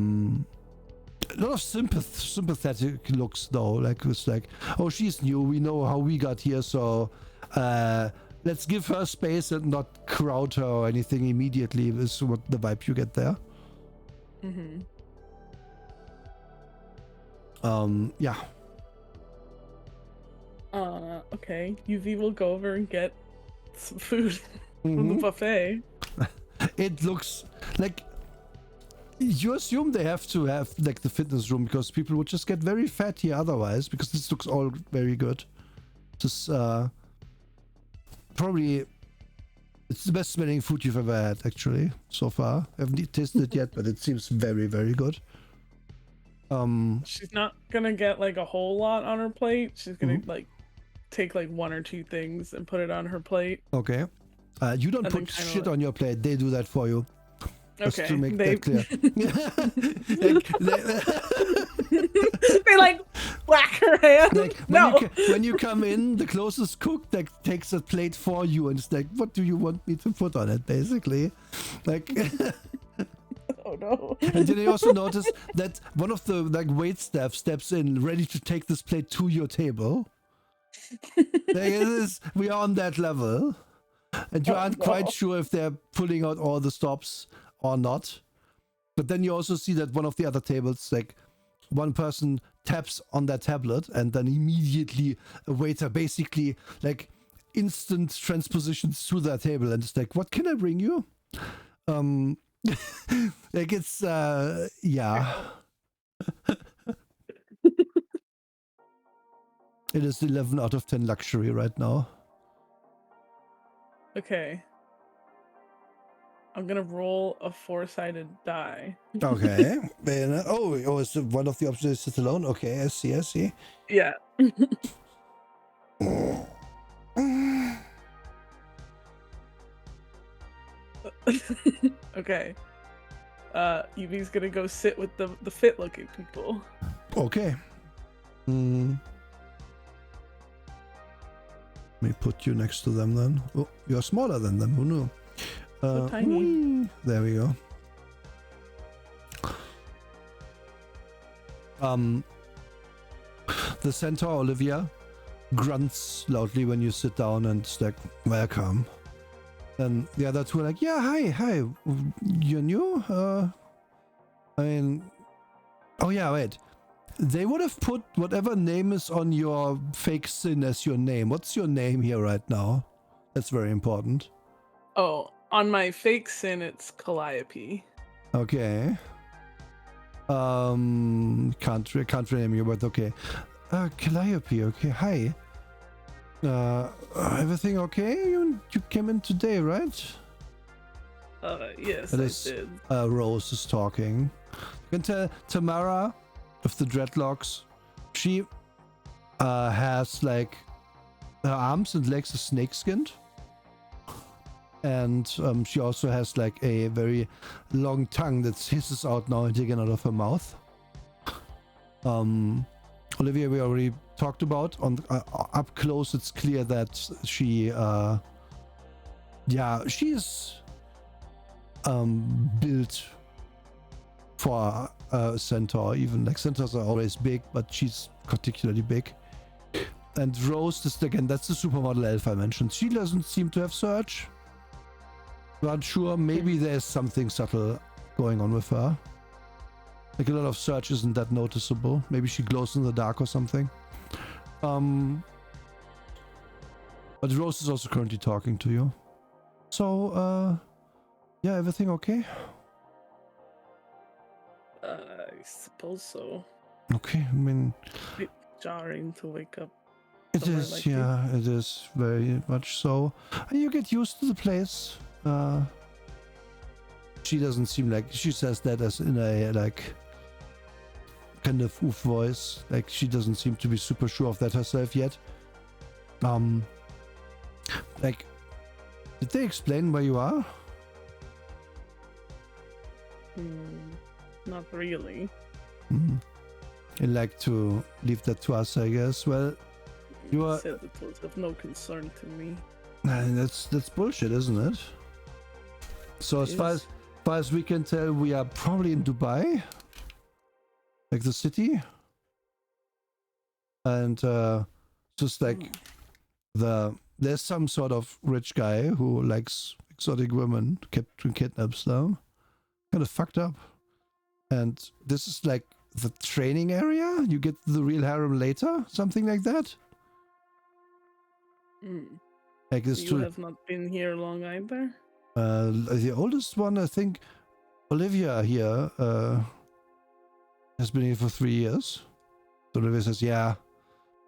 lot of sympathetic looks though. Like, it's like, oh, she's new, we know how we got here, so let's give her space and not crowd her or anything immediately, is what the vibe you get there. Yeah. Okay. UV will go over and get some food from the buffet. It looks like you assume they have to have like the fitness room, because people would just get very fat here otherwise, because this looks all very good. Just probably it's the best smelling food you've ever had, actually, so far. I haven't tasted it yet, but it seems very, very good. She's not gonna get like a whole lot on her plate. She's gonna like take like 1 or 2 things and put it on her plate. Okay. You don't put shit on your plate. They do that for you. Just Okay. to make that clear. They like whack her hand. Like, when you come in, the closest cook like takes a plate for you and it's like, what do you want me to put on it, basically? Like. Oh no. And then you also notice that one of the like wait staff steps in ready to take this plate to your table. Like, we are on that level. And you aren't quite sure if they're pulling out all the stops or not. But then you also see that one of the other tables, like, one person taps on that tablet and then immediately a waiter basically like instant transpositions to that table and it's like, what can I bring you? Like, it's yeah. It is 11 out of 10 luxury right now. Okay. I'm gonna roll a 4-sided die. Okay. Oh, it's one of the options is sit alone. Okay, I see. Yeah. Okay. Yuvi's gonna go sit with the fit-looking people. Okay. Let me put you next to them then. Oh, you're smaller than them. Who knew? So tiny. Whee! There we go. The centaur Olivia grunts loudly when you sit down and it's like, welcome. And the other two are like, yeah, hi, you're new? I mean, oh yeah, wait. They would have put whatever name is on your fake sin as your name. What's your name here right now? That's very important. Oh, on my fake sin, it's Calliope. Okay. Can't rename you, but okay. Calliope, okay, hi. Everything okay? You came in today, right? Yes, That I is, did. Rose is talking. You can tell Tamara with the dreadlocks, she has like her arms and legs are snake skinned. And she also has like a very long tongue that hisses out now and taken out of her mouth. Olivia, we already talked about. On up close, it's clear that she, she's built for a centaur. Even like centaurs are always big, but she's particularly big. And Rose is again, that's the supermodel elf I mentioned. She doesn't seem to have surge. Not sure, maybe there's something subtle going on with her. Like a lot of surge isn't that noticeable. Maybe she glows in the dark or something. But Rose is also currently talking to you. So, yeah, everything okay? I suppose so. Okay, I mean... A bit jarring to wake up. It somewhere is, like yeah, it is very much so. And you get used to the place. She doesn't seem like... She says that as in a, like... kind of oof voice. Like, she doesn't seem to be super sure of that herself yet. Like... Did they explain where you are? Not really. I'd like to leave that to us, I guess. Well, you are... Said it was of no concern to me. That's bullshit, isn't it? So as far as we can tell, we are probably in Dubai, like the city, and just like there's some sort of rich guy who likes exotic women, kidnaps them, kind of fucked up. And this is like the training area. You get the real harem later, something like that. Like this You have not been here long either? The oldest one, I think, Olivia here, has been here for 3 years. So Olivia says, yeah,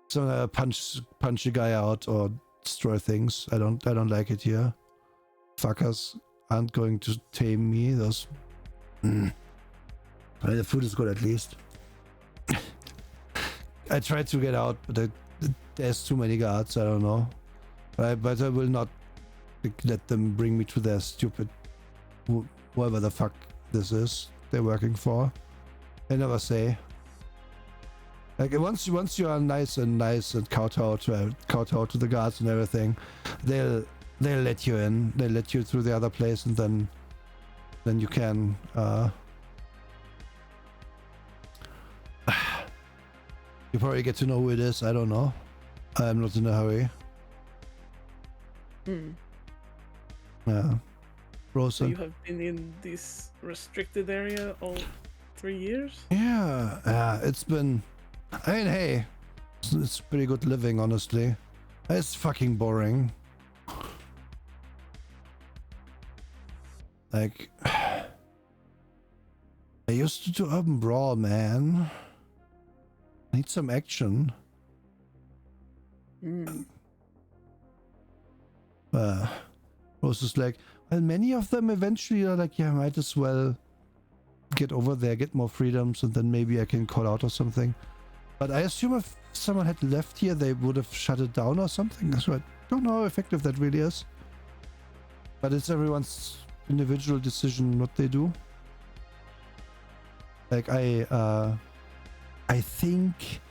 so punch a guy out or destroy things. I don't like it here. Fuckers aren't going to tame me. Those... The food is good at least. I tried to get out, but there's too many guards. I don't know. But I will not let them bring me to their stupid... whoever the fuck this is they're working for. They never say. Like once you are nice and kowtow to the guards and everything, they'll let you in. They'll let you through the other place, and then you can you probably get to know who it is. I don't know. I'm not in a hurry. Yeah. Rosa. So you have been in this restricted area all 3 years? Yeah, it's been... I mean, hey, it's pretty good living, honestly. It's fucking boring. Like... I used to do Urban Brawl, man. Need some action. Rose is like, well, many of them eventually are like, yeah, might as well get over there, get more freedoms, and then maybe I can call out or something. But I assume if someone had left here, they would have shut it down or something. So I don't know how effective that really is. But it's everyone's individual decision what they do. Like I think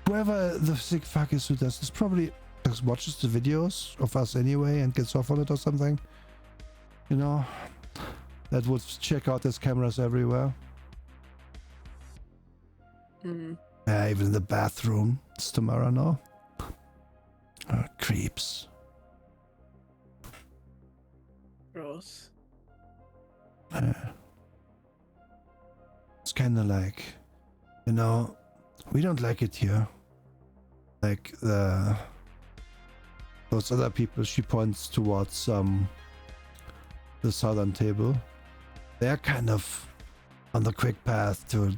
whoever the sick fuck is who does this probably just watches the videos of us anyway and gets off on it or something. You know, that would check out there's cameras everywhere. Yeah, even in the bathroom. It's tomorrow now. Oh, creeps. Gross. It's kind of like, you know, we don't like it here. Like those other people, she points towards the southern table. They're kind of on the quick path to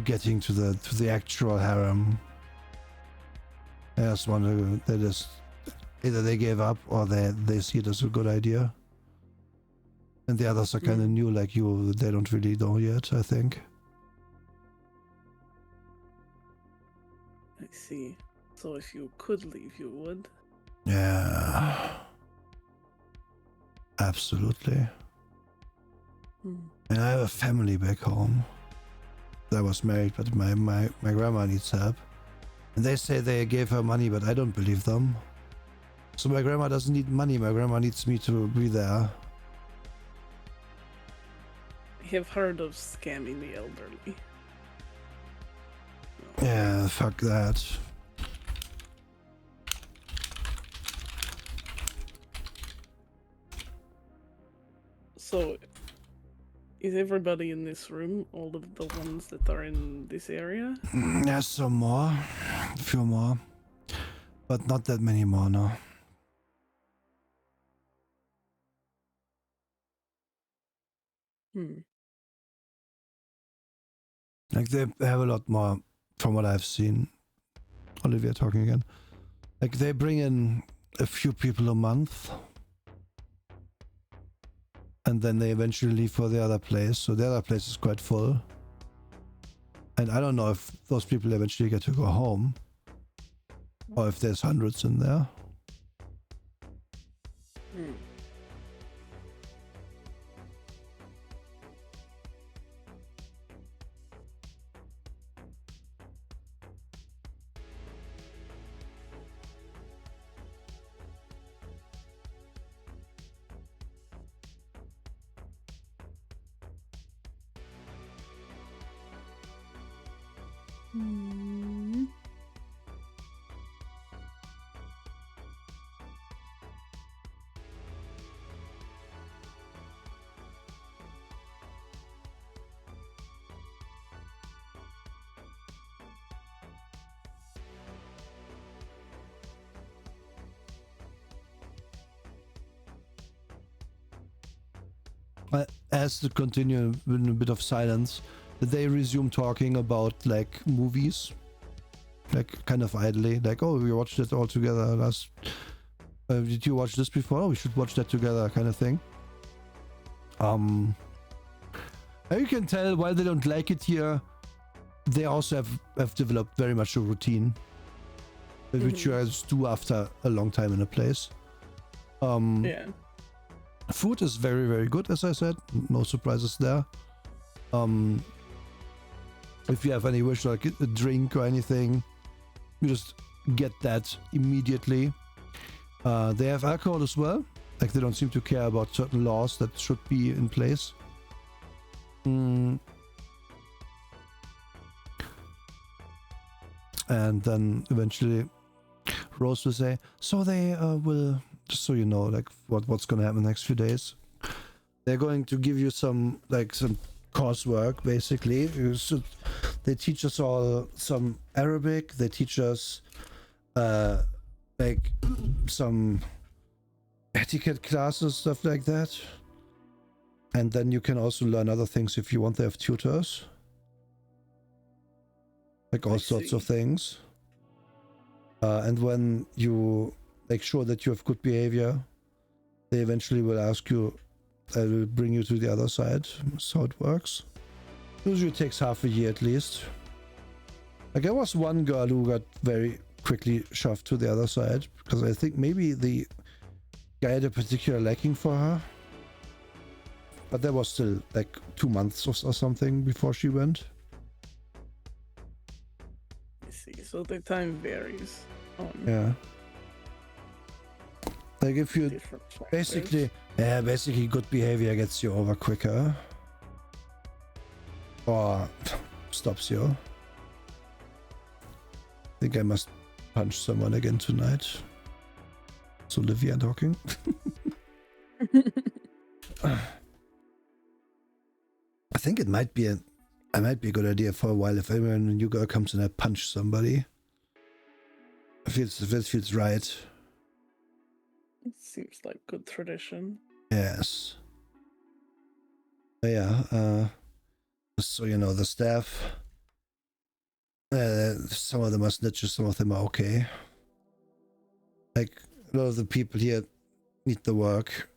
getting to the actual harem. I just wonder, they just either they gave up or they see it as a good idea. And the others are kind of new, like you. They don't really know yet, I think. I see. So if you could leave, you would? Yeah. Absolutely. And I have a family back home. I was married, but my grandma needs help. And they say they gave her money, but I don't believe them. So my grandma doesn't need money, my grandma needs me to be there. I have heard of scamming the elderly. Yeah, fuck that. So, is everybody in this room, all of the ones that are in this area? There's some more. A few more. But not that many more, no. Like, they have a lot more, from what I've seen. Olivia talking again. Like, they bring in a few people a month. And then they eventually leave for the other place. So the other place is quite full. And I don't know if those people eventually get to go home. Or if there's hundreds in there. As to continue in a bit of silence, they resume talking about like movies, like kind of idly, like, oh, we watched it all together last. Did you watch this before? Oh, we should watch that together, kind of thing. And you can tell while they don't like it here, they also have developed very much a routine, which you guys do after a long time in a place. Yeah. Food is very, very good, as I said. No surprises there. If you have any wish, like a drink or anything, you just get that immediately. They have alcohol as well. Like, they don't seem to care about certain laws that should be in place. And then eventually Rose will say, so they will, just so you know, like what's gonna happen the next few days. They're going to give you some coursework, basically. They teach us all some Arabic. They teach us like some etiquette classes, stuff like that. And then you can also learn other things if you want. They have tutors, like all sorts of things. And when you make sure that you have good behavior, they eventually will ask you, I will bring you to the other side. That's how it works. Usually it takes half a year at least. Like there was one girl who got very quickly shoved to the other side because I think maybe the guy had a particular liking for her. But that was still like 2 months or something before she went. I see. So the time varies on Yeah. Like if you different factors. basically good behavior gets you over quicker. Or stops you. I think I must punch someone again tonight. So Olivia talking. I think it might be a good idea for a while if a new girl comes in, I punch somebody. If it feels right. It seems like good tradition. Yes. But yeah, so you know the staff. Some of them are snitches, some of them are okay. Like a lot of the people here need the work,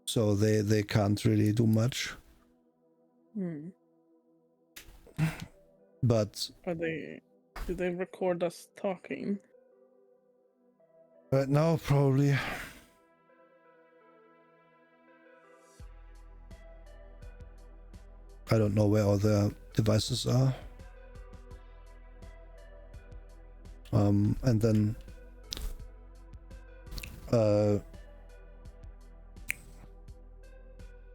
so they can't really do much. But do they record us talking? right now probably. I don't know where all the devices are. And then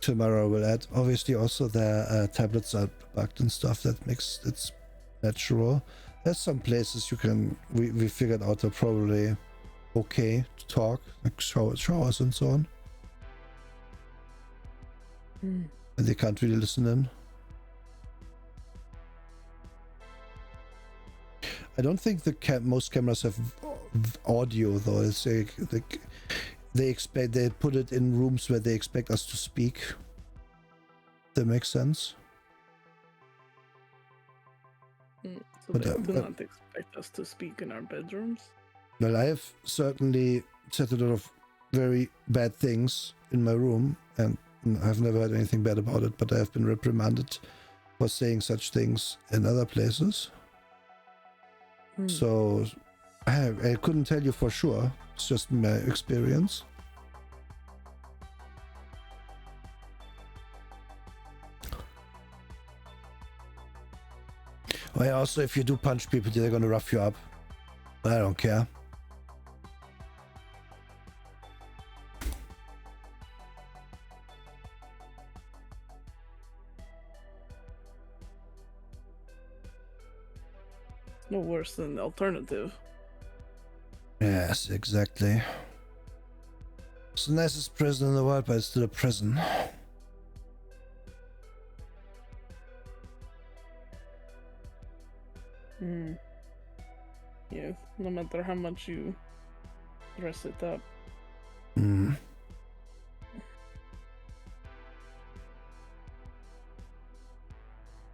tomorrow will add obviously also their tablets are bugged and stuff. That makes it's natural. There's some places you can we figured out are probably okay to talk, like showers and so on. And they can't really listen in. I don't think most cameras have audio though. It's like they put it in rooms where they expect us to speak. That makes sense. So they do not expect us to speak in our bedrooms? Well, I have certainly said a lot of very bad things in my room, and I've never heard anything bad about it, but I have been reprimanded for saying such things in other places. So I couldn't tell you for sure. It's just my experience. Well, also, if you do punch people, they're gonna rough you up. I don't care. No worse than the alternative. Yes, exactly. It's the nicest prison in the world, but it's still a prison. Yeah, no matter how much you dress it up.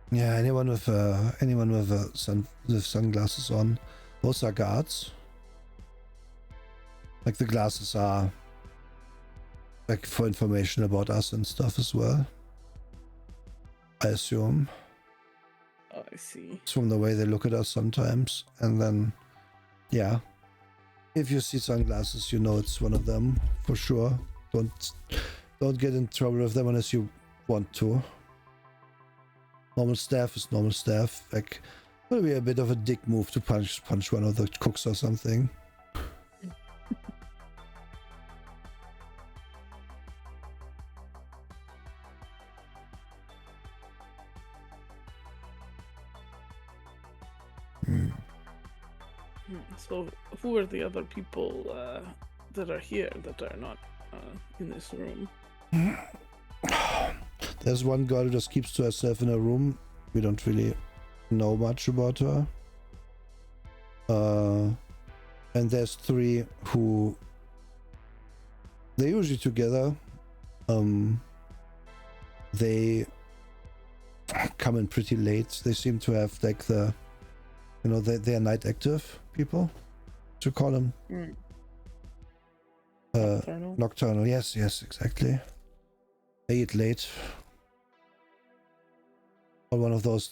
Yeah, anyone with sunglasses on, those are guards. Like the glasses are like for information about us and stuff as well. I assume. Oh, I see. It's from the way they look at us sometimes, and then, yeah, if you see sunglasses, you know it's one of them for sure. Don't get in trouble with them unless you want to. Normal staff is normal staff. Like, it would be a bit of a dick move to punch one of the cooks or something. So, who are the other people that are here that are not in this room? There's one girl who just keeps to herself in a room. We don't really know much about her. And there's 3 who they're usually together. They come in pretty late. They seem to have like the, you know, they're night active people, to call them. Nocturnal. Yes, exactly. They eat late. Or one of those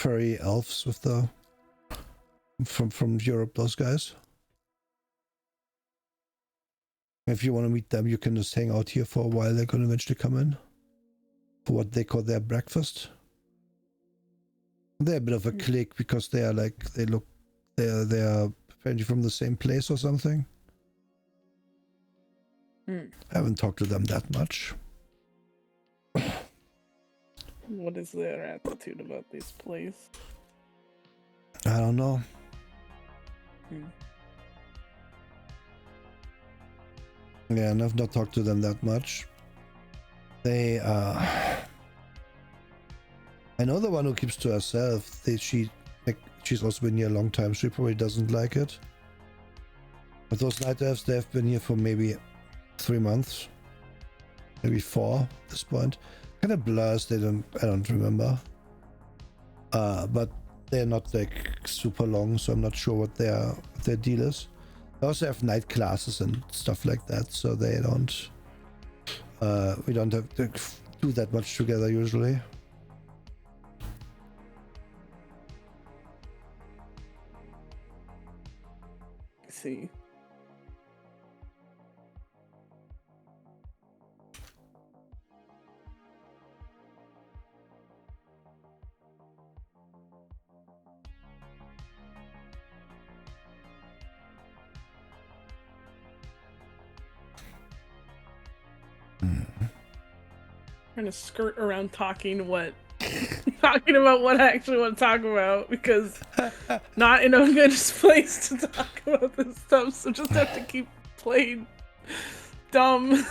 furry elves with the from Europe, those guys. If you want to meet them, you can just hang out here for a while. They're gonna eventually come in for what they call their breakfast. They're a bit of a clique because they are like they're apparently from the same place or something. I haven't talked to them that much. What is their attitude about this place? I don't know. Yeah, and I've not talked to them that much. They I know the one who keeps to herself. She's also been here a long time. She probably doesn't like it. But those night elves, they have been here for maybe 3 months, maybe 4 at this point. Kind of blurs. I don't remember. But they're not like super long, so I'm not sure what their deal is. They also have night classes and stuff like that, so they don't. We don't have to do that much together usually. See. Trying to skirt around talking about what I actually want to talk about because not in a good place to talk about this stuff, so just have to keep playing dumb.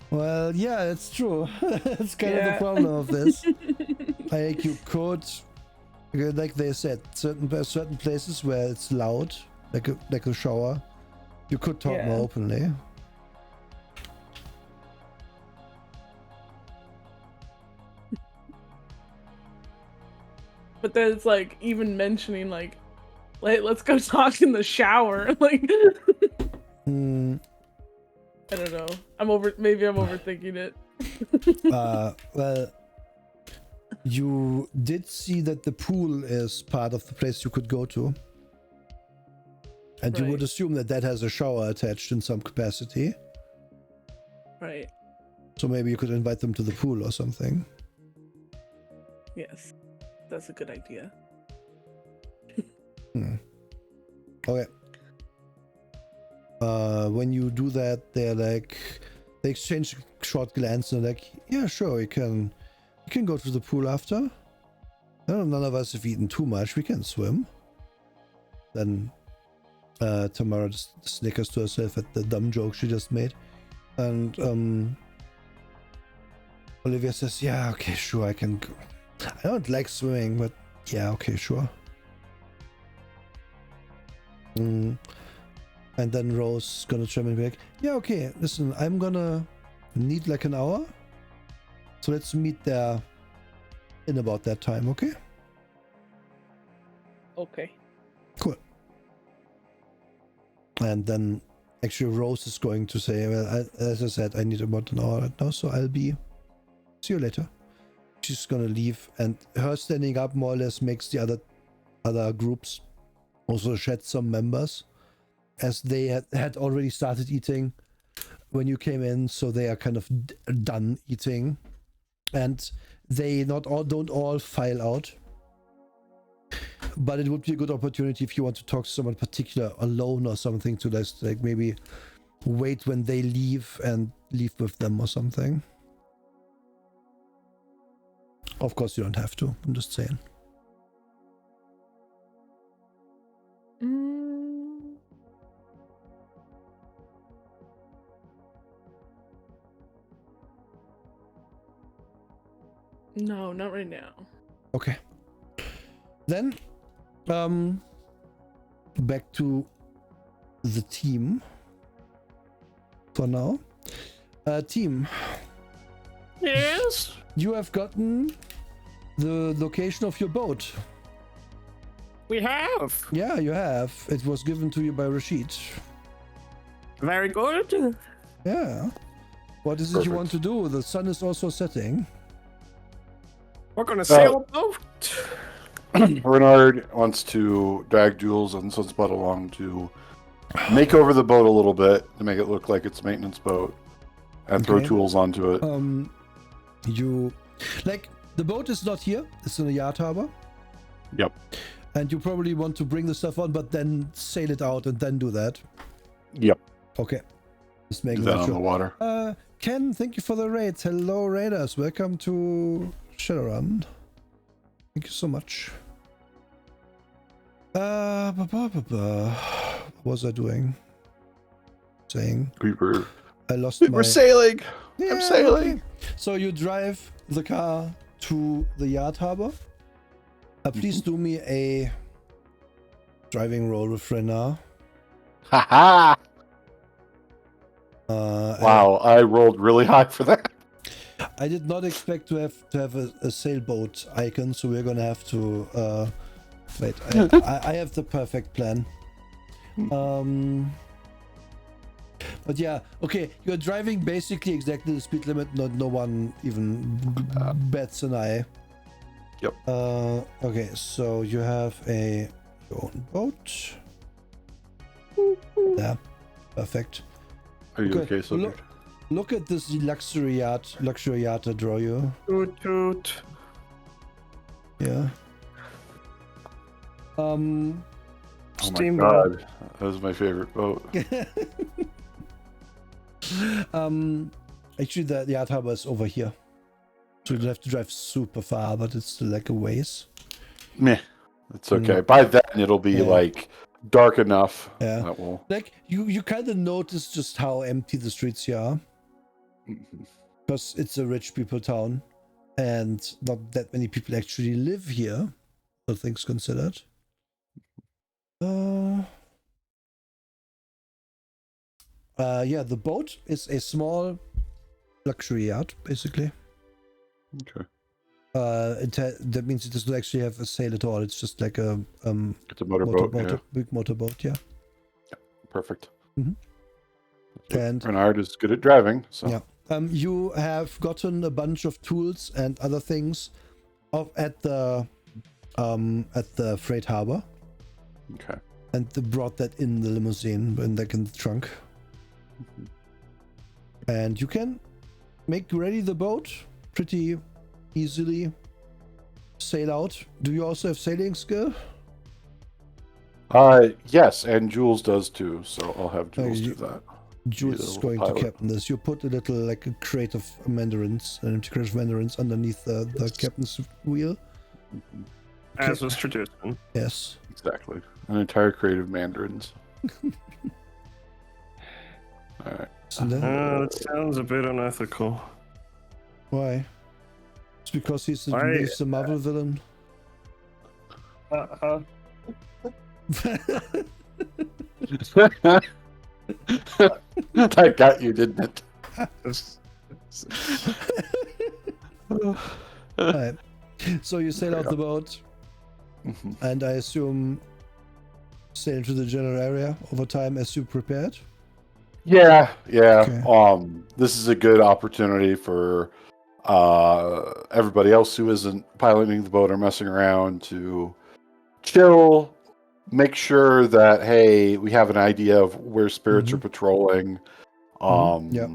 Well, yeah, it's true. That's kind of the problem of this. Like you could, like they said, certain places where it's loud, like a shower, you could talk more openly. But then it's like even mentioning like let's go talk in the shower. Like I don't know. Maybe I'm overthinking it. Well, you did see that the pool is part of the place you could go to. And you would assume that has a shower attached in some capacity. Right. So maybe you could invite them to the pool or something. Yes. That's a good idea. Okay. When you do that, they exchange a short glance and they're like, yeah, sure, we can go to the pool after. None of us have eaten too much. We can swim. Then Tamara just snickers to herself at the dumb joke she just made. And Olivia says, yeah, okay, sure, I can go. I don't like swimming, but yeah, okay, sure. And then Rose is gonna try and be like, yeah, okay, listen, I'm gonna need like an hour. So let's meet there in about that time, okay? Okay. Cool. And then actually Rose is going to say, well, as I said, I need about an hour right now, so see you later. She's gonna leave, and her standing up more or less makes the other groups also shed some members, as they had already started eating when you came in, so they are kind of done eating, and they don't all file out. But it would be a good opportunity if you want to talk to someone particular alone or something, to just like maybe wait when they leave and leave with them or something. Of course, you don't have to. I'm just saying. No, not right now. Okay. Then, back to the team for now. Team. Yes? You have gotten the location of your boat. We have. Yeah, you have. It was given to you by Rashid. Very good. Yeah. What is it you want to do? The sun is also setting. We're gonna sail a boat. Renard wants to drag Jules and Sunspot along to make over the boat a little bit to make it look like it's a maintenance boat, and throw Okay. tools onto it. You like the boat is not here. It's in the yard harbor. Yep. And you probably want to bring the stuff on, but then sail it out and then do that. Yep. Okay. Just Do making that that on the sure. water. Ken, thank you for the raids. Hello, raiders. Welcome to Shadowrun. Thank you so much. What was I doing? Saying I lost my... We're sailing. Yeah, I'm sailing. okay. So you drive the car to the yard harbor. Please do me a driving roll with Renard. Haha! Wow, I rolled really high for that. I did not expect to have a sailboat icon, so we're gonna have to wait. I have the perfect plan. But yeah, okay, you're driving basically exactly the speed limit. No one even bats an eye. Yep. Okay, so you have your own boat. Yeah, perfect. Are you okay, Soldier? Look at this luxury yacht I draw you. Toot toot. Yeah. Oh my Steamboat. god, that was my favorite boat. Actually, the yard harbor is over here, so you don't have to drive super far, but it's still like a ways. Meh, it's okay. By then it'll be Yeah. like dark enough. Yeah. That will. Like you kind of notice just how empty the streets here are, because it's a rich people town, and not that many people actually live here. All things considered. Yeah, the boat is a small luxury yacht, basically. Okay. That means it doesn't actually have a sail at all. It's just like a It's a motorboat. Yeah. big motorboat. Yeah. Perfect. Mhm. And Renard is good at driving, so yeah, you have gotten a bunch of tools and other things at the freight harbor, okay. and they brought that in the limousine and like in the trunk. And you can make ready the boat pretty easily. Sail out. Do you also have sailing skill? Yes, and Jules does too, so I'll have Jules do that. Jules He's a is little going pilot. to captain this. You put a little like a crate of mandarins, an empty crate of mandarins underneath the captain's wheel. As was tradition. Yes. Exactly. An entire crate of mandarins. Alright. So then- That sounds a bit unethical. why? It's because he's Why- a Marvel villain. That got you, didn't it? Alright. So you sail out the boat, and I assume sail into the general area over time as you prepared. Yeah. Okay. This is a good opportunity for everybody else who isn't piloting the boat or messing around to chill, make sure that hey, we have an idea of where spirits are patrolling, Yep.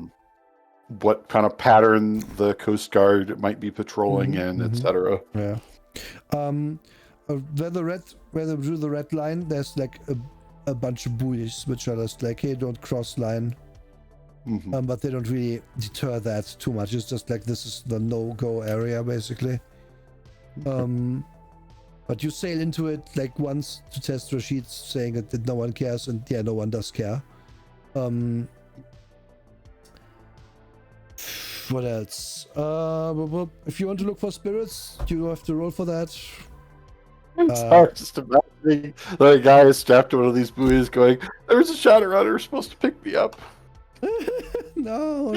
what kind of pattern the Coast Guard might be patrolling in, etc. Yeah. Where they drew the red line, there's like a bunch of buoys which are just like, hey, don't cross line. But they don't really deter that too much. It's just like this is the no-go area basically. But you sail into it like once to test Rashid saying that no one cares, and yeah, no one does care. What else? If you want to look for spirits, you have to roll for that. It's hard just imagining the guy is strapped to one of these buoys going, there's a Shadowrunner supposed to pick me up. No,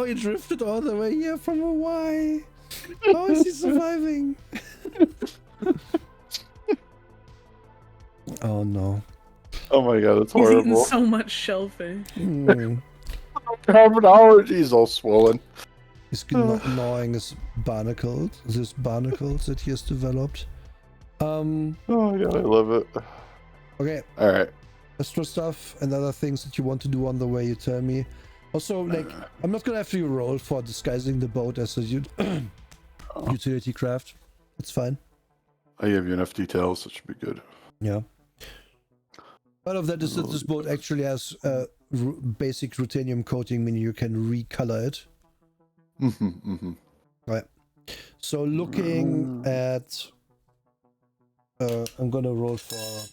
he drifted all the way here from Hawaii. How is he surviving? Oh no. Oh my god, that's He's eaten horrible. so much shellfish. Terminology's all swollen. He's gnawing his barnacles that he has developed. Oh yeah, I love it. Okay, All right. extra stuff and other things that you want to do on the way, you tell me. Also, like, I'm not gonna have to roll for disguising the boat as a utility craft. It's fine. I give you enough details. That should be good. Yeah. Part of that is that this boat actually has basic ruthenium coating, meaning you can recolor it. Right. So looking at, I'm gonna roll for.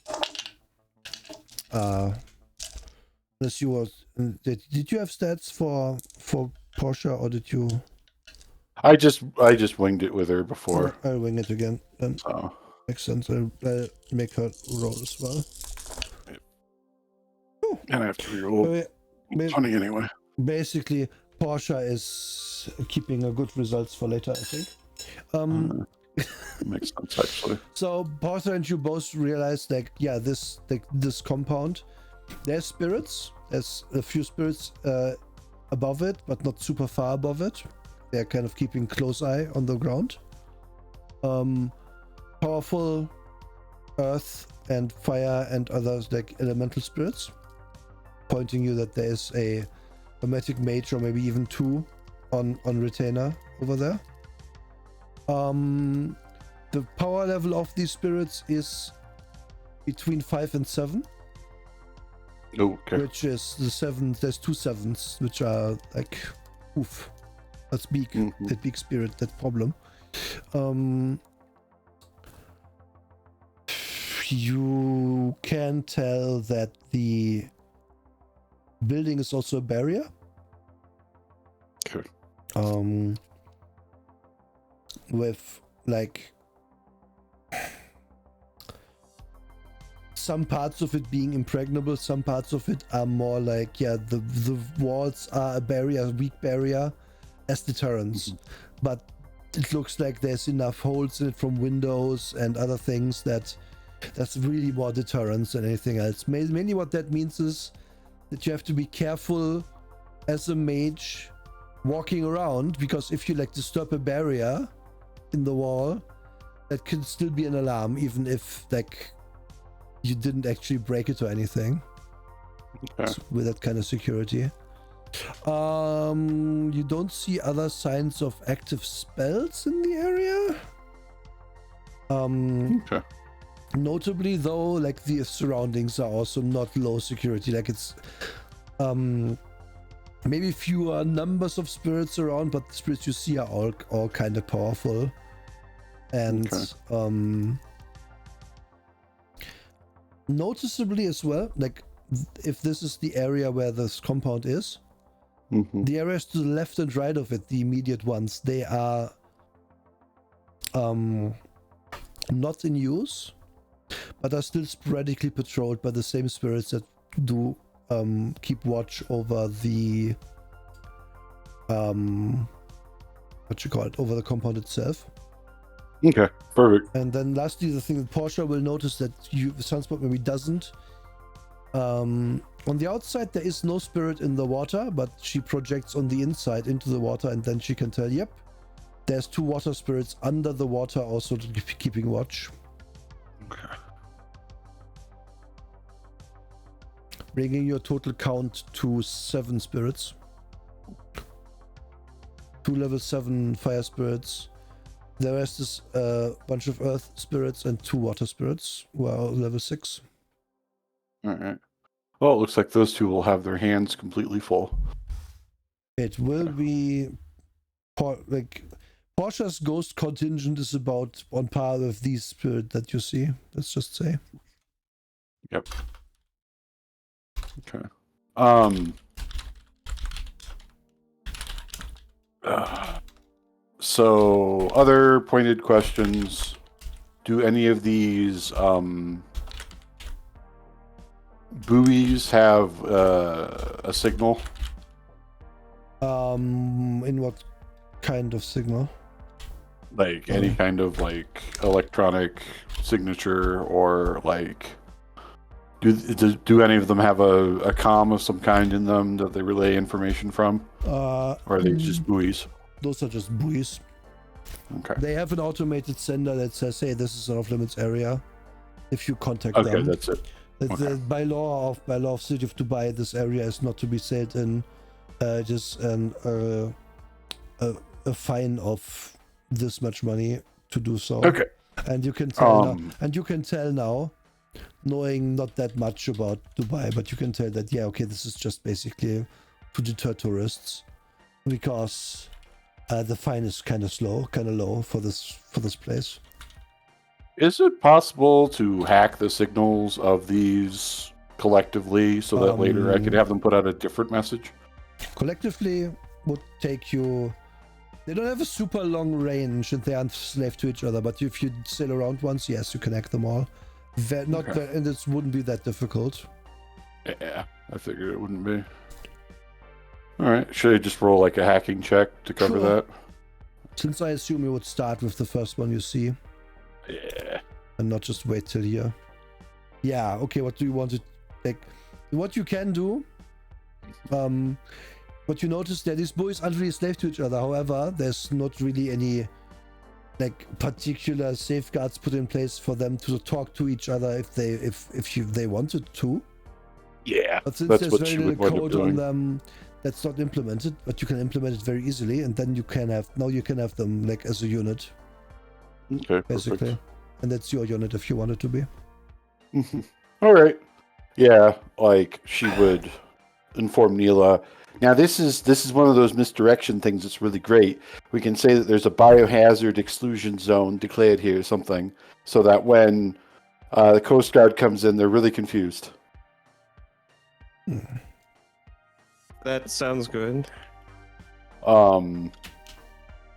Unless you were, did you have stats for Portia, or did you? I just winged it with her before. I'll wing it again. Then So makes sense. I'll make her roll as well. and I have to reroll. Funny anyway. Basically, Portia is keeping a good results for later, I think. Makes sense actually. So Portia and you both realize, like, yeah, this compound, there's spirits. There's a few spirits above it, but not super far above it. They're kind of keeping close eye on the ground. Powerful earth and fire and others, like elemental spirits, pointing you that there is a hermetic mage or maybe even two on retainer over there. The power level of these spirits is between 5 and 7. Okay. Which is the 7. There's 2 7s, which are like, oof. That's big. That big spirit, that problem. You can tell that the building is also a barrier. Okay. With like some parts of it being impregnable, some parts of it are more like, yeah, the walls are a barrier, a weak barrier as deterrence. But it looks like there's enough holes in it from windows and other things that's really more deterrence than anything else. Mainly what that means is that you have to be careful as a mage walking around, because if you like disturb a barrier in the wall, that could still be an alarm, even if like you didn't actually break it or anything. Okay. So with that kind of security. You don't see other signs of active spells in the area. Okay. Notably though, like the surroundings are also not low security. Like it's maybe fewer numbers of spirits around, but the spirits you see are all kind of powerful. And noticeably as well, like if this is the area where this compound is, the areas to the left and right of it, the immediate ones, they are not in use, but are still sporadically patrolled by the same spirits that do keep watch over the over the compound itself. Okay, perfect. And then lastly, the thing that Portia will notice that Sunspot maybe doesn't. On the outside, there is no spirit in the water, but she projects on the inside into the water, and then she can tell, yep, there's 2 water spirits under the water also keeping watch. Okay. Bringing your total count to 7 spirits. 2 level 7 fire spirits. The rest is a bunch of earth spirits and 2 water spirits who are level 6. All right. Well, it looks like those 2 will have their hands completely full. It will be like Portia's ghost contingent is about on par with these spirit that you see. Let's just say. Yep. Okay. So other pointed questions. Do any of these buoys have a signal? In what kind of signal? Like any kind of like electronic signature, or like do any of them have a comm of some kind in them that they relay information from? Or are they just buoys? Those are just buoys. Okay. They have an automated sender that says, "Hey, this is an off-limits area." If you contact Okay, them, that's it. Okay. by law of City of Dubai, this area is not to be sailed in. Just a fine of this much money to do so. Okay. And you can tell now. And you can tell now, knowing not that much about Dubai, but you can tell that okay, this is just basically to deter tourists, because the fine is kind of low for this place. Is it possible to hack the signals of these collectively so that later I could have them put out a different message? Collectively would take you. They don't have a super long range and they aren't slave to each other, but if you sail around once, yes, you can hack them all. And it wouldn't be that difficult. Yeah, I figured it wouldn't be. Alright, should I just roll like a hacking check to cover that? Since I assume you would start with the first one you see. Yeah. And not just wait till here. Yeah, okay, what do you want to like? What you can do, what you notice that these boys aren't really slave to each other. However, there's not really any like particular safeguards put in place for them to talk to each other if they wanted to. Yeah, but since that's there's what very she little would wind up code on doing. them, that's not implemented. But you can implement it very easily, and then you can have them like as a unit. Okay, basically, perfect. and that's your unit if you want it to be. All right. Yeah, like she would inform Neela. Now this is one of those misdirection things that's really great. We can say that there's a biohazard exclusion zone declared here or something, so that when the Coast Guard comes in, they're really confused. That sounds good.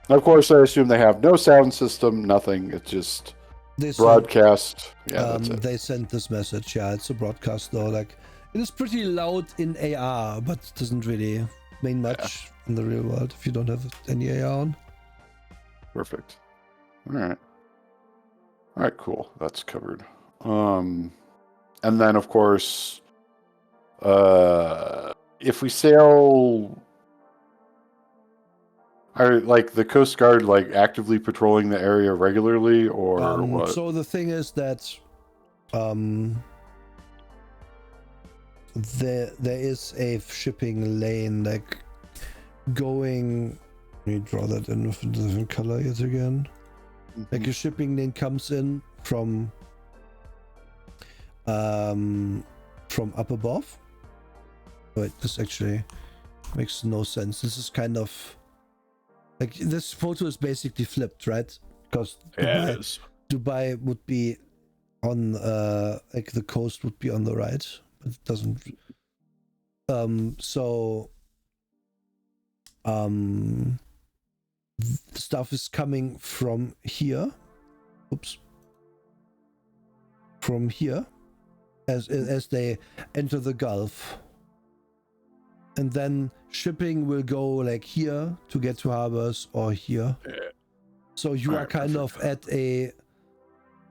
Of course, I assume they have no sound system, nothing. It's just broadcast. That's it. They sent this message. Yeah, it's a broadcast though. Like, it is pretty loud in AR, but it doesn't really mean much in the real world if you don't have any AR on. Perfect. All right, cool. That's covered. And then of course, if we sail, are like the Coast Guard like actively patrolling the area regularly, or what? So the thing is that there is a shipping lane like going. Let me draw that in with a different color yet again. Like a shipping lane comes in from up above. Wait, this actually makes no sense. This is kind of like this photo is basically flipped, right? Because Dubai would be on like the coast would be on the right, but it doesn't. Stuff is coming from here. Oops. From here, as they enter the Gulf. And then shipping will go like here to get to harbors or here. So you are kind of at a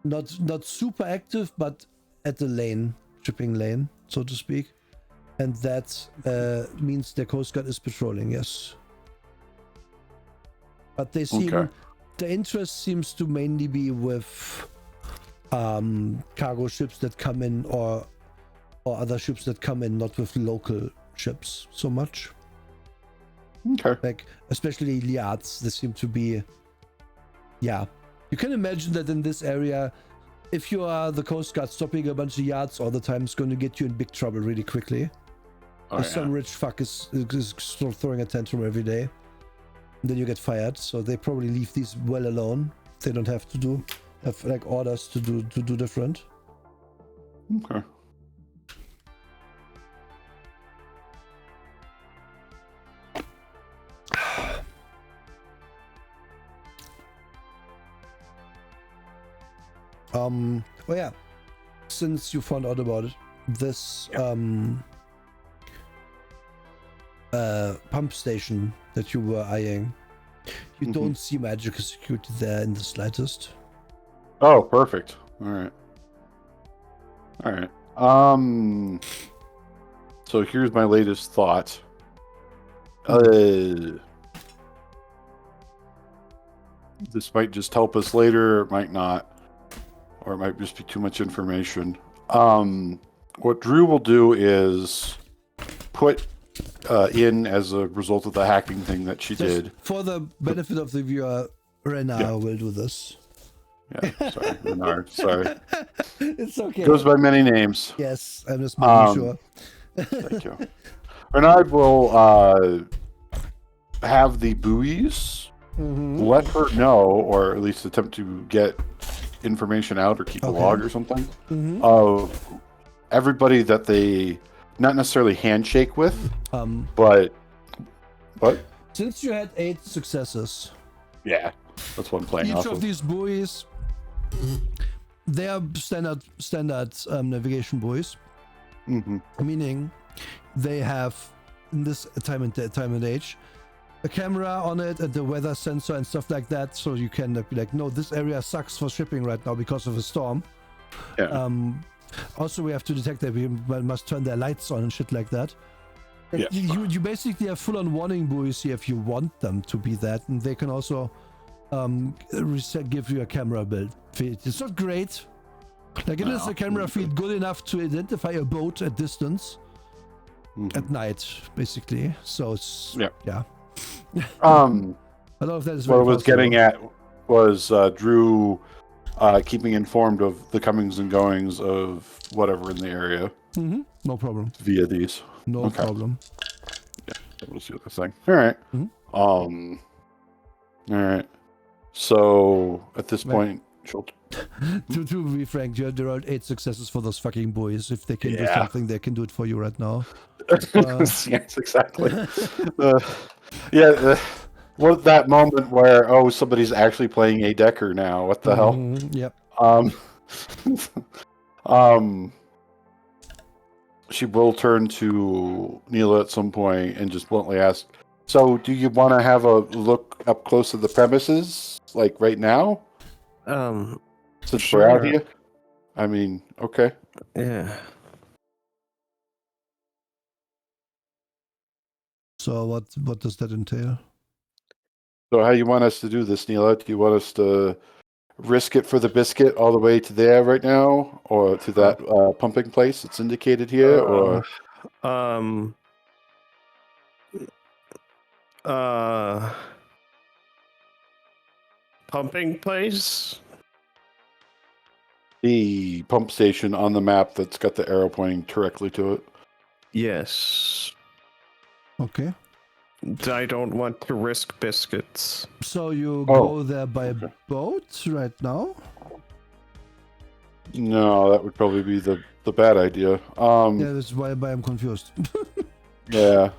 not super active, but at the shipping lane, so to speak. And that means the Coast Guard is patrolling, yes. But they seem the interest seems to mainly be with cargo ships that come in or other ships that come in, not with local ships so much. Like especially yachts, they seem to be. Yeah, you can imagine that in this area, if you are the Coast Guard stopping a bunch of yachts all the time, it's going to get you in big trouble really quickly. Some rich fuck is throwing a tantrum every day. Then you get fired, so they probably leave these well alone. They don't have to have like orders to do different. Okay. Oh yeah, since you found out about it, this pump station that you were eyeing, you don't see magical security there in the slightest. Oh, perfect. All right. So here's my latest thought. this might just help us later, it might not, or it might just be too much information. What Drew will do is put in as a result of the hacking thing that she did. For the benefit of the viewer, Renard will do this. Yeah, sorry, Renard. Sorry. It's okay. Goes by many names. Yes, I'm just making sure. Thank you. Renard will have the buoys let her know, or at least attempt to get information out or keep a log or something of everybody that they not necessarily handshake with, but what? Since you had 8 successes, Yeah, that's what I'm playing each off of these buoys, they are standard navigation buoys, meaning they have in this time and age a camera on it and the weather sensor and stuff like that, so you can be like, no, this area sucks for shipping right now because of a storm. Yeah. Also, we have to detect that we must turn their lights on and shit like that. Yeah. You basically have full-on warning buoys here if you want them to be that, and they can also give you a camera build feed. It's not great. Like, it is a camera feed good enough to identify a boat at distance at night, basically. So it's yeah. A lot of that is what very I was possible. getting at was Drew keeping informed of the comings and goings of whatever in the area No problem. via these. No problem. Yeah, that was the other thing. All right. All right. So at this point, she'll... to be frank, there are 8 successes for those fucking boys. If they can do something, they can do it for you right now. Yes, exactly. What that moment where somebody's actually playing a decker now? What the hell? Yep. She will turn to Neela at some point and just bluntly ask, "So, do you want to have a look up close at the premises, like right now? Since we're out here." I mean, okay. Yeah. So what does that entail? So, how you want us to do this, Neela? Do you want us to risk it for the biscuit all the way to there right now, or to that pumping place that's indicated here, or? Pumping place? The pump station on the map that's got the arrow pointing directly to it. Yes. Okay. I don't want to risk biscuits. So you go there by boat right now? No, that would probably be the bad idea. Yeah, that's why I'm confused. Yeah.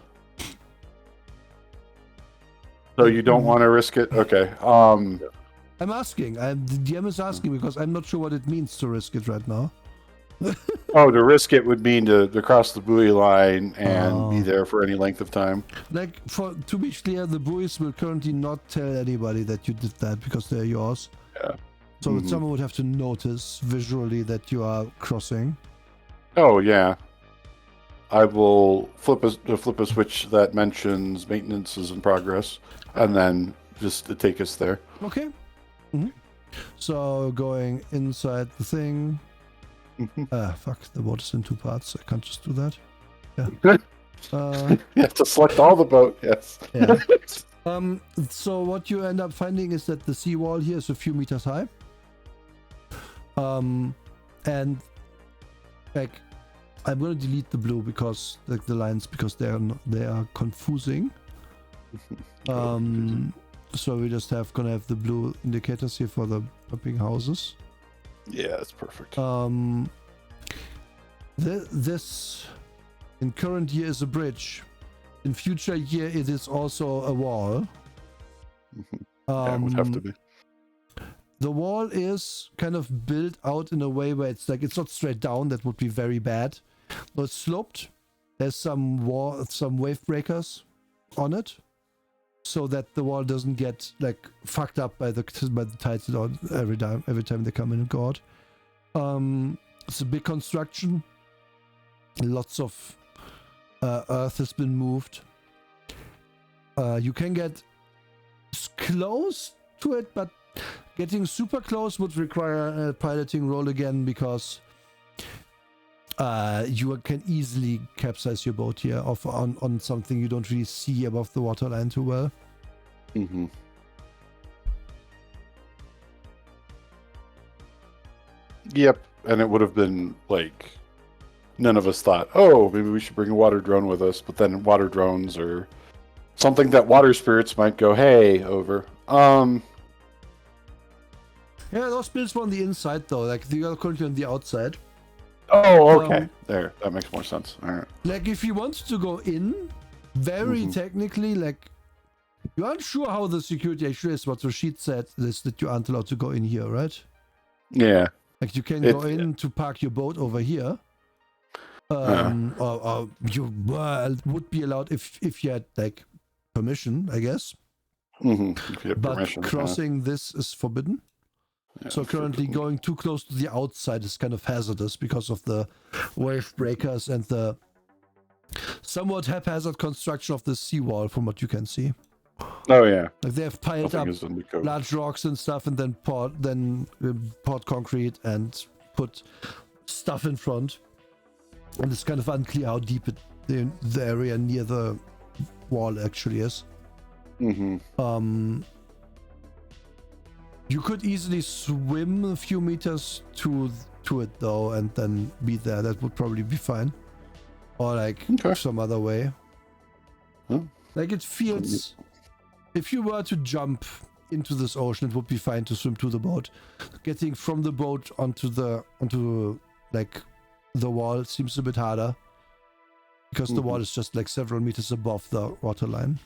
So you don't want to risk it? Okay. I'm asking. The DM is asking because I'm not sure what it means to risk it right now. To risk it would mean to cross the buoy line and be there for any length of time. Like, to be clear, the buoys will currently not tell anybody that you did that because they're yours. Yeah. So someone would have to notice visually that you are crossing. Oh yeah. I will flip a switch that mentions maintenance is in progress, and then just to take us there. Okay. So going inside the thing. Fuck, the boat is in 2 parts. I can't just do that. Yeah. You have to select all the boat, yes. Yeah. So what you end up finding is that the seawall here is a few meters high. And like, I'm gonna delete the blue because like the lines, because they are confusing. So we just gonna have the blue indicators here for the pumping houses. Yeah, that's perfect. This in current year is a bridge. In future year, it is also a wall. Yeah, it would have to be. The wall is kind of built out in a way where it's like, it's not straight down. That would be very bad. No, it's sloped. There's some wave breakers on it, so that the wall doesn't get like fucked up by the tides every time they come in and go out. It's a big construction. Lots of earth has been moved. You can get close to it, but Getting super close would require a piloting roll again because you can easily capsize your boat here on something you don't really see above the waterline too well. Mm-hmm. Yep, and it would have been like none of us thought, oh, maybe we should bring a water drone with us, but then water drones are something that water spirits might go, hey, over. Yeah, those builds were on the inside though, like they are currently on the outside. Oh, okay. There, that makes more sense. All right. Like if you want to go in, very technically, like you aren't sure how the security actually is. What Rashid said is that you aren't allowed to go in here, right? Yeah. Like you can go in to park your boat over here. Or you would be allowed if you had like permission, I guess. If you have but permission, crossing this is forbidden. yeah, So currently going too close to the outside is kind of hazardous because of the wave breakers and the somewhat haphazard construction of the seawall from what you can see. Oh yeah. Like they have piled Nothing up is in the code. large rocks and stuff and then poured concrete and put stuff in front. And it's kind of unclear how deep the area near the wall actually is. You could easily swim a few meters to it though, and then be there. That would probably be fine. Or like some other way. Like it feels. If you were to jump into this ocean, it would be fine to swim to the boat. Getting from the boat onto like the wall seems a bit harder because the wall is just like several meters above the waterline.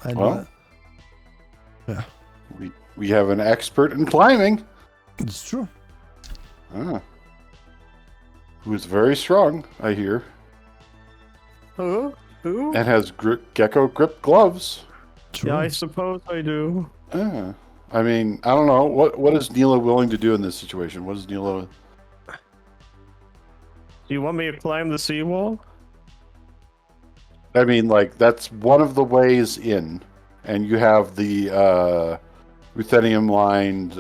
And yeah, we have an expert in climbing. It's true. Who is very strong, I hear. Who? And has gecko grip gloves. True. Yeah, I suppose I do. I mean, I don't know. What is Neela willing to do in this situation? What is Neela? Do you want me to climb the seawall? I mean, like, that's one of the ways in. And you have the ruthenium-lined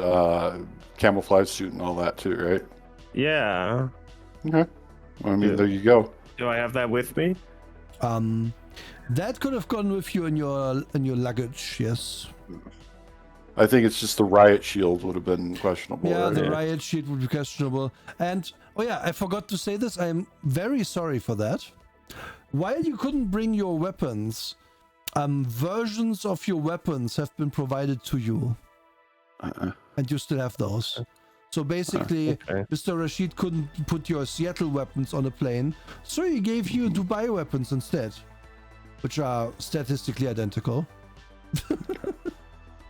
camouflage suit and all that too, right? Yeah. Okay. Well, I mean, there you go. Do I have that with me? That could have gone with you in your luggage, yes. I think it's just the riot shield would have been questionable. Yeah, right? the riot shield would be questionable. And, oh yeah, I forgot to say this. I'm very sorry for that. While you couldn't bring your weapons, versions of your weapons have been provided to you. And you still have those. So basically, Mr. Rashid couldn't put your Seattle weapons on a plane, so he gave you Dubai weapons instead, which are statistically identical.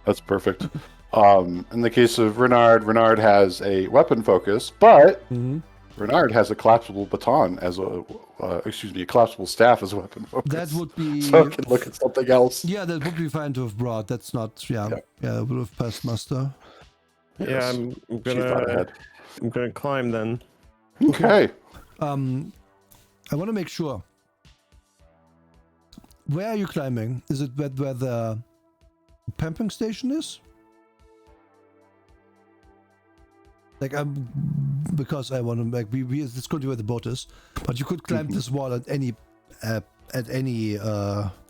That's perfect. In the case of Renard has a weapon focus, but Renard has a collapsible baton as a collapsible staff as a weapon focus. That would be... So I can look at something else. Yeah, that would be fine to have brought. That's not... Yeah, it would have passed muster. Yes. Yeah, I'm gonna climb then. Okay. I want to make sure. Where are you climbing? Is it where the pumping station is? Like because I want to like it's going to be where the boat is, but you could climb this wall at any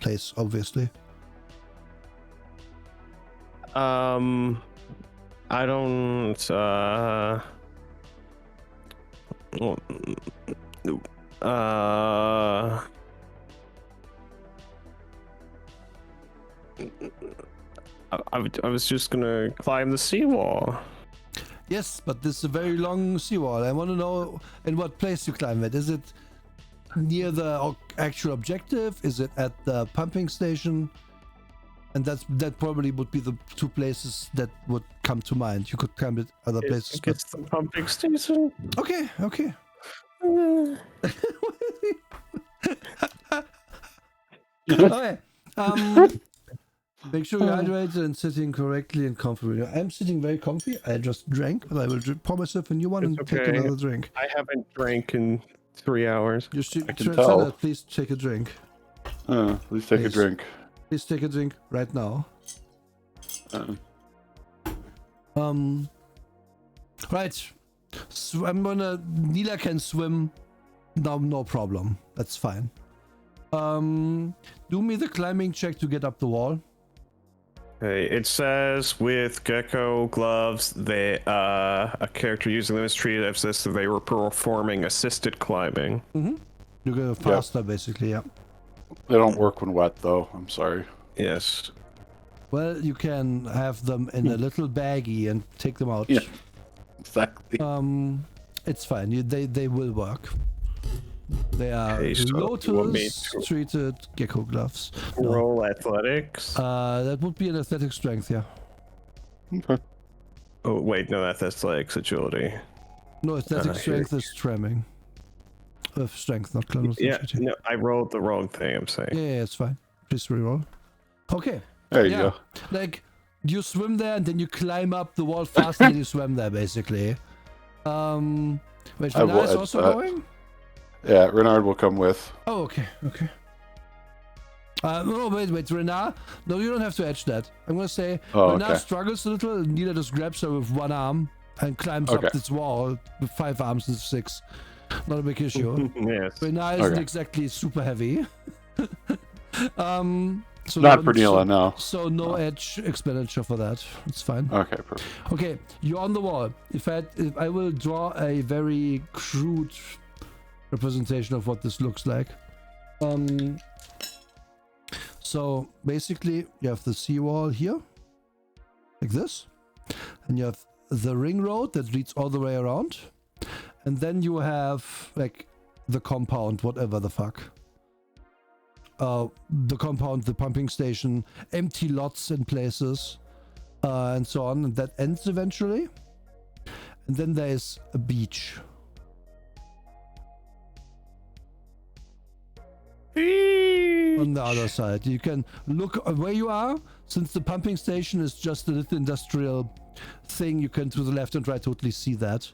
place, obviously. I don't. I was just gonna climb the seawall. Yes, but this is a very long seawall. I want to know in what place you climb it. Is it near the actual objective? Is it at the pumping station? And that probably would be the two places that would come to mind. You could climb it other places. It's the pumping station. Okay. Okay. Make sure you're hydrated and sitting correctly and comfortably. I'm sitting very comfy. I just drank, but I will pour myself a new one and take another drink. I haven't drank in 3 hours. You should I can tell. Please take a drink. Please take a drink. Please take a drink right now. Right. So Nila can swim. No problem. That's fine. Do me the climbing check to get up the wall. Okay, it says with gecko gloves, a character using them is treated as if they were performing assisted climbing. You go faster, basically, yeah. They don't work when wet, though. I'm sorry. Yes. Well, you can have them in a little baggie and take them out. Yeah, exactly. It's fine. They will work. They are Okay, so you want me Lotus to treated gecko gloves. No. roll athletics. That would be an athletic strength, yeah. Okay. Oh wait, no, that's athletics agility. No, athletic strength is tramming. Strength, not climb. Yeah, no, I rolled the wrong thing. I'm saying. Yeah, it's fine. Please reroll. Okay. There you go. Like, you swim there and then you climb up the wall faster than you swim there, basically. Wait, Renard is also going? Yeah, Renard will come with. Oh, okay. No, wait, Renard. No, you don't have to edge that. I'm gonna say Renard struggles a little, and Nila just grabs her with one arm and climbs up this wall with 5 arms and 6. Not a big issue. Yes. Renard isn't exactly super heavy. So Not for Nila, no. So no edge expenditure for that. It's fine. Okay, perfect. Okay, you're on the wall. If I will draw a very crude representation of what this looks like. So basically you have the seawall here, like this, and you have the ring road that leads all the way around, and then you have like the compound, whatever the fuck. The compound, the pumping station, empty lots in places, and so on, and that ends eventually. And then there is a beach. On the other side, you can look where you are. Since the pumping station is just a little industrial thing, you can to the left and right totally see that.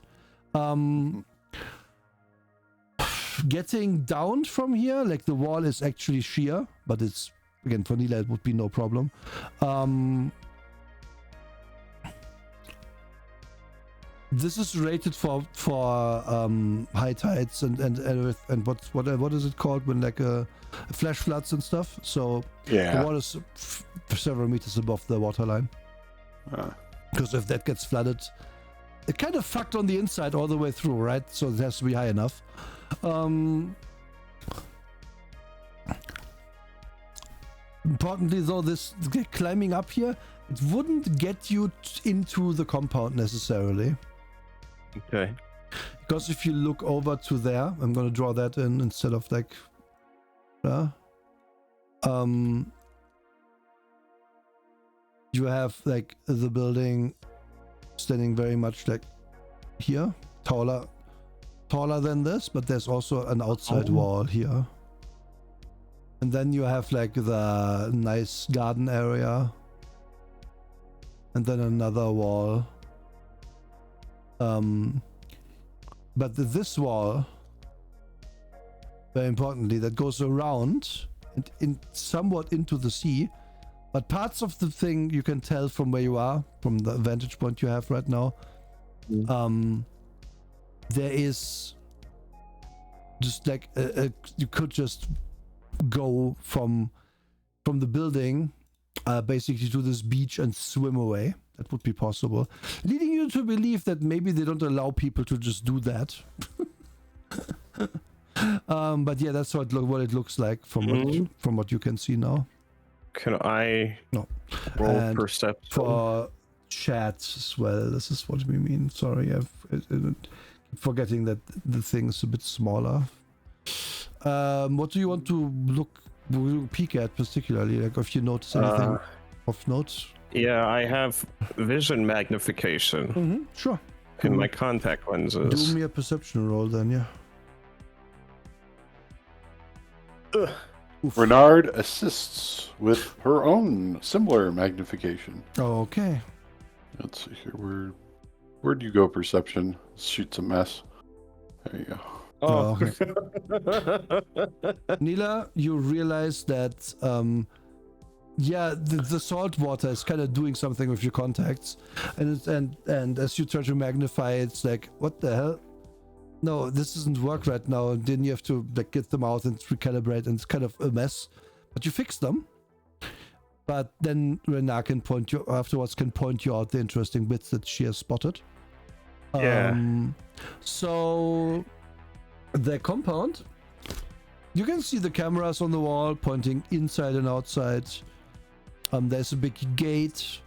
Getting down from here, like the wall is actually sheer, but it's again for Nila it would be no problem. This is rated for high tides and what is it called when like flash floods and stuff. So the wall is several meters above the waterline. Because if that gets flooded, it kind of fucked on the inside all the way through, right? So it has to be high enough. Importantly though, this climbing up here, it wouldn't get you into the compound necessarily. Okay. Because if you look over to there, I'm gonna draw that in instead of like you have like the building standing very much like here, taller than this, but there's also an outside wall here. And then you have like the nice garden area. And then another wall. But this wall, very importantly, that goes around and somewhat into the sea. But parts of the thing you can tell from where you are, from the vantage point you have right now. There is just like you could just go from the building basically to this beach and swim away. That would be possible, leading you to believe that maybe they don't allow people to just do that. But yeah, that's what it looks like from what you can see now. Can I roll and perception for chat as well? This is what we mean. Sorry, I keep forgetting that the thing is a bit smaller. What do you want to peek at particularly? Like if you notice anything of note? Yeah, I have vision magnification. Sure. In my contact lenses. Do me a perception roll then, yeah. Renard assists with her own similar magnification. Okay. Let's see here. Where'd you go, perception? Shoots a mess. There you go. Oh, okay. Nila, you realize that Yeah, the salt water is kind of doing something with your contacts, and as you try to magnify, it's like, what the hell? No, this doesn't work right now. And then you have to like get them out and recalibrate, and it's kind of a mess. But you fix them. But then Rena can point you out the interesting bits that she has spotted. Yeah. So the compound, you can see the cameras on the wall pointing inside and outside. There's a big gate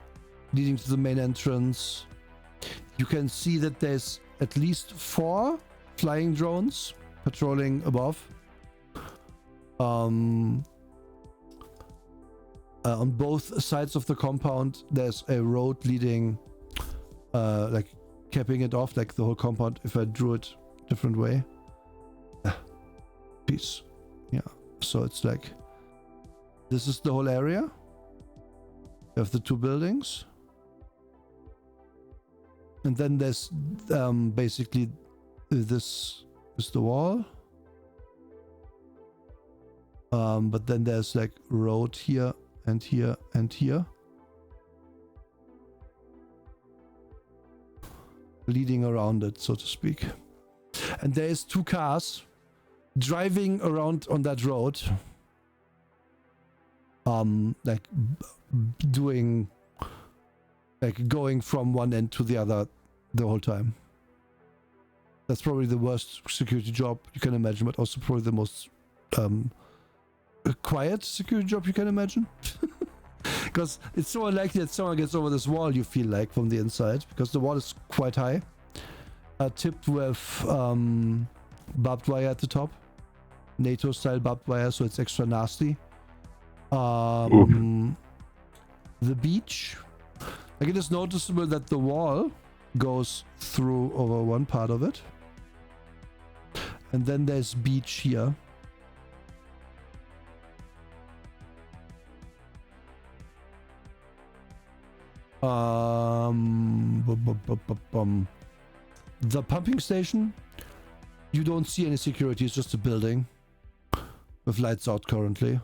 leading to the main entrance. You can see that there's at least 4 flying drones patrolling above. On both sides of the compound, there's a road leading, like capping it off, like the whole compound. If I drew it different way, peace. Yeah. So it's like this is the whole area. You have the 2 buildings, and then there's basically this is the wall. But then there's like road here and here and here, leading around it, so to speak. And there's 2 cars driving around on that road, like doing, like going from one end to the other the whole time. That's probably the worst security job you can imagine, but also probably the most quiet security job you can imagine. Because it's so unlikely that someone gets over this wall, you feel like, from the inside, because the wall is quite high, tipped with barbed wire at the top, NATO style barbed wire, so it's extra nasty. The beach, like, it is noticeable that the wall goes through over one part of it, and then there's beach here. The pumping station, you don't see any security, it's just a building with lights out currently.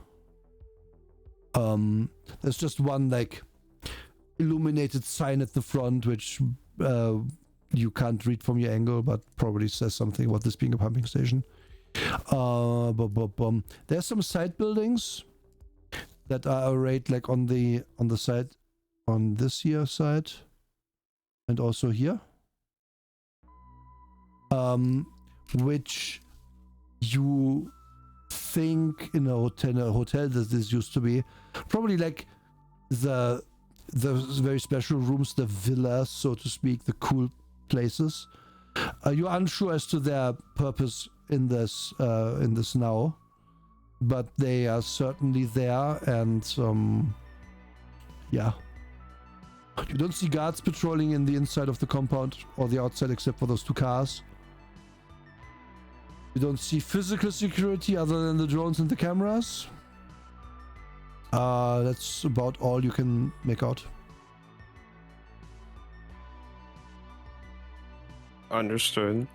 There's just one like illuminated sign at the front, which you can't read from your angle, but probably says something about this being a pumping station. There's some side buildings that are arrayed like on the side, on this here side, and also here, which you think in a hotel that this used to be probably like the very special rooms, the villas, so to speak, the cool places. You're unsure as to their purpose in this now, but they are certainly there, and yeah. You don't see guards patrolling in the inside of the compound or the outside, except for those 2 cars. You don't see physical security other than the drones and the cameras. That's about all you can make out. Understood.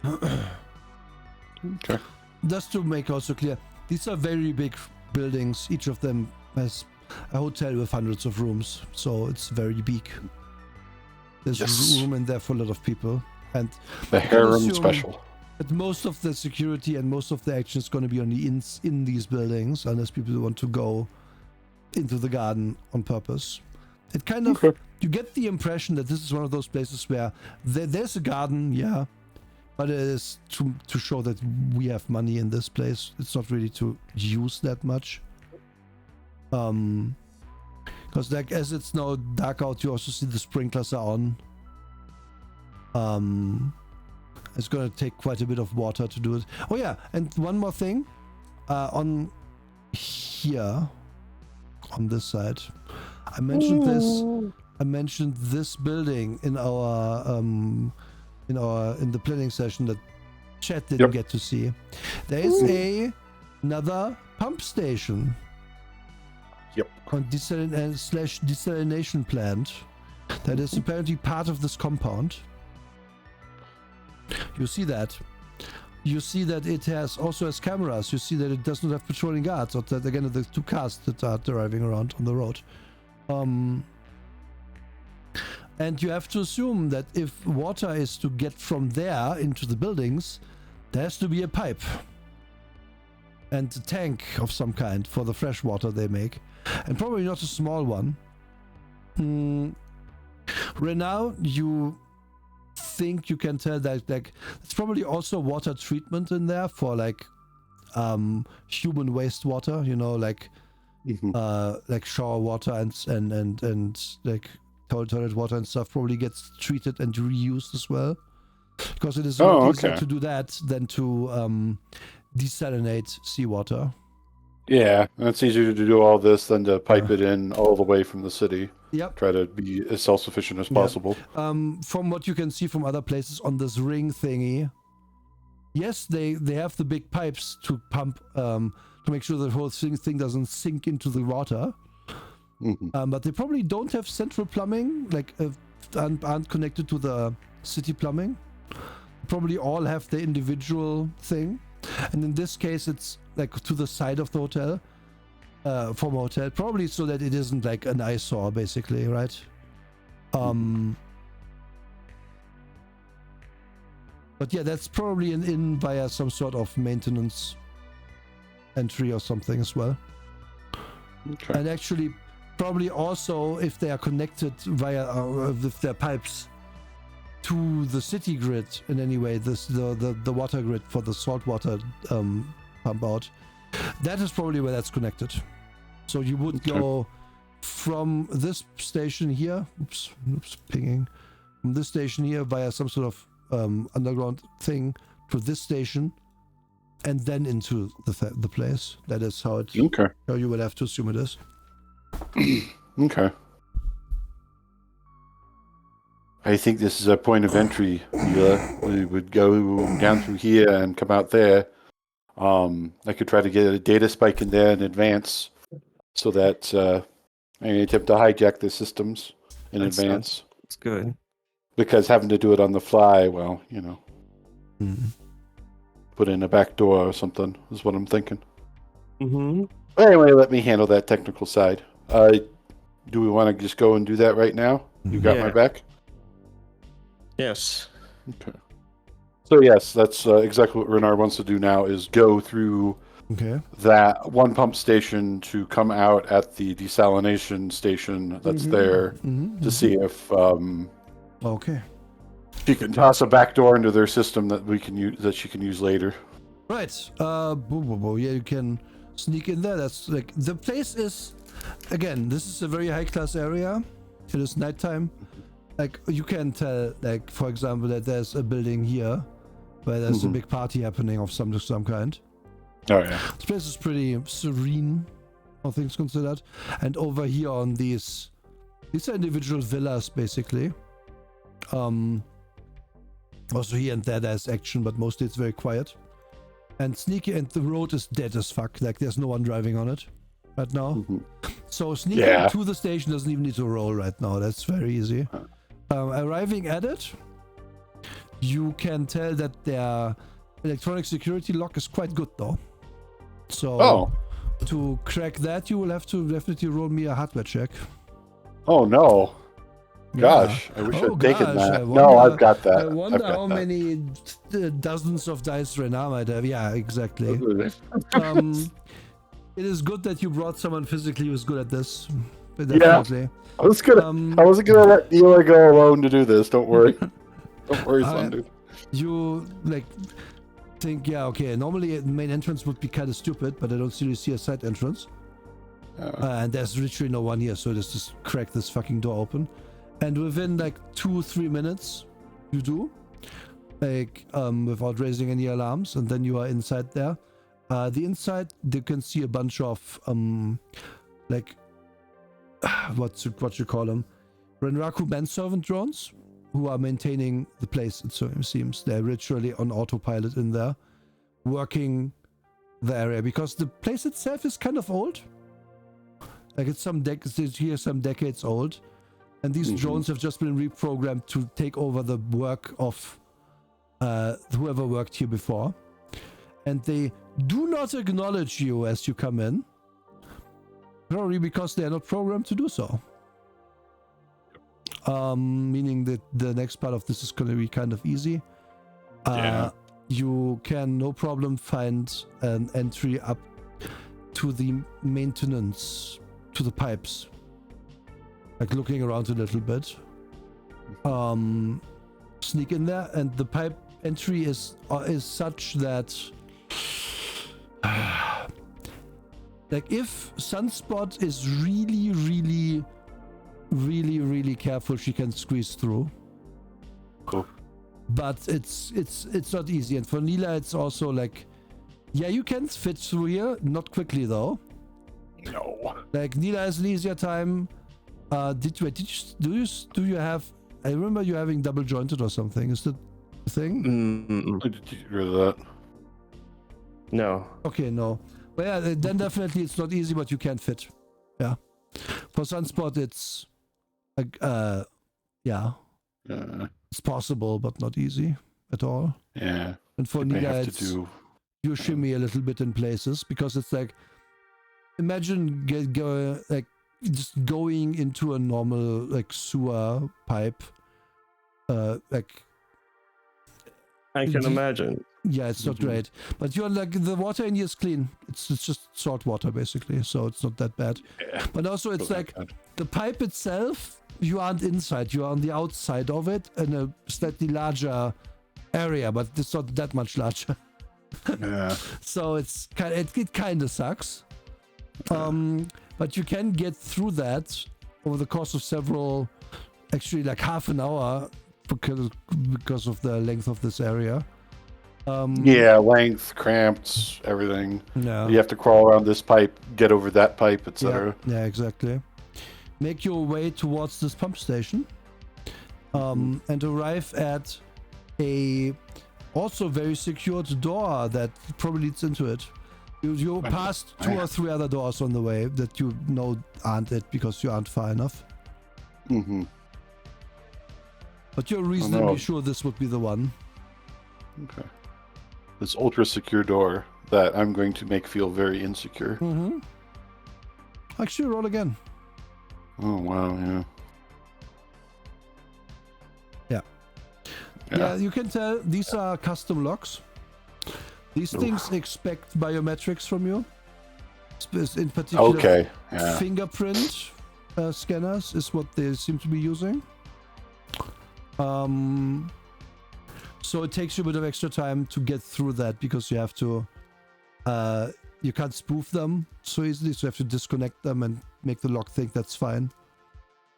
Okay. Just to make also clear, these are very big buildings. Each of them has a hotel with hundreds of rooms, so it's very big. There's room in there for a lot of people, and the harem special. But most of the security and most of the action is going to be on the in these buildings, unless people want to go into the garden on purpose. It kind of, you get the impression that this is one of those places where there's a garden, yeah, but it is to show that we have money in this place. It's not really to use that much. Because like as it's now dark out, you also see the sprinklers are on. It's gonna take quite a bit of water to do it. Oh yeah, and one more thing, on here, on this side, I mentioned this building in our in the planning session that Chat didn't get to see. There is another pump station. Yep. On desalination plant that is apparently part of this compound. You see that. You see that it also has cameras. You see that it does not have patrolling guards, or that again the 2 cars that are driving around on the road. And you have to assume that if water is to get from there into the buildings, there has to be a pipe and a tank of some kind for the fresh water they make, and probably not a small one. Right now, you think you can tell that like it's probably also water treatment in there for like human wastewater, you know, like shower water and like toilet water and stuff probably gets treated and reused as well, because it is a lot easier to do that than to desalinate seawater. Yeah, and it's easier to do all this than to pipe it in all the way from the city. Yep. Try to be as self-sufficient as possible. From what you can see from other places on this ring thingy, yes, they have the big pipes to pump to make sure the whole thing doesn't sink into the water. But they probably don't have central plumbing, like aren't connected to the city plumbing. Probably all have the individual thing, and in this case, it's like to the side of the hotel, from a hotel, probably so that it isn't like an eyesore, basically, right? But yeah, that's probably an in via some sort of maintenance entry or something as well. Okay. And actually, probably also if they are connected via with their pipes to the city grid in any way, the water grid for the salt water pump out, that is probably where that's connected. So you would go from this station here, pinging, from this station here via some sort of underground thing to this station, and then into the place. That is how it. How you would have to assume it is. Okay. I think this is a point of entry. We would go down through here and come out there. I could try to get a data spike in there in advance, so that I attempt to hijack the systems in advance. It's good. Because having to do it on the fly, well, you know, put in a back door or something is what I'm thinking. Anyway, let me handle that technical side. Do we want to just go and do that right now? You got my back? Yes. Okay. So yes, that's exactly what Renard wants to do now, is go through that one pump station to come out at the desalination station that's there to see if she can toss a back door into their system that we can use, that she can use later. Right. Yeah, you can sneak in there. That's like the place is. Again, this is a very high class area. It is nighttime. Like you can tell, like for example, that there's a building here where there's a big party happening of some kind. Oh yeah. This place is pretty serene, all things considered. And over here on these are individual villas basically. Also here and there's action, but mostly it's very quiet. And sneaky, and the road is dead as fuck. Like there's no one driving on it right now. So sneaking to the station doesn't even need to roll right now. That's very easy. Arriving at it, you can tell that their electronic security lock is quite good though. So to crack that, you will have to definitely roll me a hardware check. Oh no. Gosh, I wish I'd taken that. No, I've got that. I wonder how many dozens of dice Renar might have. Yeah, exactly. It is good that you brought someone physically who's good at this. Definitely. Yeah, I wasn't gonna let Eli go alone to do this. Don't worry. Don't worry, son, dude. You like think, normally the main entrance would be kind of stupid, but I don't see a side entrance. And there's literally no one here, so just crack this fucking door open. And within like 2-3 minutes, you do, like without raising any alarms, and then you are inside there. The inside, you can see a bunch of like what you call them, Renraku manservant drones, who are maintaining the place. It seems they're literally on autopilot in there, working the area, because the place itself is kind of old. Like it's some decades old. And these drones have just been reprogrammed to take over the work of whoever worked here before. and they do not acknowledge you as you come in. Probably because they are not programmed to do so. Meaning that the next part of this is going to be kind of easy. Yeah. You can no problem find an entry up to the maintenance, to the pipes. Like looking around a little bit. Sneak in there, and the pipe entry is such that like if Sunspot is really careful, she can squeeze through. Cool. But it's not easy, and for Neela it's also like, yeah, you can fit through here, not quickly though. No. Like Neela has an easier time. Do you have? I remember you having double jointed or something. Is that a thing? Did you get rid of that? No. Okay, no. Well, yeah, then definitely it's not easy, but you can fit. Yeah. For Sunspot, it's yeah, it's possible, but not easy at all. Yeah. And for May Neela, have to it's do. you shimmy a little bit in places because it's like, imagine like just going into a normal like sewer pipe, like I can imagine. yeah, it's not great, but you're like the water in here is clean. It's just salt water basically, so it's not that bad. Yeah. But also it's Not like bad. the pipe itself, you aren't inside, you are on the outside of it in a slightly larger area, but it's not that much larger. Yeah. So it kind of sucks. But you can get through that over the course of actually like half an hour because of the length of this area. Yeah, length, cramped, everything. Yeah. You have to crawl around this pipe, get over that pipe, etc. Yeah, exactly. Make your way towards this pump station, and arrive at a also very secured door that probably leads into it. You passed 2 or 3 other doors on the way that you know aren't it because you aren't far enough. Mm-hmm. But you're reasonably sure this would be the one. Okay. This ultra secure door that I'm going to make feel very insecure. Mm-hmm. Actually, roll again. Oh wow, yeah. Yeah, you can tell these are custom locks. These things expect biometrics from you. In particular, Okay. Yeah. fingerprint scanners is what they seem to be using. So it takes you a bit of extra time to get through that because you have to, you can't spoof them so easily, so you have to disconnect them and make the lock think that's fine.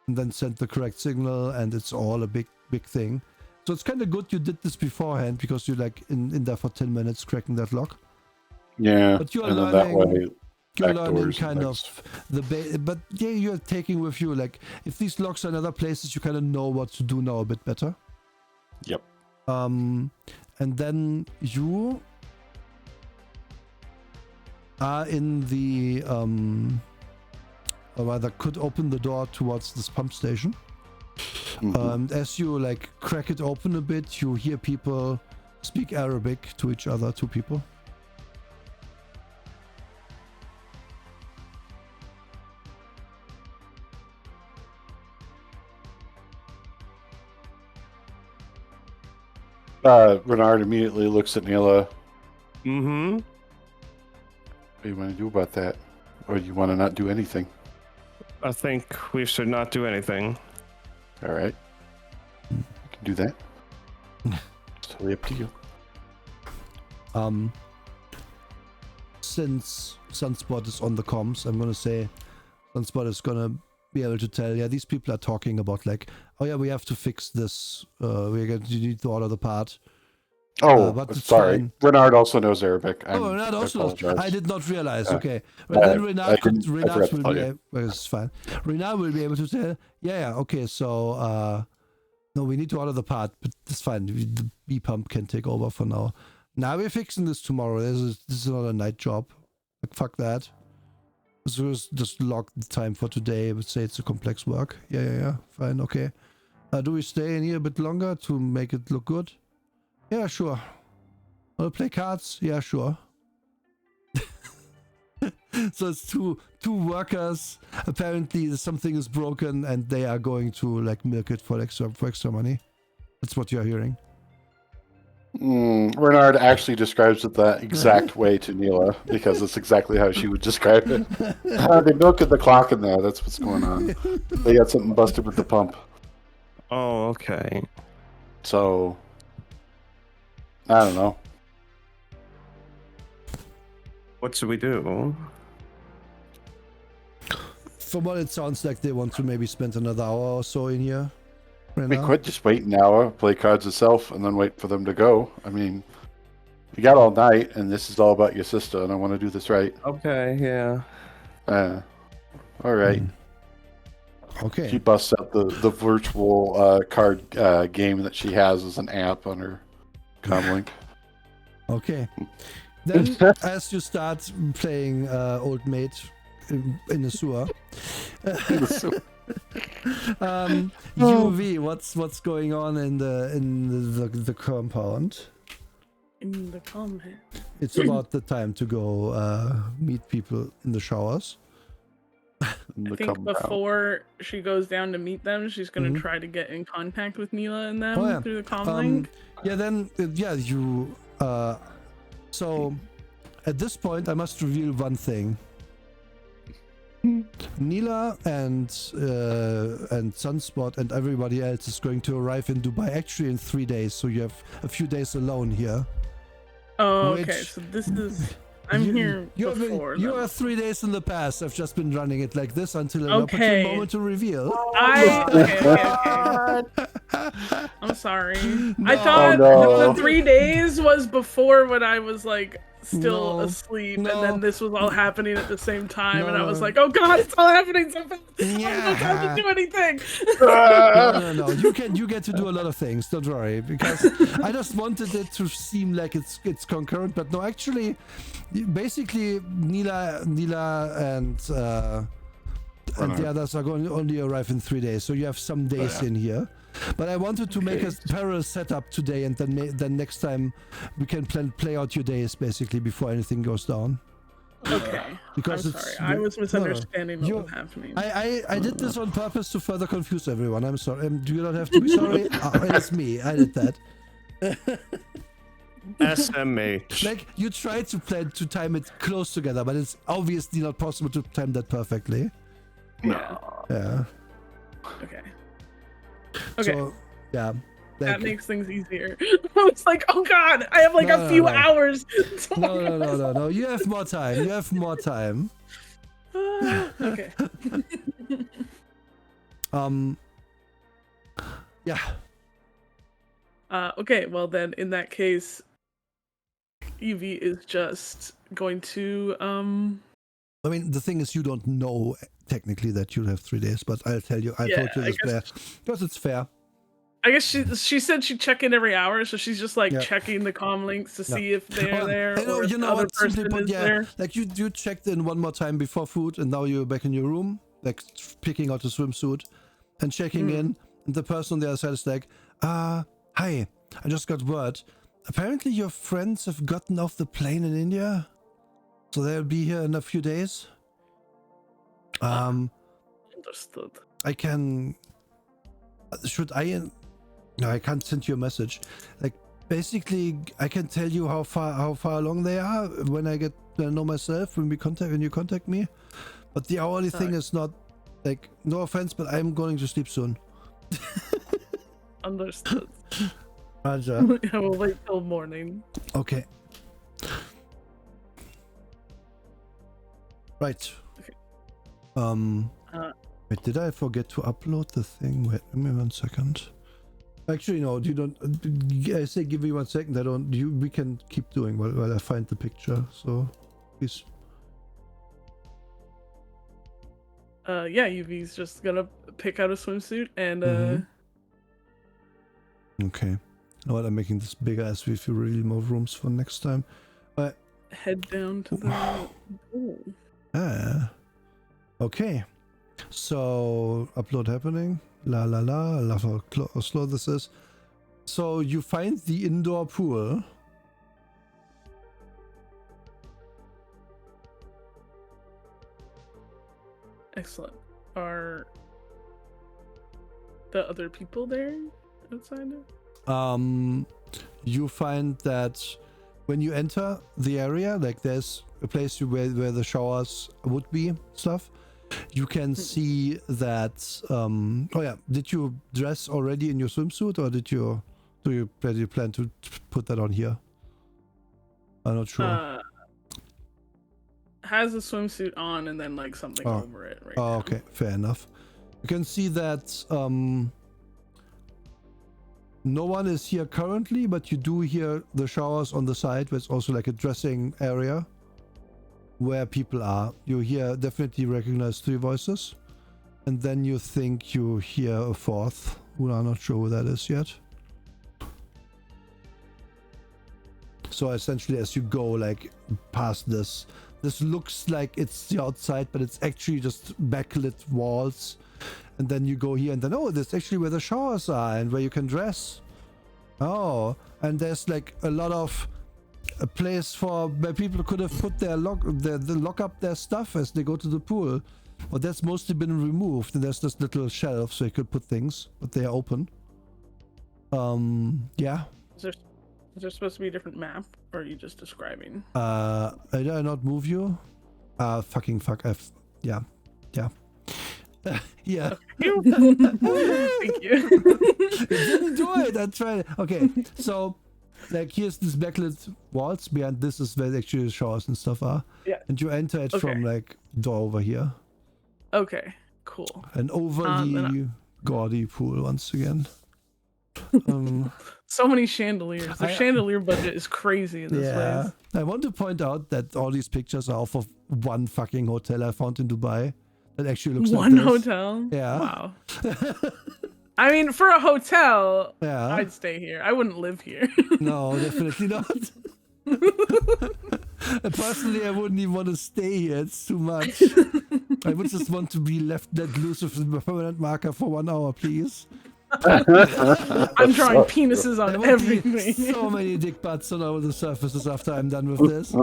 And then send the correct signal, and it's all a big thing. So it's kind of good you did this beforehand because you're like in there for 10 minutes cracking that lock. Yeah. But you're and then that way, you're back learning doors kind and of but yeah, you're taking with you like if these locks are in other places, you kind of know what to do now a bit better. Yep. And then you are in the or rather could open the door towards this pump station. Mhm. As you like crack it open a bit, you hear people speak Arabic to each other, 2 people. Renard immediately looks at Neela. Mm-hmm. What do you want to do about that? Or do you want to not do anything? I think we should not do anything. All right. You can do that. It's totally up to you. Since Sunspot is on the comms, I'm gonna say Sunspot is gonna be able to tell, yeah, these people are talking about like, oh yeah, we have to fix this. You need to order the part. Oh, but it's sorry. fine. Renard also knows Arabic. Renard also knows. apologize. I did not realize. Okay, I then Renard forgot to will tell be. you. It's fine. Renard will be able to tell. Yeah. Okay. So, no, we need to order the part, but it's fine. The B pump can take over for now. Now we're fixing this tomorrow. This is not a night job. Like fuck that. So just log the time for today. I would say it's a complex work. Yeah. Fine. Okay. Do we stay in here a bit longer to make it look good? Yeah, sure. Wanna play cards? Yeah, sure. So it's two workers. Apparently something is broken and they are going to like milk it for extra money. That's what you're hearing. Renard actually describes it that exact way to Neela because it's exactly how she would describe it. They milked the clock in there. That's what's going on. They got something busted with the pump. Oh, okay. So, I don't know. What should we do? From what it sounds like, they want to maybe spend another hour or so in here. Right We now. could just wait an hour, play cards itself, and then wait for them to go. I mean, you got all night, and this is all about your sister, and I want to do this right. Okay, yeah. All right. Okay. She busts out the virtual card game that she has as an app on her comlink. Okay. Then, as you start playing Old Maid in the sewer, UV, what's going on in the compound? In the comment. It's about the time to go meet people in the showers. I think before she goes down to meet them, she's gonna try to get in contact with Neela and them through the comm link. Yeah, then you. So at this point, I must reveal one thing. Neela and Sunspot and everybody else is going to arrive in Dubai actually in 3 days, so you have a few days alone here. Oh, okay. So this is I'm here before. You are 3 days in the past. I've just been running it like this until an opportune moment to reveal. Okay. I'm sorry. I thought the 3 days was before when I was like still asleep, and then this was all happening at the same time, and I was like, oh god, it's all happening so fast. Yeah. I don't have to do anything. No. You get to do a lot of things. Don't worry, because I just wanted it to seem like it's concurrent, but no, actually, basically, Neela and the others are going to only arrive in 3 days, so you have some days in here. But I wanted to make a parallel setup today, and then next time we can play out your days basically before anything goes down. Okay. Because I'm sorry, I was misunderstanding what was happening. I did this on purpose to further confuse everyone. I'm sorry. Do you not have to be sorry? It's me. I did that. SMH. Like, you tried to time it close together, but it's obviously not possible to time that perfectly. Yeah. Yeah. Okay. So, yeah. That makes things easier. I was like, oh god, I have like a few hours. No. You have more time. Okay. Yeah. Okay, well then, in that case, Evie is just going to, I mean, the thing is, you don't know technically that you'll have 3 days, but I'll tell you, I told you this fair. Because it's fair. I guess she said she'd check in every hour, so she's just like checking the comm links to see if they're there. Or if the other person is there. Like you checked in one more time before food, and now you're back in your room, like picking out a swimsuit and checking in. And the person on the other side is like, hi, I just got word. Apparently your friends have gotten off the plane in India, so they'll be here in a few days. Understood. I can. Should I? No, I can't send you a message. Like, basically, I can tell you how far along they are when I get to know myself when you contact me. But the hourly thing is not like, no offense, but I'm going to sleep soon. Understood. Roger. I will wait till morning. Okay. Right. Okay. Wait, did I forget to upload the thing? Wait, give me 1 second. Actually, no, you don't. I say give me 1 second. We can keep doing while I find the picture. So, please. Yeah, Evie's just gonna pick out a swimsuit and Okay. You know what? I'm making this bigger as we feel really more rooms for next time. head down to the Okay. So, upload happening. La la la. I love how slow this is. So, you find the indoor pool. Excellent. Are the other people there outside of? You find that when you enter the area, like there's a place where the showers would be stuff. You can see that. Oh yeah, did you dress already in your swimsuit, or do you plan to put that on here? I'm not sure. Has a swimsuit on and then like something over it right now. Okay, fair enough. You can see that no one is here currently, but you do hear the showers on the side, where it's also like a dressing area where people are. You definitely recognize 3 voices, and then you think you hear a 4th, who I'm not sure who that is yet. So essentially, as you go like past this looks like it's the outside, but it's actually just backlit walls. And then you go here, and then that's actually where the showers are and where you can dress. Oh, and there's like a lot of a place where people could have put their lock up their stuff as they go to the pool. But that's mostly been removed, and there's this little shelf so you could put things, but they are open. Yeah. Is there supposed to be a different map, or are you just describing? Did I not move you? Fucking fuck. Yeah. Yeah. Thank you. I didn't do it. I tried. Okay, so like here's this backlit walls. Behind this is where actually the showers and stuff are. Yeah. And you enter it from like door over here. Okay. Cool. An overly gaudy pool once again. So many chandeliers. The chandelier budget is crazy in this place. I want to point out that all these pictures are off of one fucking hotel I found in Dubai. That actually looks one like this. hotel. Yeah. Wow. I mean, for a hotel, yeah, I'd stay here. I wouldn't live here. No, definitely not. Personally, I wouldn't even want to stay here. It's too much. I would just want to be left let loose with a permanent marker for 1 hour, please. I'm drawing penises on everything. So many dick butts on all the surfaces after I'm done with this.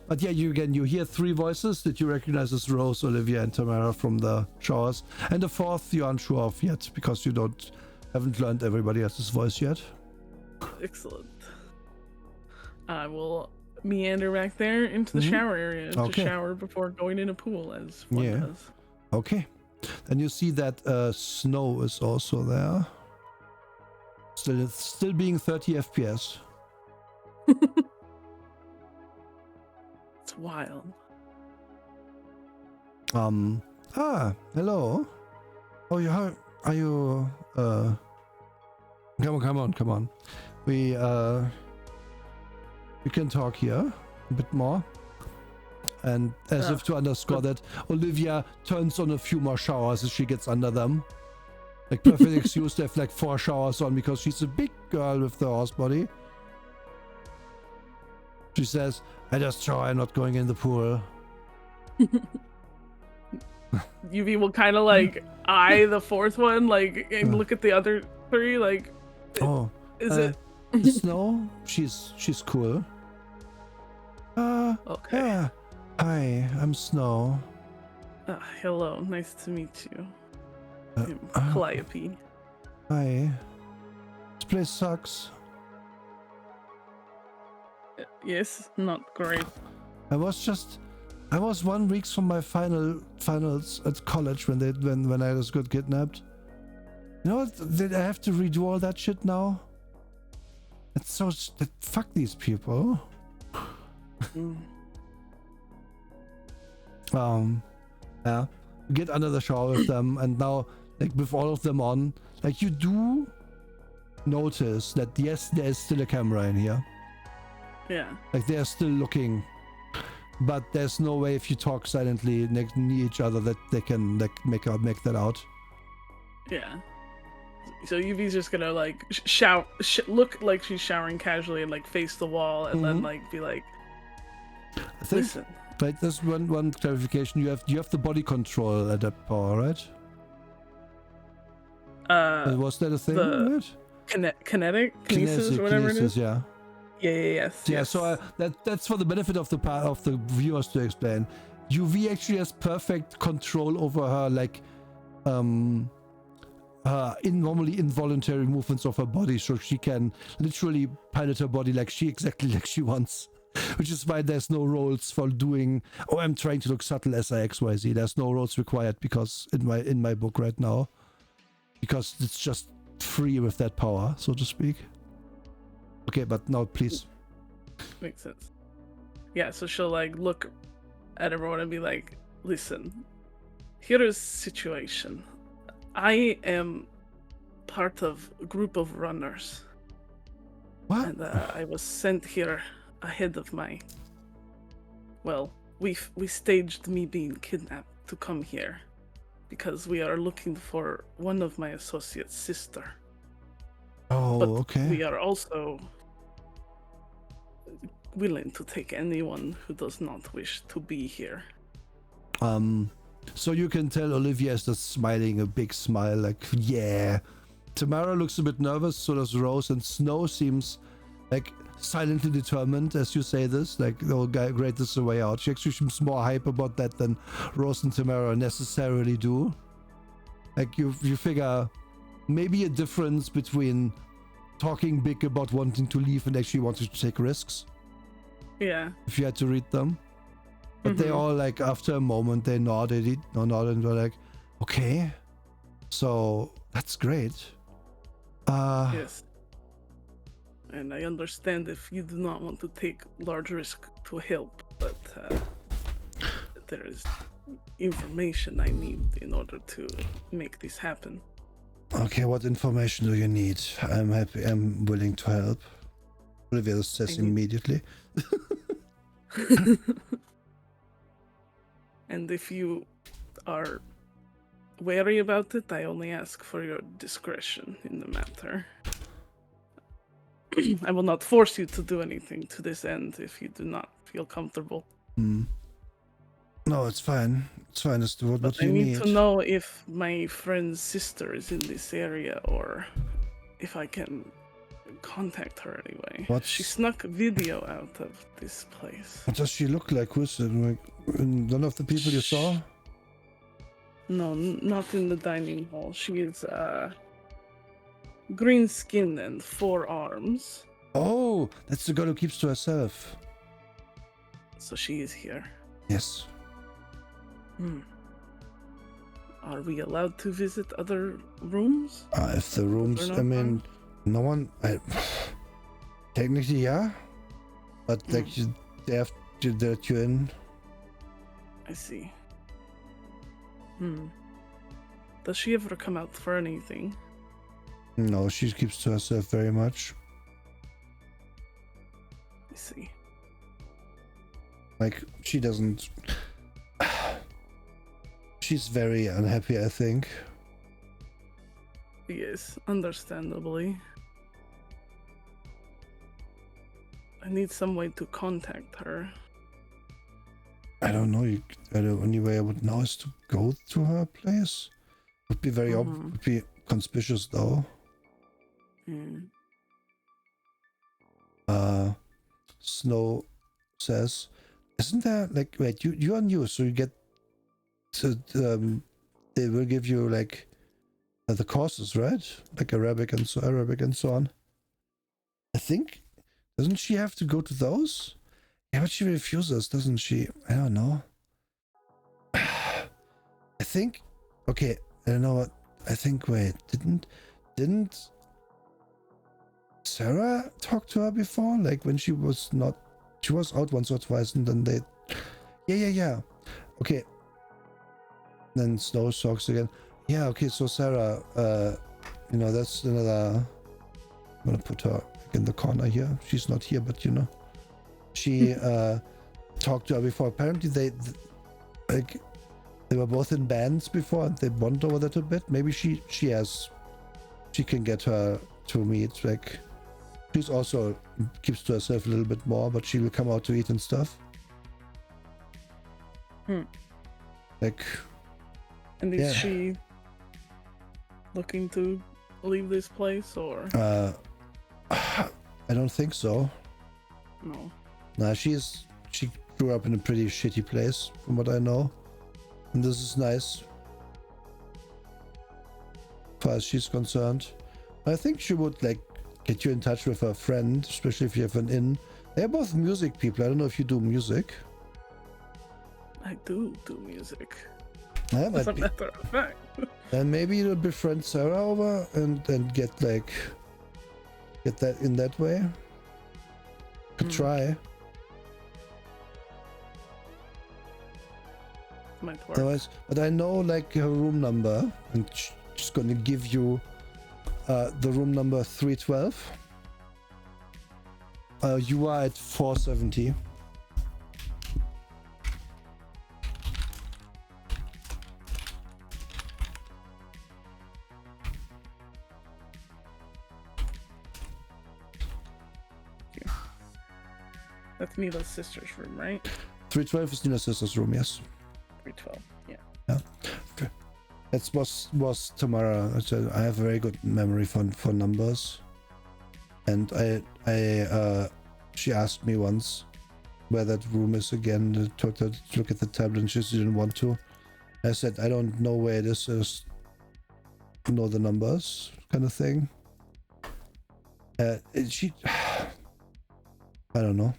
But yeah, you hear 3 voices that you recognize as Rose, Olivia, and Tamara from the showers, and the 4th you're unsure of yet because you haven't learned everybody else's voice yet. Excellent. I will meander back there into the shower area to shower before going in a pool, as one does. Okay. And you see that snow is also there. Still being 30 FPS. It's wild. Hello. Oh, are you come on. We can talk here a bit more. And as if to underscore that, Olivia turns on a few more showers as she gets under them. Like perfect excuse to have like 4 showers on because she's a big girl with the horse body. She says, I just shower, I'm not going in the pool. UV will kind of like eye the 4th one, like, and look at the other 3, like, is it Snow? She's cool. Okay. Yeah. Hi, I'm Snow. Hello, nice to meet you. Calliope. Hi. This place sucks. Yes, not great. I was 1 week from my finals at college when I was got kidnapped. You know what? Did I have to redo all that shit now? It's so fuck these people. Yeah. Get under the shower with them, and now like with all of them on, like you do notice that yes, there is still a camera in here. Yeah. Like they're still looking, but there's no way if you talk silently near each other that they can like make that out. Yeah. So Yuvi's just gonna like look like she's showering casually and like face the wall and then like be like, listen. Right, there's one clarification. You have the body control at that power, right? Was that a thing? Right? Kinetic? Kinesis or whatever it is? Yeah. Yes. Yeah, yes. so that's for the benefit of the viewers to explain. UV actually has perfect control over her, like, normally involuntary movements of her body, so she can literally pilot her body exactly like she wants. Which is why there's no roles for doing. Oh, I'm trying to look subtle as I XYZ. There's no roles required because in my book right now, because it's just free with that power, so to speak. Okay, but now please. Makes sense. Yeah, so she'll like look at everyone and be like, listen, here is situation. I am part of a group of runners. What? And I was sent here ahead of my... Well, we staged me being kidnapped to come here because we are looking for one of my associates' sister. Oh, But okay. we are also willing to take anyone who does not wish to be here. So you can tell Olivia is just smiling a big smile, like, yeah. Tamara looks a bit nervous, so does Rose, and Snow seems like silently determined as you say this, like, oh great, this is the way out. She actually seems more hype about that than Rose and Tamara necessarily do. Like, you figure maybe a difference between talking big about wanting to leave and actually wanting to take risks. Yeah. If you had to read them. But they all, like, after a moment, they nodded and were like, okay, so that's great. Yes. And I understand if you do not want to take large risk to help, but there is information I need in order to make this happen. Okay, what information do you need? I'm willing to help. Olivia says immediately. And if you are wary about it, I only ask for your discretion in the matter. I will not force you to do anything to this end if you do not feel comfortable. No, it's fine. It's fine. It's what But you I need. need to know if my friend's sister is in this area or if I can contact her anyway. She snuck a video out of this place. What does she look like? Who's it? Like, none of the people you saw? No, not in the dining hall. She is green skin and 4 arms. Oh, that's the girl who keeps to herself. So she is here. Yes. Are we allowed to visit other rooms? If the rooms, I mean, no one. Technically, yeah, but like they have to let you in. I see. Does she ever come out for anything? No, she keeps to herself very much. I see. Like, she doesn't. She's very unhappy, I think. Yes, understandably. I need some way to contact her. I don't know. The only way I would know is to go to her place. Would be very would be conspicuous, though. Snow says, "Isn't there like wait? You are new, so you get to they will give you like the courses, right? Like Arabic and so on. I think doesn't she have to go to those? Yeah, but she refuses, doesn't she? I don't know. I think. Okay, I don't know what. I think. Wait, didn't Sarah talk to her before? Like when she was not. She was out once or twice, and then they. Yeah. Okay. Then Snow talks again. Yeah. Okay. So Sarah, that's another. I'm gonna put her in the corner here. She's not here, but she talked to her before. Apparently they were both in bands before and they bonded over that a bit. Maybe she can get her to meet. Like, she's also keeps to herself a little bit more, but she will come out to eat and stuff. Like, and is she looking to leave this place or? I don't think so. No. Nah, she grew up in a pretty shitty place, from what I know. And this is nice. As far as she's concerned. I think she would, like, get you in touch with her friend, especially if you have an in. They're both music people. I don't know if you do music. I do music. Yeah, As a might be. matter of fact. And maybe you'll befriend Sarah over and get that in that way. Could try. Might work. Otherwise, but I know like her room number, and she's gonna give you the room number 312. You are at 470. That's Neela's sister's room, right? 312 is Nina's sister's room, yes. 312. Yeah. Yeah. Okay. That was Tamara. I have a very good memory for numbers. And she asked me once where that room is again. I told her to look at the tablet and she didn't want to. I said, I don't know where it is, just know the numbers, kind of thing. She, I don't know.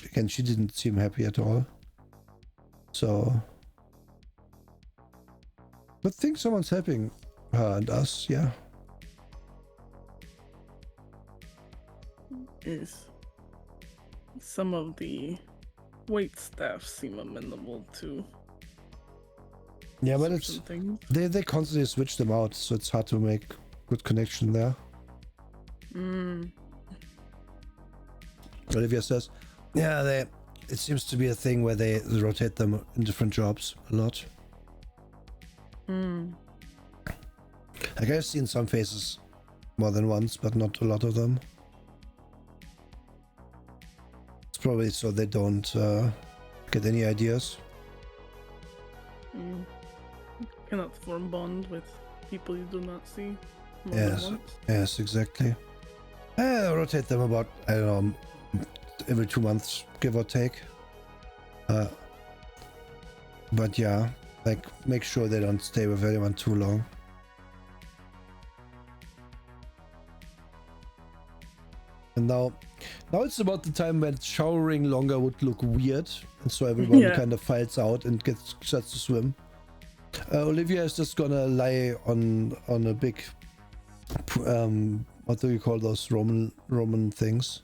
Again, she didn't seem happy at all. So, but think someone's helping her and us, yeah. Is some of the wait staff seem amenable to Yeah, but it's things. they constantly switch them out, so it's hard to make good connection there. Olivia says, yeah, it seems to be a thing where they rotate them in different jobs a lot. Like I've seen some faces more than once, but not a lot of them. It's probably so they don't get any ideas. Cannot form bond with people you do not see more Yes. than once. Yes, exactly. I rotate them about, I don't know, every 2 months, give or take. But yeah, like make sure they don't stay with anyone too long. And now it's about the time when showering longer would look weird, and so everyone kind of files out and starts to swim. Olivia is just gonna lie on a big, what do you call those Roman things?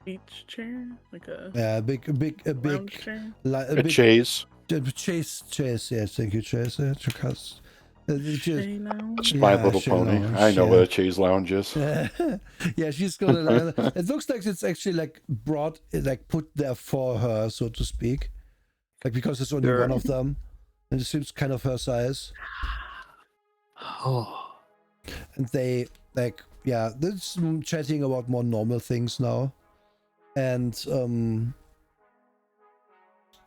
Beach chair, like a Yeah, a big lounge chair. A big chase. Chase. Yes, thank you, Chase. Shay lounge. It's My Yeah, Little sure, Pony. no, I know yeah. what a chase lounge is. Yeah, she's gonna. It looks like it's actually like put there for her, so to speak, like because there's only one of them, and it seems kind of her size. Oh. And they they're just chatting about more normal things now, and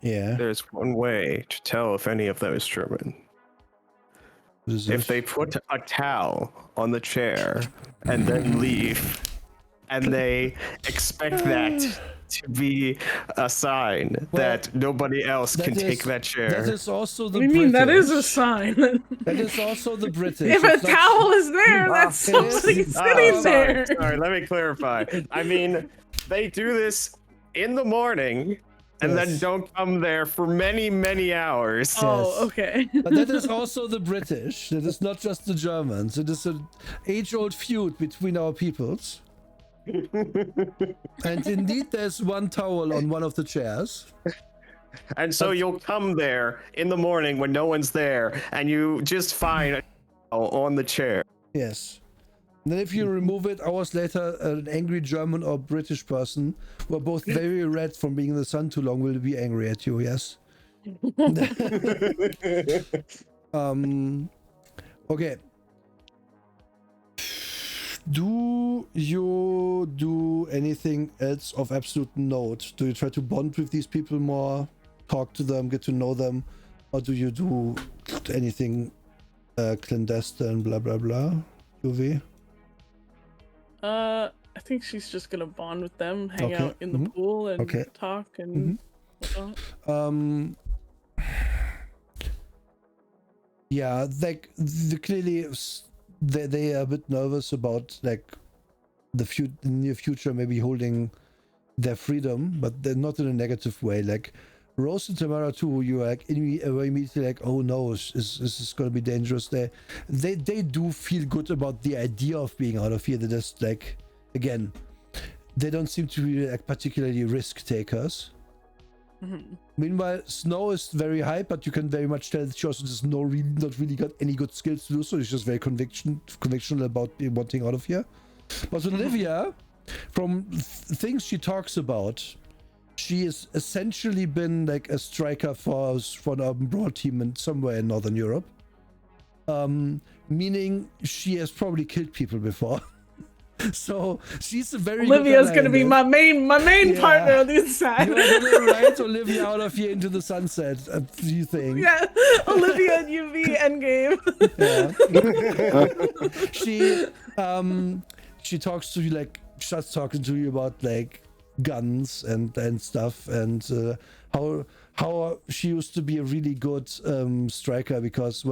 yeah. There's one way to tell if any of them is German. If they put a towel on the chair and then leave, and they expect that to be a sign that nobody else can take that chair. That is also the What do you mean? That is a sign. That is also the British. If a towel is there, that's somebody sitting there. Sorry, let me clarify. I mean, they do this in the morning and then don't come there for many, many hours. Oh, okay. But that is also the British. That is not just the Germans. It is an age-old feud between our peoples. And indeed, there's one towel on one of the chairs. And so you'll come there in the morning when no one's there, and you just find a towel on the chair. Yes. And then if you remove it, hours later, an angry German or British person, who are both very red from being in the sun too long, will be angry at you, yes? Okay. Do you do anything else of absolute note? Do you try to bond with these people more, talk to them, get to know them, or do you do anything clandestine, blah blah blah? UV? I think she's just gonna bond with them, hang out in the pool, and talk and whatnot. Yeah, like clearly they are a bit nervous about like the near future, maybe holding their freedom, but they're not in a negative way. Like Rose and Tamara too, you're like immediately like, oh no, is this gonna be dangerous? They do feel good about the idea of being out of here. They just like, again, they don't seem to be like particularly risk takers. Meanwhile, Snow is very hype, but you can very much tell that she also does not really got any good skills to do so. She's just very convictional about wanting out of here. But Olivia, from things she talks about, she has essentially been like a striker for an urban brawl team somewhere in Northern Europe. Meaning she has probably killed people before. So she's a very Olivia's gonna be my main partner on the inside. You're gonna ride Olivia out of here into the sunset. Do you think? Yeah, Olivia and UV endgame. Yeah. She talks to you like starts talking to you about like guns and stuff and how she used to be a really good striker because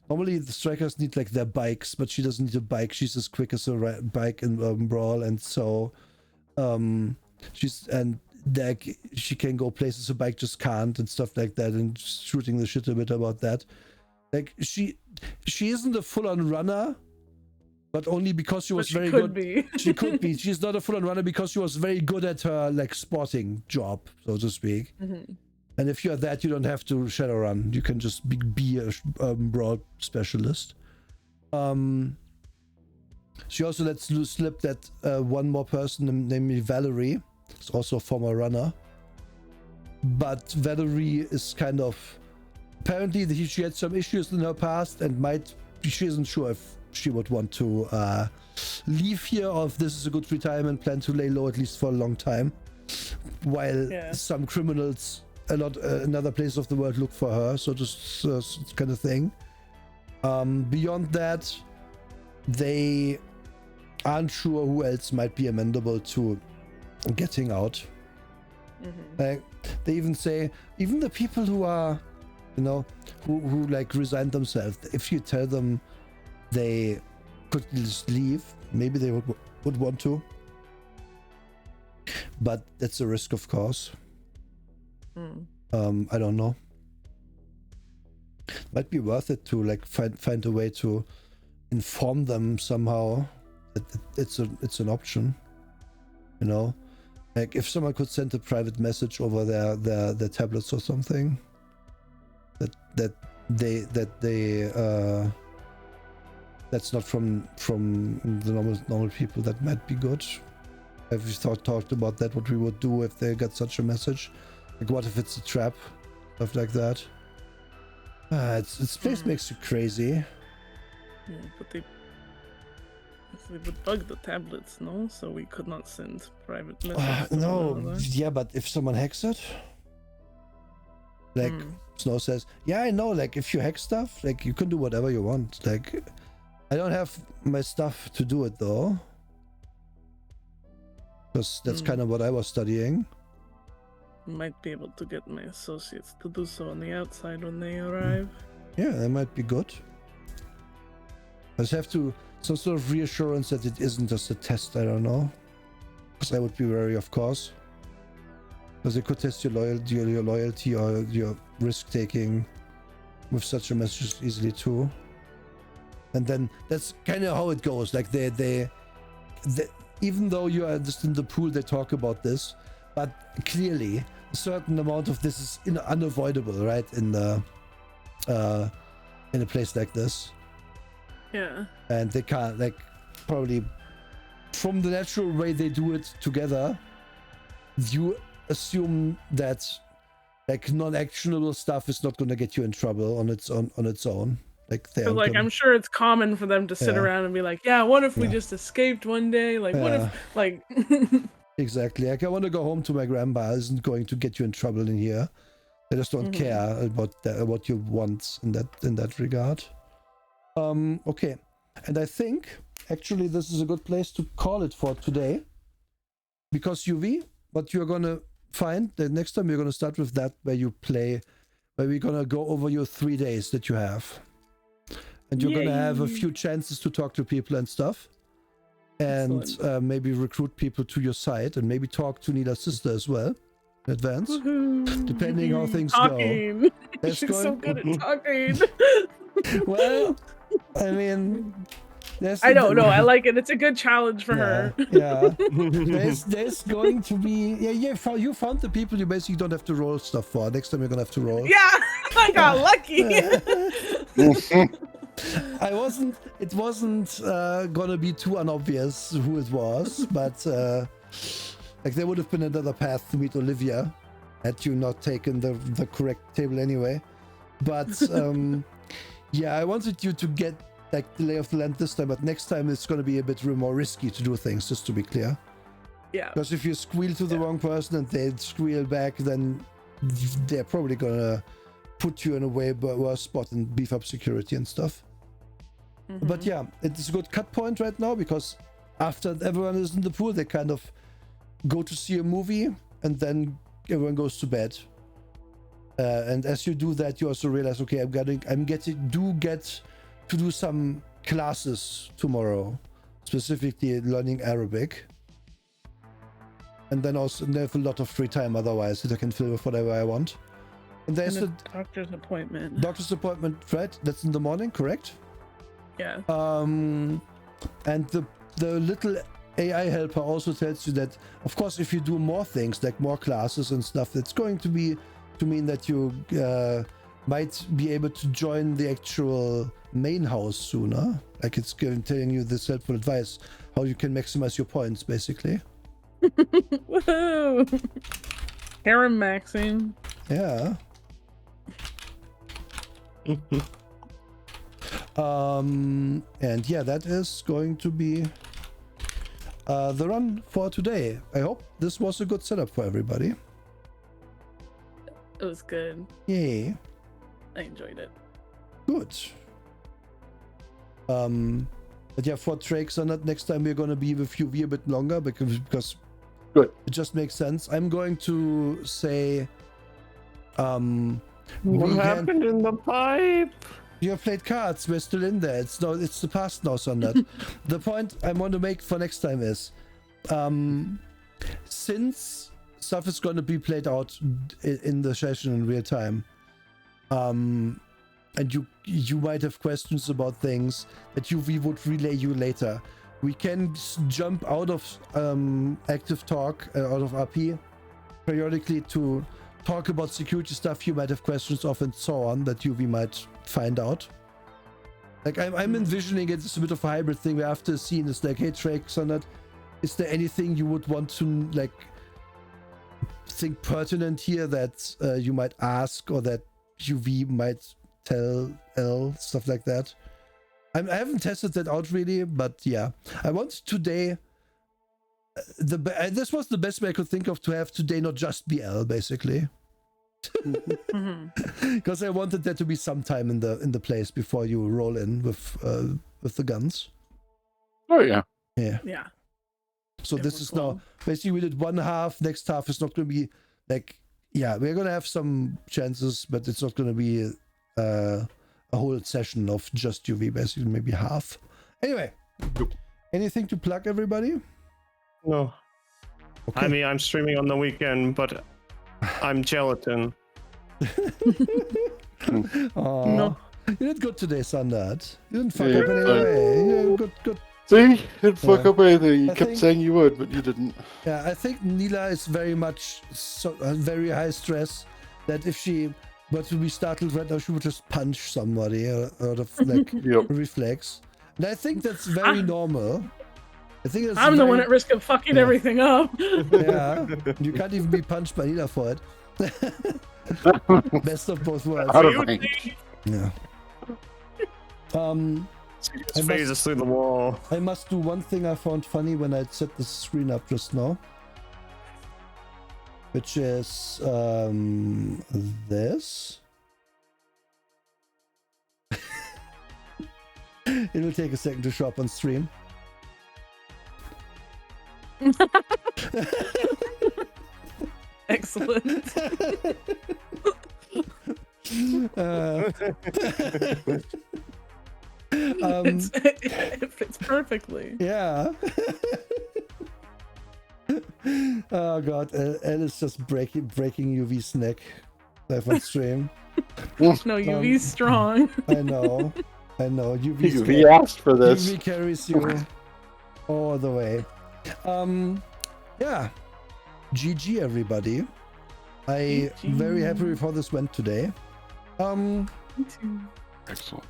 normally the strikers need like their bikes, but she doesn't need a bike. She's as quick as a bike in brawl, and so she can go places a bike just can't and stuff like that, and shooting the shit a bit about that. Like she isn't a full-on runner, but only because she was very good. She could be. She's not a full-on runner because she was very good at her like sporting job, so to speak. And if you're that, you don't have to Shadowrun. You can just be a brawl specialist. She also lets loose slip that one more person named Valerie is also a former runner. But Valerie is kind of... Apparently she had some issues in her past and she isn't sure if she would want to leave here or if this is a good retirement plan to lay low at least for a long time. While some criminals... another place of the world look for her, so just kind of thing. Beyond that, they aren't sure who else might be amenable to getting out. Like they even say, even the people who are, who like resigned themselves, if you tell them they could just leave, maybe they would want to. But that's a risk, of course. I don't know. Might be worth it to like find a way to inform them somehow that it's an option. Like if someone could send a private message over their tablets or something, that they that's not from the normal people, that might be good. Have you talked about that? What we would do if they got such a message? Like, what if it's a trap? Stuff like that. This place makes you crazy. Yeah, but they would bug the tablets, no? So we could not send private messages. No, yeah, but if someone hacks it? Like, Snow says, yeah, I know, like, if you hack stuff, like, you can do whatever you want. Like, I don't have my stuff to do it, though. Because that's kind of what I was studying. Might be able to get my associates to do so on the outside when they arrive. Yeah, that might be good. I just have some sort of reassurance that it isn't just a test, I don't know. Because I would be wary, of course. Because they could test your loyalty or your risk-taking with such a message easily too. And then that's kind of how it goes. Like they even though you are just in the pool, they talk about this. But clearly, a certain amount of this is unavoidable, right? In a place like this. Yeah. And they can't, like, probably from the natural way they do it together, you assume that like non-actionable stuff is not going to get you in trouble on its own. Like I'm sure it's common for them to sit around and be like, yeah, what if we just escaped one day? Like, what if, like... Exactly. Like, I want to go home to my grandma isn't going to get you in trouble in here. They just don't care about your wants in that regard. Okay. And I think actually, this is a good place to call it for today. Because UV, what you're gonna find, the next time we're gonna start with that, where we're gonna go over your 3 days that you have. And you're gonna have a few chances to talk to people and stuff. And maybe recruit people to your site, and maybe talk to Nila's sister as well in advance. Woohoo. Depending how things go. She's so good at talking. Well, I mean, I don't know. I like it. It's a good challenge for her. Yeah. There's going to be you found the people you basically don't have to roll stuff for. Next time you're gonna have to roll. Yeah, I got lucky. It wasn't gonna be too unobvious who it was, but like there would have been another path to meet Olivia had you not taken the correct table anyway. But yeah, I wanted you to get like the lay of the land this time, but next time it's gonna be a bit more risky to do things, just to be clear. Yeah. Because if you squeal to the wrong person and they squeal back, then they're probably gonna put you in a way worse spot and beef up security and stuff. Mm-hmm. But yeah, it's a good cut point right now, because after everyone is in the pool, they kind of go to see a movie and then everyone goes to bed. And as you do that, you also realize, okay, I'm getting to do some classes tomorrow, specifically learning Arabic. And then also there's a lot of free time otherwise that I can fill with whatever I want. And there's a doctor's appointment. Doctor's appointment, right? That's in the morning, correct? Yeah. And the little AI helper also tells you that, of course, if you do more things, like more classes and stuff, that's going to mean that you might be able to join the actual main house sooner. Like it's telling you this helpful advice, how you can maximize your points, basically. Woohoo! Harem maxing. Yeah. And yeah, that is going to be the run for today. I hope this was a good setup for everybody. It was good. Yay. I enjoyed it. Good. But yeah, for Drakes on that, next time we're gonna be with UV a bit longer because good. It just makes sense. I'm going to say what happened in the pipe? You have played cards. We're still in there. It's the past now, Sonat. The point I want to make for next time is, since stuff is going to be played out in the session in real time, and you might have questions about things that we would relay you later. We can jump out of active talk, out of RP, periodically to talk about security stuff you might have questions of and so on that we might find out. Like I'm envisioning it as a bit of a hybrid thing where after a scene it's like, hey Drake, Sonat, is there anything you would want to like think pertinent here that you might ask or that UV might tell L, stuff like that. I haven't tested that out really, but yeah, I want today this was the best way I could think of to have today not just be L, basically, because I wanted there to be some time in the place before you roll in with the guns. Oh yeah. So this is now basically we did one half. Next half is not going to be like, yeah, we're going to have some chances, but it's not going to be a whole session of just UV, basically maybe half. Anyway, anything to plug, everybody? No. Okay. I mean, I'm streaming on the weekend, but I'm gelatin. No. You did good today, Sandad. You didn't fuck up anyway. Yeah, good. See? You didn't fuck up anything. You kept saying you would, but you didn't. Yeah, I think Nila is very much very high stress that if she were to be startled right now, she would just punch somebody out of like reflex. And I think that's very normal. I think that's I'm the one at risk of fucking everything up. Yeah, you can't even be punched by Nila for it. Best of both worlds. Yeah. His face is through the wall. I must do one thing I found funny when I set the screen up just now, which is this. It'll take a second to show up on stream. Excellent. It fits perfectly. Yeah. Oh god, Elle is just breaking UV's neck live on stream. No, UV's strong. I know. UV asked for this. UV carries you all the way. Yeah. GG everybody. I'm very happy with how this went today. Me too. Excellent.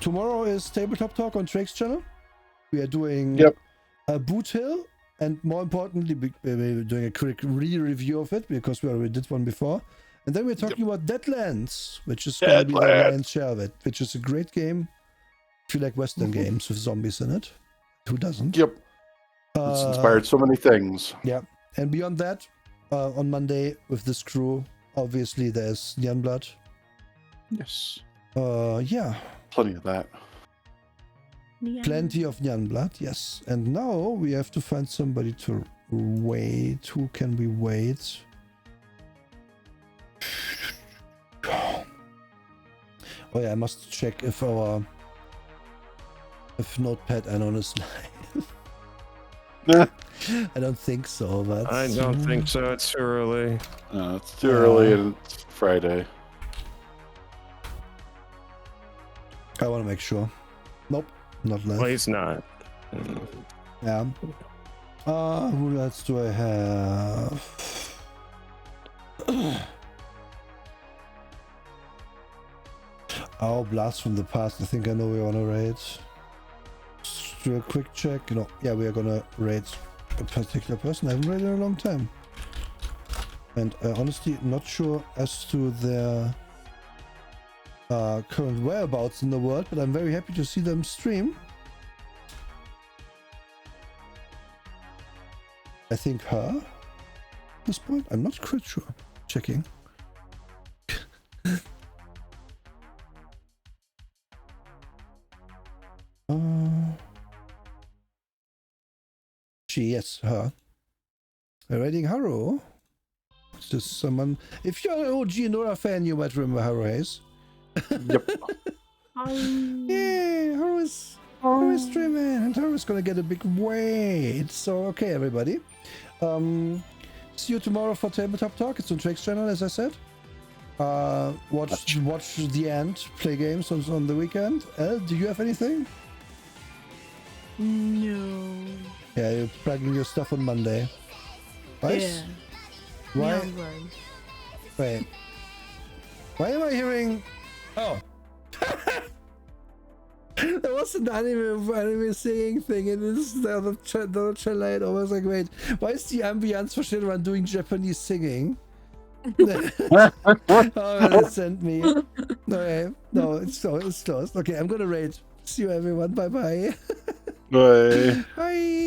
Tomorrow is Tabletop Talk on Drake's channel. We are doing a Boot Hill, and more importantly, we're doing a quick re-review of it because we already did one before. And then we're talking about Deadlands, which is going to be the lion's share of it, which is a great game. If you like Western games with zombies in it, who doesn't? Yep. It's inspired so many things. Yeah. And beyond that, on Monday with this crew, obviously there's Nyanblood. Yes. Yeah. Plenty of that. Plenty of Nyanblood, yes. And now we have to find somebody to wait. Who can we wait? Oh yeah, I must check if Notepad Anon is live. I don't think so, but I don't think so. It's too early. No, it's too early and it's Friday. I want to make sure. Nope, not live. Well, he's not. Yeah. Who else do I have? Oh, Blast from the Past. I think I know we want to raid. Just do a quick check. No, yeah, we are gonna raid a particular person I haven't raided in a long time. And honestly, not sure as to their current whereabouts in the world, but I'm very happy to see them stream. I think her at this point. I'm not quite sure. Checking. Yes, her. Raiding Haro. It's just someone. If you're an OG Nora fan, you might remember Haro Hayes. Yep. Yeah, Haro is streaming, and Haro's gonna get a big weight. So okay, everybody. See you tomorrow for Tabletop Talk. It's on Drake's channel, as I said. Watch the end. Play games on the weekend. Elle, do you have anything? No. Yeah, you're plugging your stuff on Monday. Right? Yeah. Why? Yeah, Wait. Why am I hearing? Oh. There was an anime singing thing, and this is the other channel. I was like, wait, why is the ambience for Shadowrun doing Japanese singing? Oh, they sent me. Okay. No, it's closed. Okay, I'm gonna raid. See you, everyone. Bye-bye. Bye. Bye.